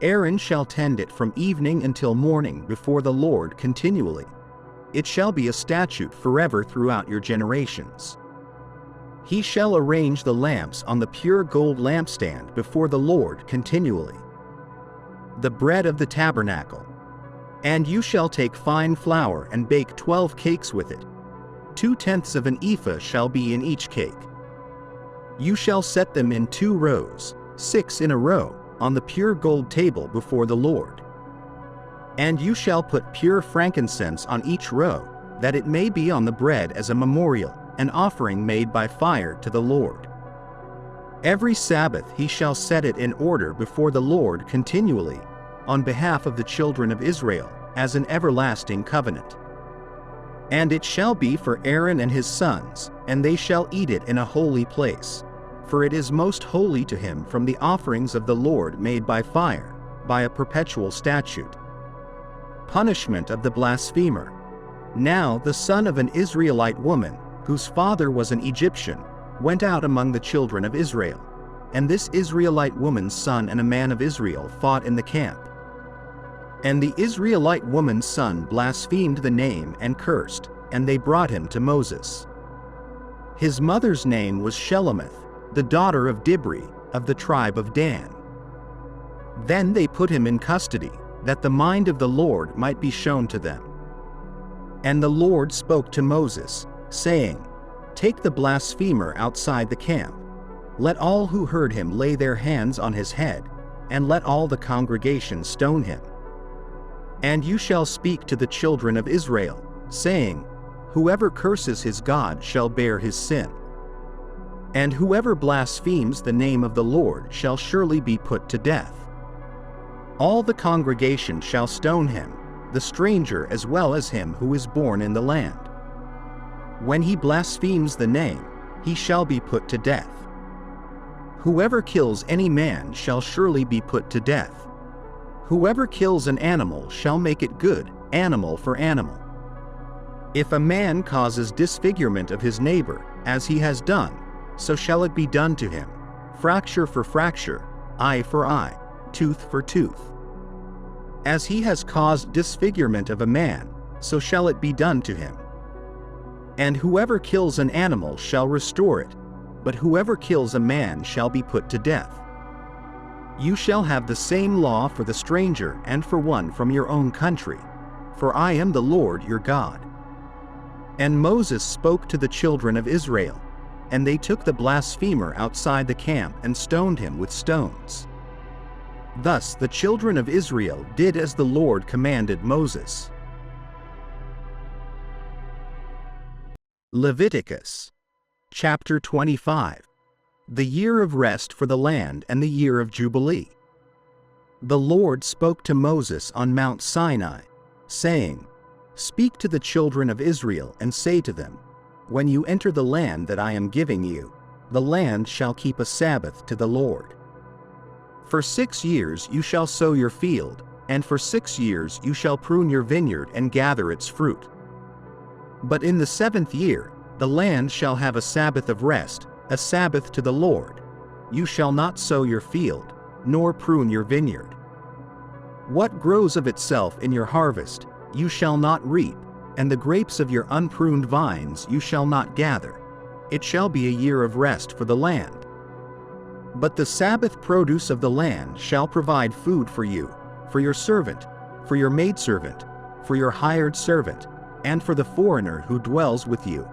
Aaron shall tend it from evening until morning before the Lord continually. It shall be a statute forever throughout your generations. He shall arrange the lamps on the pure gold lampstand before the Lord continually. The bread of the tabernacle. And you shall take fine flour and bake 12 cakes with it. 2/10 of an ephah shall be in each cake. You shall set them in 2 rows, 6 in a row, on the pure gold table before the Lord. And you shall put pure frankincense on each row, that it may be on the bread as a memorial, an offering made by fire to the Lord. Every Sabbath he shall set it in order before the Lord continually, on behalf of the children of Israel, as an everlasting covenant. And it shall be for Aaron and his sons, and they shall eat it in a holy place, for it is most holy to him from the offerings of the Lord made by fire, by a perpetual statute. Punishment of the blasphemer. Now the son of an Israelite woman, whose father was an Egyptian, went out among the children of Israel, and this Israelite woman's son and a man of Israel fought in the camp. And the Israelite woman's son blasphemed the name and cursed, and they brought him to Moses. His mother's name was Shelemith, the daughter of Dibri, of the tribe of Dan. Then they put him in custody, that the mind of the Lord might be shown to them. And the Lord spoke to Moses, saying, Take the blasphemer outside the camp. Let all who heard him lay their hands on his head, and let all the congregation stone him. And you shall speak to the children of Israel, saying, Whoever curses his God shall bear his sin. And whoever blasphemes the name of the Lord shall surely be put to death. All the congregation shall stone him, the stranger as well as him who is born in the land. When he blasphemes the name, he shall be put to death. Whoever kills any man shall surely be put to death. Whoever kills an animal shall make it good, animal for animal. If a man causes disfigurement of his neighbor, as he has done, so shall it be done to him, fracture for fracture, eye for eye, tooth for tooth. As he has caused disfigurement of a man, so shall it be done to him. And whoever kills an animal shall restore it, but whoever kills a man shall be put to death. You shall have the same law for the stranger and for one from your own country, for I am the Lord your God. And Moses spoke to the children of Israel, and they took the blasphemer outside the camp and stoned him with stones. Thus the children of Israel did as the Lord commanded Moses. Leviticus chapter 25. The year of rest for the land and the year of Jubilee. The Lord spoke to Moses on Mount Sinai, saying, Speak to the children of Israel and say to them, When you enter the land that I am giving you, the land shall keep a Sabbath to the Lord. For 6 years you shall sow your field, and for 6 years you shall prune your vineyard and gather its fruit. But in the 7th year, the land shall have a Sabbath of rest, a Sabbath to the Lord. You shall not sow your field, nor prune your vineyard. What grows of itself in your harvest, you shall not reap, and the grapes of your unpruned vines you shall not gather. It shall be a year of rest for the land. But the Sabbath produce of the land shall provide food for you, for your servant, for your maidservant, for your hired servant, and for the foreigner who dwells with you,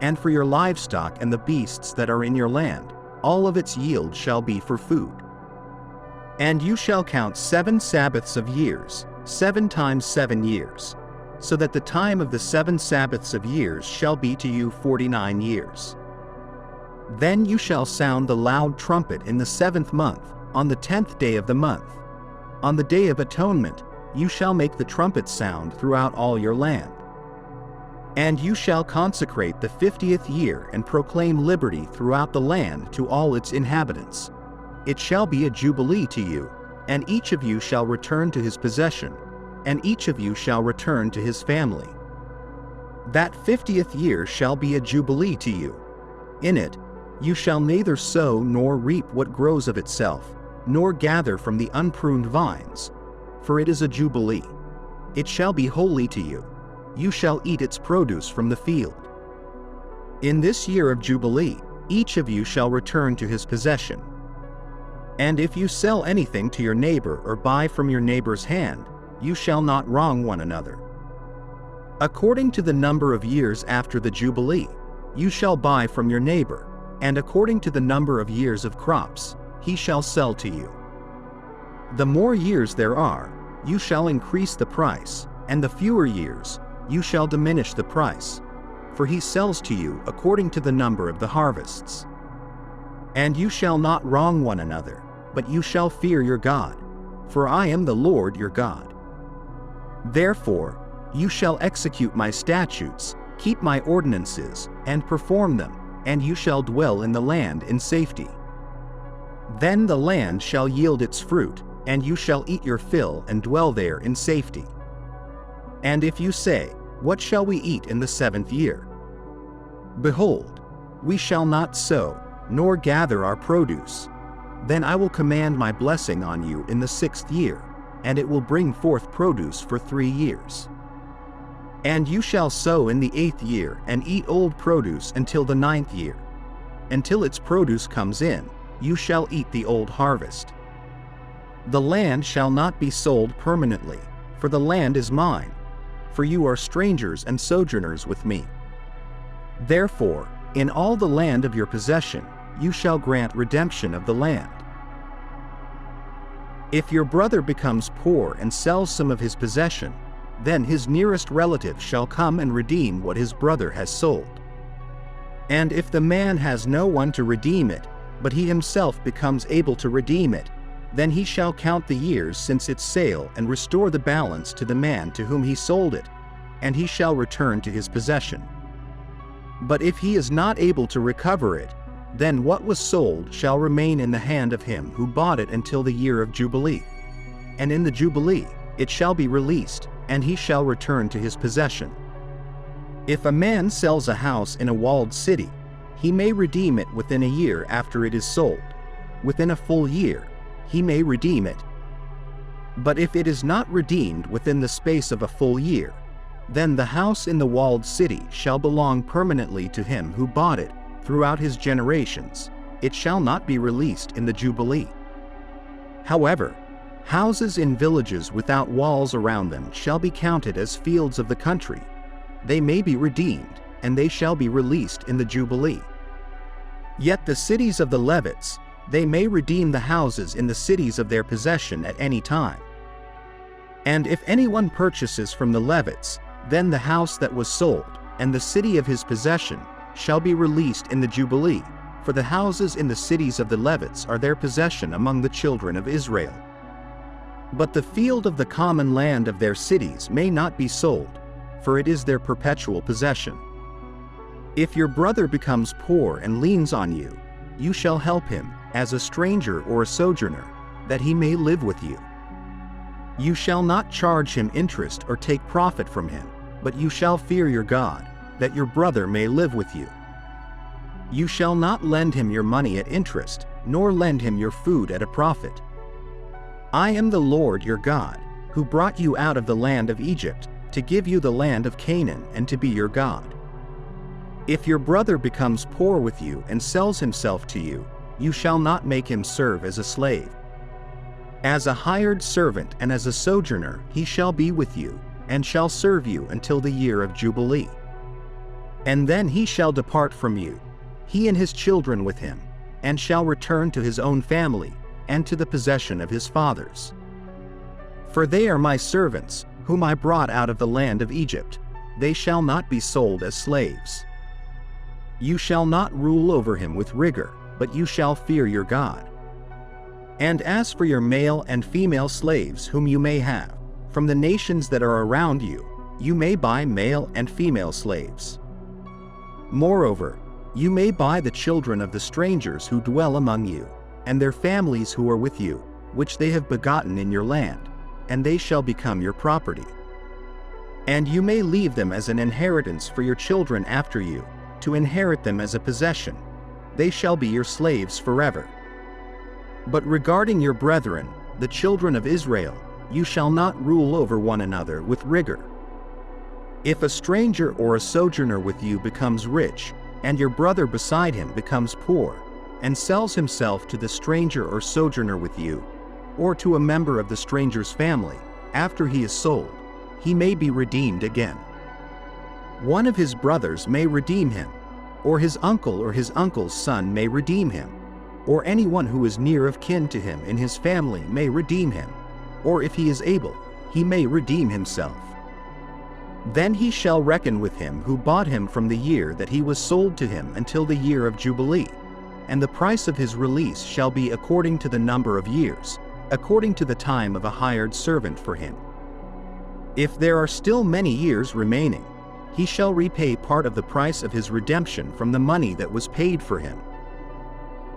and for your livestock and the beasts that are in your land. All of its yield shall be for food. And you shall count 7 Sabbaths of years, 7 times 7 years, so that the time of the 7 Sabbaths of years shall be to you 49 years. Then you shall sound the loud trumpet in the 7th month, on the 10th day of the month. On the day of atonement, you shall make the trumpet sound throughout all your land. And you shall consecrate the 50th year and proclaim liberty throughout the land to all its inhabitants. It shall be a jubilee to you, and each of you shall return to his possession, and each of you shall return to his family. That 50th year shall be a jubilee to you. In it, you shall neither sow nor reap what grows of itself, nor gather from the unpruned vines, for it is a jubilee. It shall be holy to you. You shall eat its produce from the field. In this year of Jubilee, each of you shall return to his possession. And if you sell anything to your neighbor or buy from your neighbor's hand, you shall not wrong one another. According to the number of years after the Jubilee, you shall buy from your neighbor, and according to the number of years of crops, he shall sell to you. The more years there are, you shall increase the price, and the fewer years, you shall diminish the price, for he sells to you according to the number of the harvests. And you shall not wrong one another, but you shall fear your God, for I am the Lord your God. Therefore, you shall execute my statutes, keep my ordinances, and perform them, and you shall dwell in the land in safety. Then the land shall yield its fruit, and you shall eat your fill and dwell there in safety. And if you say, What shall we eat in the 7th year? Behold, we shall not sow, nor gather our produce. Then I will command my blessing on you in the 6th year, and it will bring forth produce for 3 years. And you shall sow in the 8th year and eat old produce until the 9th year. Until its produce comes in, you shall eat the old harvest. The land shall not be sold permanently, for the land is mine, for you are strangers and sojourners with me. Therefore, in all the land of your possession, you shall grant redemption of the land. If your brother becomes poor and sells some of his possession, then his nearest relative shall come and redeem what his brother has sold. And if the man has no one to redeem it, but he himself becomes able to redeem it, then he shall count the years since its sale and restore the balance to the man to whom he sold it, and he shall return to his possession. But if he is not able to recover it, then what was sold shall remain in the hand of him who bought it until the year of Jubilee. And in the Jubilee it shall be released, and he shall return to his possession. If a man sells a house in a walled city, he may redeem it within a year after it is sold. Within a full year, he may redeem it. But if it is not redeemed within the space of a full year, then the house in the walled city shall belong permanently to him who bought it throughout his generations. It shall not be released in the Jubilee. However, houses in villages without walls around them shall be counted as fields of the country. They may be redeemed, and they shall be released in the Jubilee. Yet the cities of the Levites, they may redeem the houses in the cities of their possession at any time. And if anyone purchases from the Levites, then the house that was sold, and the city of his possession, shall be released in the Jubilee, for the houses in the cities of the Levites are their possession among the children of Israel. But the field of the common land of their cities may not be sold, for it is their perpetual possession. If your brother becomes poor and leans on you, you shall help him, as a stranger or a sojourner, that he may live with you. You shall not charge him interest or take profit from him, but you shall fear your God, that your brother may live with you. You shall not lend him your money at interest, nor lend him your food at a profit. I am the Lord your God, who brought you out of the land of Egypt, to give you the land of Canaan and to be your God. If your brother becomes poor with you and sells himself to you, you shall not make him serve as a slave. As a hired servant and as a sojourner he shall be with you, and shall serve you until the year of Jubilee. And then he shall depart from you, he and his children with him, and shall return to his own family, and to the possession of his fathers. For they are my servants, whom I brought out of the land of Egypt. They shall not be sold as slaves. You shall not rule over him with rigor, but you shall fear your God. And as for your male and female slaves whom you may have, from the nations that are around you, you may buy male and female slaves. Moreover, you may buy the children of the strangers who dwell among you, and their families who are with you, which they have begotten in your land, and they shall become your property. And you may leave them as an inheritance for your children after you, to inherit them as a possession. They shall be your slaves forever. But regarding your brethren, the children of Israel, you shall not rule over one another with rigor. If a stranger or a sojourner with you becomes rich, and your brother beside him becomes poor, and sells himself to the stranger or sojourner with you, or to a member of the stranger's family, after he is sold, he may be redeemed again. One of his brothers may redeem him, or his uncle's son may redeem him, or anyone who is near of kin to him in his family may redeem him, or if he is able, he may redeem himself. Then he shall reckon with him who bought him from the year that he was sold to him until the year of Jubilee, and the price of his release shall be according to the number of years, according to the time of a hired servant for him. If there are still many years remaining, he shall repay part of the price of his redemption from the money that was paid for him.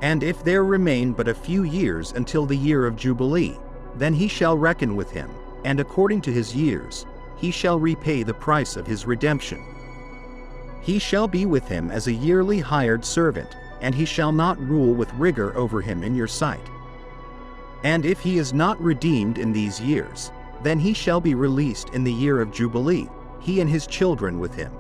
And if there remain but a few years until the year of Jubilee, then he shall reckon with him, and according to his years, he shall repay the price of his redemption. He shall be with him as a yearly hired servant, and he shall not rule with rigor over him in your sight. And if he is not redeemed in these years, then he shall be released in the year of Jubilee, he and his children with him.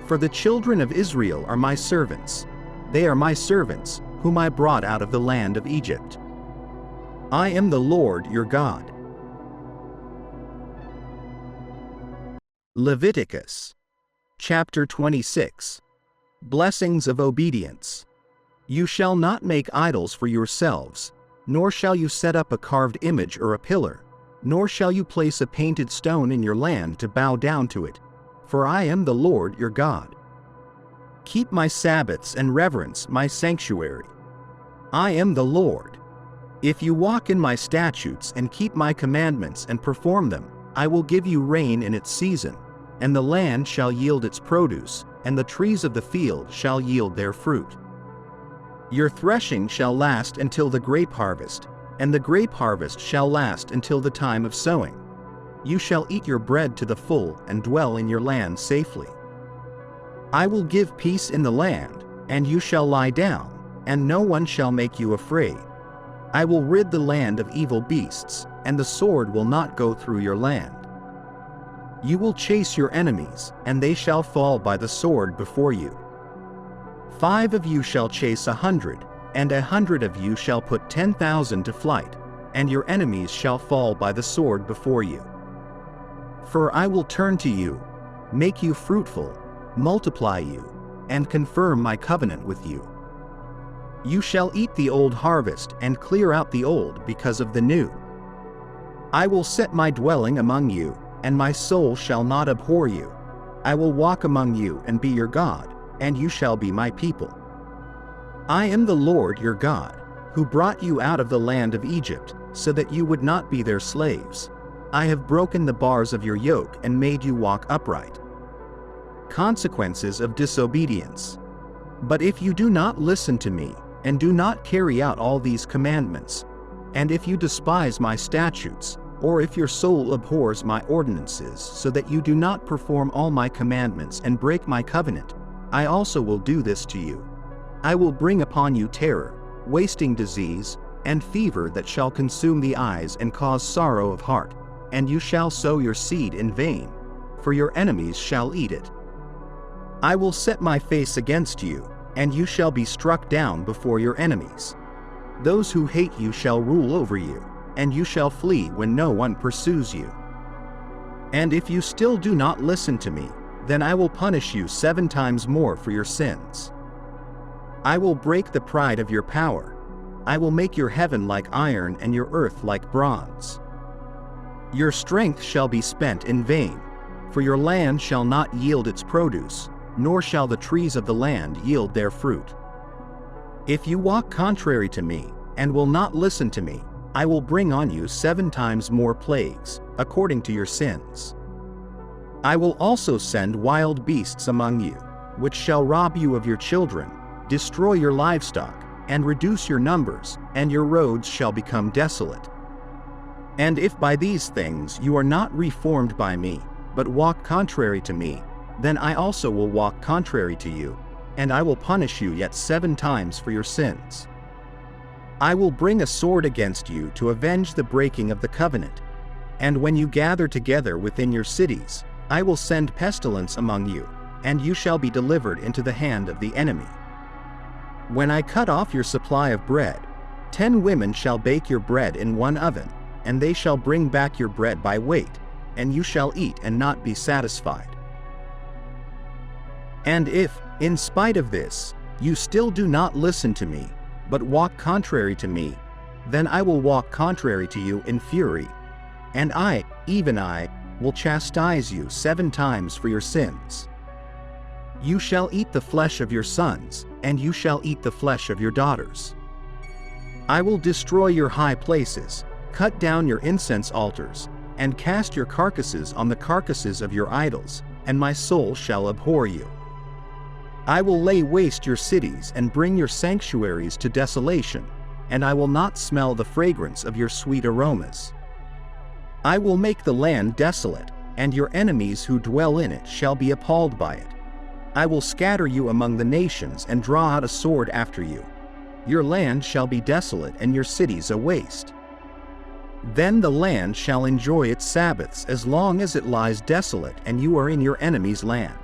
For the children of Israel are my servants. They are my servants, whom I brought out of the land of Egypt. I am the Lord your God. Leviticus chapter 26. Blessings of obedience. You shall not make idols for yourselves, nor shall you set up a carved image or a pillar, nor shall you place a painted stone in your land to bow down to it, for I am the Lord your God. Keep my Sabbaths and reverence my sanctuary. I am the Lord. If you walk in my statutes and keep my commandments and perform them, I will give you rain in its season, and the land shall yield its produce, and the trees of the field shall yield their fruit. Your threshing shall last until the grape harvest, and the grape harvest shall last until the time of sowing. You shall eat your bread to the full and dwell in your land safely. I will give peace in the land, and you shall lie down, and no one shall make you afraid. I will rid the land of evil beasts, and the sword will not go through your land. You will chase your enemies, and they shall fall by the sword before you. 5 of you shall chase 100, and 100 of you shall put 10,000 to flight, and your enemies shall fall by the sword before you. For I will turn to you, make you fruitful, multiply you, and confirm my covenant with you. You shall eat the old harvest and clear out the old because of the new. I will set my dwelling among you, and my soul shall not abhor you. I will walk among you and be your God, and you shall be my people. I am the Lord your God, who brought you out of the land of Egypt, so that you would not be their slaves. I have broken the bars of your yoke and made you walk upright. Consequences of disobedience. But if you do not listen to me, and do not carry out all these commandments, and if you despise my statutes, or if your soul abhors my ordinances, so that you do not perform all my commandments and break my covenant, I also will do this to you. I will bring upon you terror, wasting disease, and fever that shall consume the eyes and cause sorrow of heart, and you shall sow your seed in vain, for your enemies shall eat it. I will set my face against you, and you shall be struck down before your enemies. Those who hate you shall rule over you, and you shall flee when no one pursues you. And if you still do not listen to me, then I will punish you 7 times more for your sins. I will break the pride of your power. I will make your heaven like iron and your earth like bronze. Your strength shall be spent in vain, for your land shall not yield its produce, nor shall the trees of the land yield their fruit. If you walk contrary to me, and will not listen to me, I will bring on you 7 times more plagues, according to your sins. I will also send wild beasts among you, which shall rob you of your children, destroy your livestock, and reduce your numbers, and your roads shall become desolate. And if by these things you are not reformed by me, but walk contrary to me, then I also will walk contrary to you, and I will punish you yet 7 times for your sins. I will bring a sword against you to avenge the breaking of the covenant. And when you gather together within your cities, I will send pestilence among you, and you shall be delivered into the hand of the enemy. When I cut off your supply of bread, 10 women shall bake your bread in one oven, and they shall bring back your bread by weight, and you shall eat and not be satisfied. And if, in spite of this, you still do not listen to me, but walk contrary to me, then I will walk contrary to you in fury, and I, even I, will chastise you 7 times for your sins. You shall eat the flesh of your sons, and you shall eat the flesh of your daughters. I will destroy your high places, cut down your incense altars, and cast your carcasses on the carcasses of your idols, and my soul shall abhor you. I will lay waste your cities and bring your sanctuaries to desolation, and I will not smell the fragrance of your sweet aromas. I will make the land desolate, and your enemies who dwell in it shall be appalled by it. I will scatter you among the nations and draw out a sword after you. Your land shall be desolate and your cities a waste. Then the land shall enjoy its Sabbaths as long as it lies desolate and you are in your enemy's land.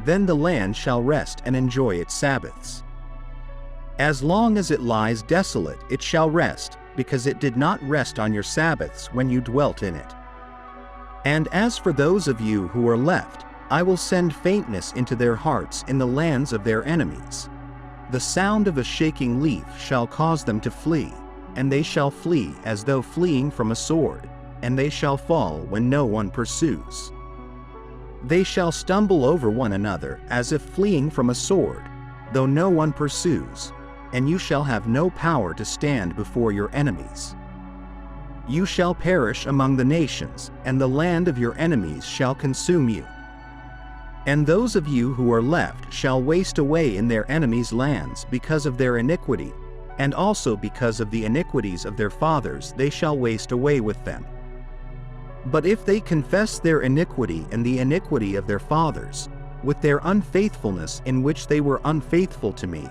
Then the land shall rest and enjoy its Sabbaths. As long as it lies desolate it shall rest, because it did not rest on your Sabbaths when you dwelt in it. And as for those of you who are left, I will send faintness into their hearts in the lands of their enemies. The sound of a shaking leaf shall cause them to flee, and they shall flee as though fleeing from a sword, and they shall fall when no one pursues. They shall stumble over one another as if fleeing from a sword, though no one pursues, and you shall have no power to stand before your enemies. You shall perish among the nations, and the land of your enemies shall consume you. And those of you who are left shall waste away in their enemies' lands because of their iniquity, and also because of the iniquities of their fathers they shall waste away with them. But if they confess their iniquity and the iniquity of their fathers, with their unfaithfulness in which they were unfaithful to me,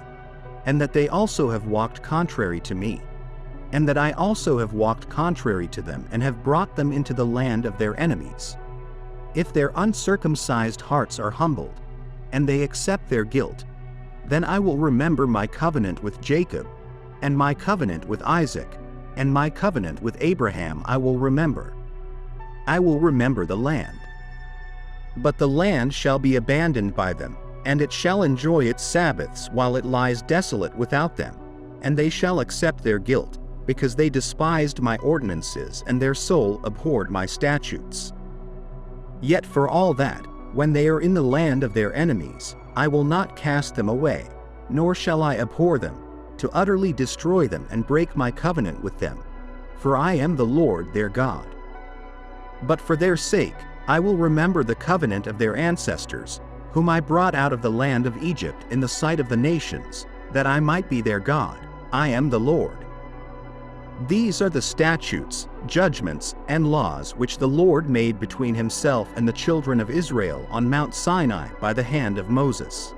and that they also have walked contrary to me, and that I also have walked contrary to them and have brought them into the land of their enemies, if their uncircumcised hearts are humbled, and they accept their guilt, then I will remember my covenant with Jacob, and my covenant with Isaac, and my covenant with Abraham I will remember. I will remember the land. But the land shall be abandoned by them, and it shall enjoy its Sabbaths while it lies desolate without them, and they shall accept their guilt, because they despised my ordinances and their soul abhorred my statutes. Yet for all that, when they are in the land of their enemies, I will not cast them away, nor shall I abhor them, to utterly destroy them and break my covenant with them, for I am the Lord their God. But for their sake, I will remember the covenant of their ancestors, whom I brought out of the land of Egypt in the sight of the nations, that I might be their God. I am the Lord. These are the statutes, judgments, and laws which the Lord made between himself and the children of Israel on Mount Sinai by the hand of Moses.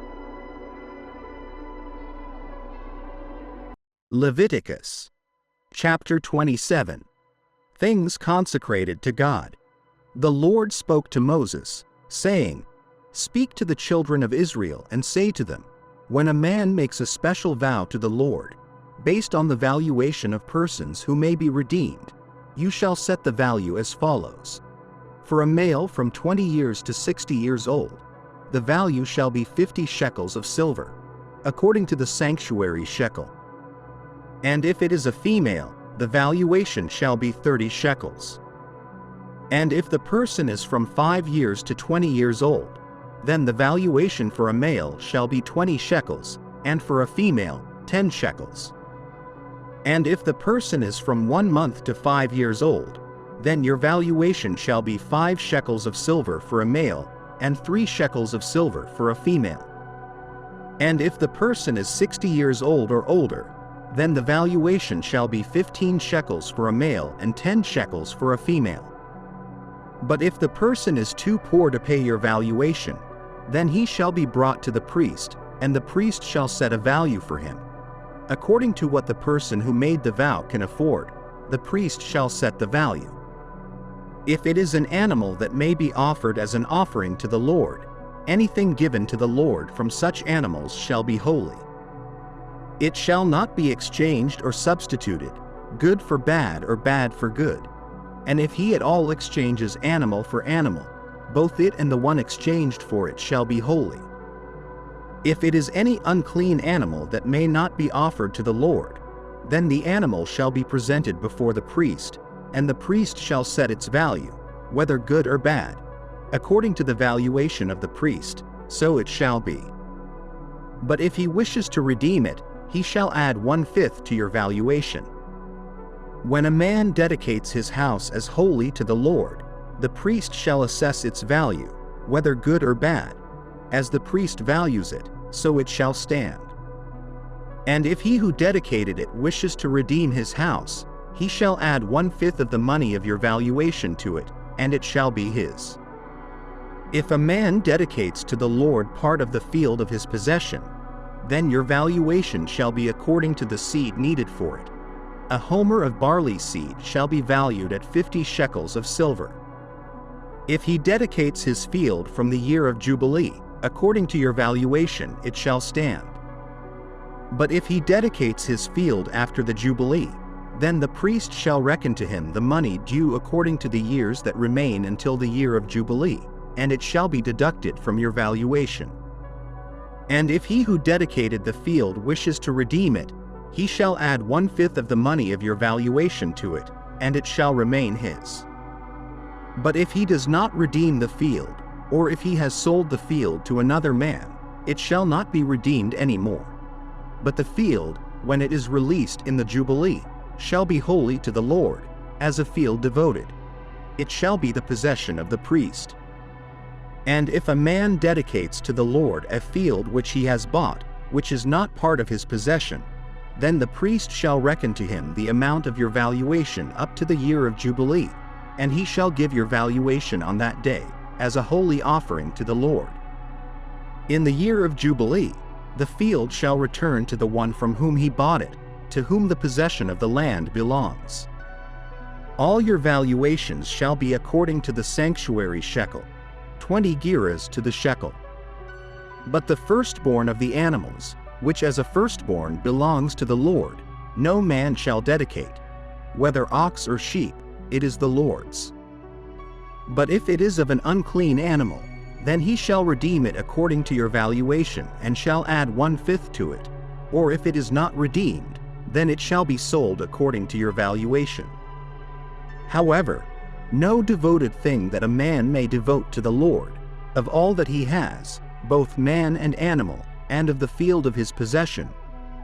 Leviticus chapter 27. Things consecrated to God. The Lord spoke to Moses, saying, "Speak to the children of Israel and say to them, when a man makes a special vow to the Lord, based on the valuation of persons who may be redeemed, you shall set the value as follows. For a male from 20 years to 60 years old, the value shall be 50 shekels of silver, according to the sanctuary shekel. And if it is a female, the valuation shall be 30 shekels. And if the person is from 5 years to 20 years old, then the valuation for a male shall be 20 shekels, and for a female, 10 shekels. And if the person is from 1 month to 5 years old, then your valuation shall be 5 shekels of silver for a male, and 3 shekels of silver for a female. And if the person is 60 years old or older, then the valuation shall be 15 shekels for a male and 10 shekels for a female. But if the person is too poor to pay your valuation, then he shall be brought to the priest, and the priest shall set a value for him. According to what the person who made the vow can afford, the priest shall set the value. If it is an animal that may be offered as an offering to the Lord, anything given to the Lord from such animals shall be holy. It shall not be exchanged or substituted, good for bad or bad for good. And if he at all exchanges animal for animal, both it and the one exchanged for it shall be holy. If it is any unclean animal that may not be offered to the Lord, then the animal shall be presented before the priest, and the priest shall set its value, whether good or bad, according to the valuation of the priest, so it shall be. But if he wishes to redeem it, he shall add 1/5 to your valuation. When a man dedicates his house as holy to the Lord, the priest shall assess its value, whether good or bad. As the priest values it, so it shall stand. And if he who dedicated it wishes to redeem his house, he shall add 1/5 of the money of your valuation to it, and it shall be his. If a man dedicates to the Lord part of the field of his possession, then your valuation shall be according to the seed needed for it. A homer of barley seed shall be valued at 50 shekels of silver. If he dedicates his field from the year of Jubilee, according to your valuation it shall stand. But if he dedicates his field after the Jubilee, then the priest shall reckon to him the money due according to the years that remain until the year of Jubilee, and it shall be deducted from your valuation. And if he who dedicated the field wishes to redeem it, he shall add 1/5 of the money of your valuation to it, and it shall remain his. But if he does not redeem the field, or if he has sold the field to another man, it shall not be redeemed any more. But the field, when it is released in the Jubilee, shall be holy to the Lord, as a field devoted. It shall be the possession of the priest. And if a man dedicates to the Lord a field which he has bought, which is not part of his possession, then the priest shall reckon to him the amount of your valuation up to the year of Jubilee, and he shall give your valuation on that day, as a holy offering to the Lord. In the year of Jubilee, the field shall return to the one from whom he bought it, to whom the possession of the land belongs. All your valuations shall be according to the sanctuary shekel, 20 gerahs to the shekel. But the firstborn of the animals, which as a firstborn belongs to the Lord, no man shall dedicate. Whether ox or sheep, it is the Lord's. But if it is of an unclean animal, then he shall redeem it according to your valuation and shall add 1/5 to it. Or if it is not redeemed, then it shall be sold according to your valuation. However, no devoted thing that a man may devote to the Lord, of all that he has, both man and animal, and of the field of his possession,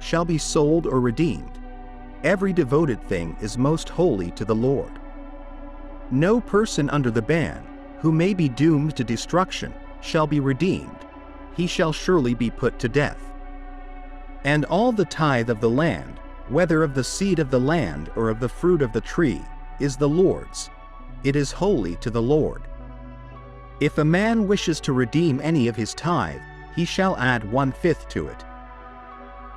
shall be sold or redeemed. Every devoted thing is most holy to the Lord. No person under the ban, who may be doomed to destruction, shall be redeemed. He shall surely be put to death. And all the tithe of the land, whether of the seed of the land or of the fruit of the tree, is the Lord's. It is holy to the Lord. If a man wishes to redeem any of his tithe, he shall add 1/5 to it.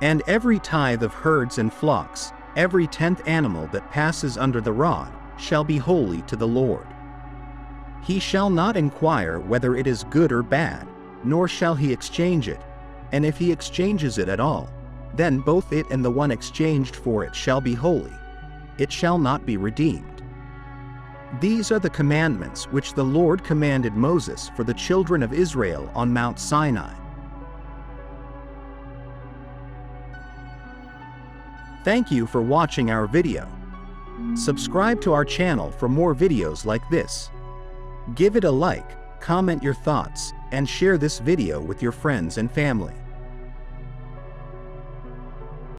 And every tithe of herds and flocks, every 10th animal that passes under the rod, shall be holy to the Lord. He shall not inquire whether it is good or bad, nor shall he exchange it, and if he exchanges it at all, then both it and the one exchanged for it shall be holy. It shall not be redeemed. These are the commandments which the Lord commanded Moses for the children of Israel on Mount Sinai. Thank you for watching our video. Subscribe to our channel for more videos like this. Give it a like, comment your thoughts, and share this video with your friends and family.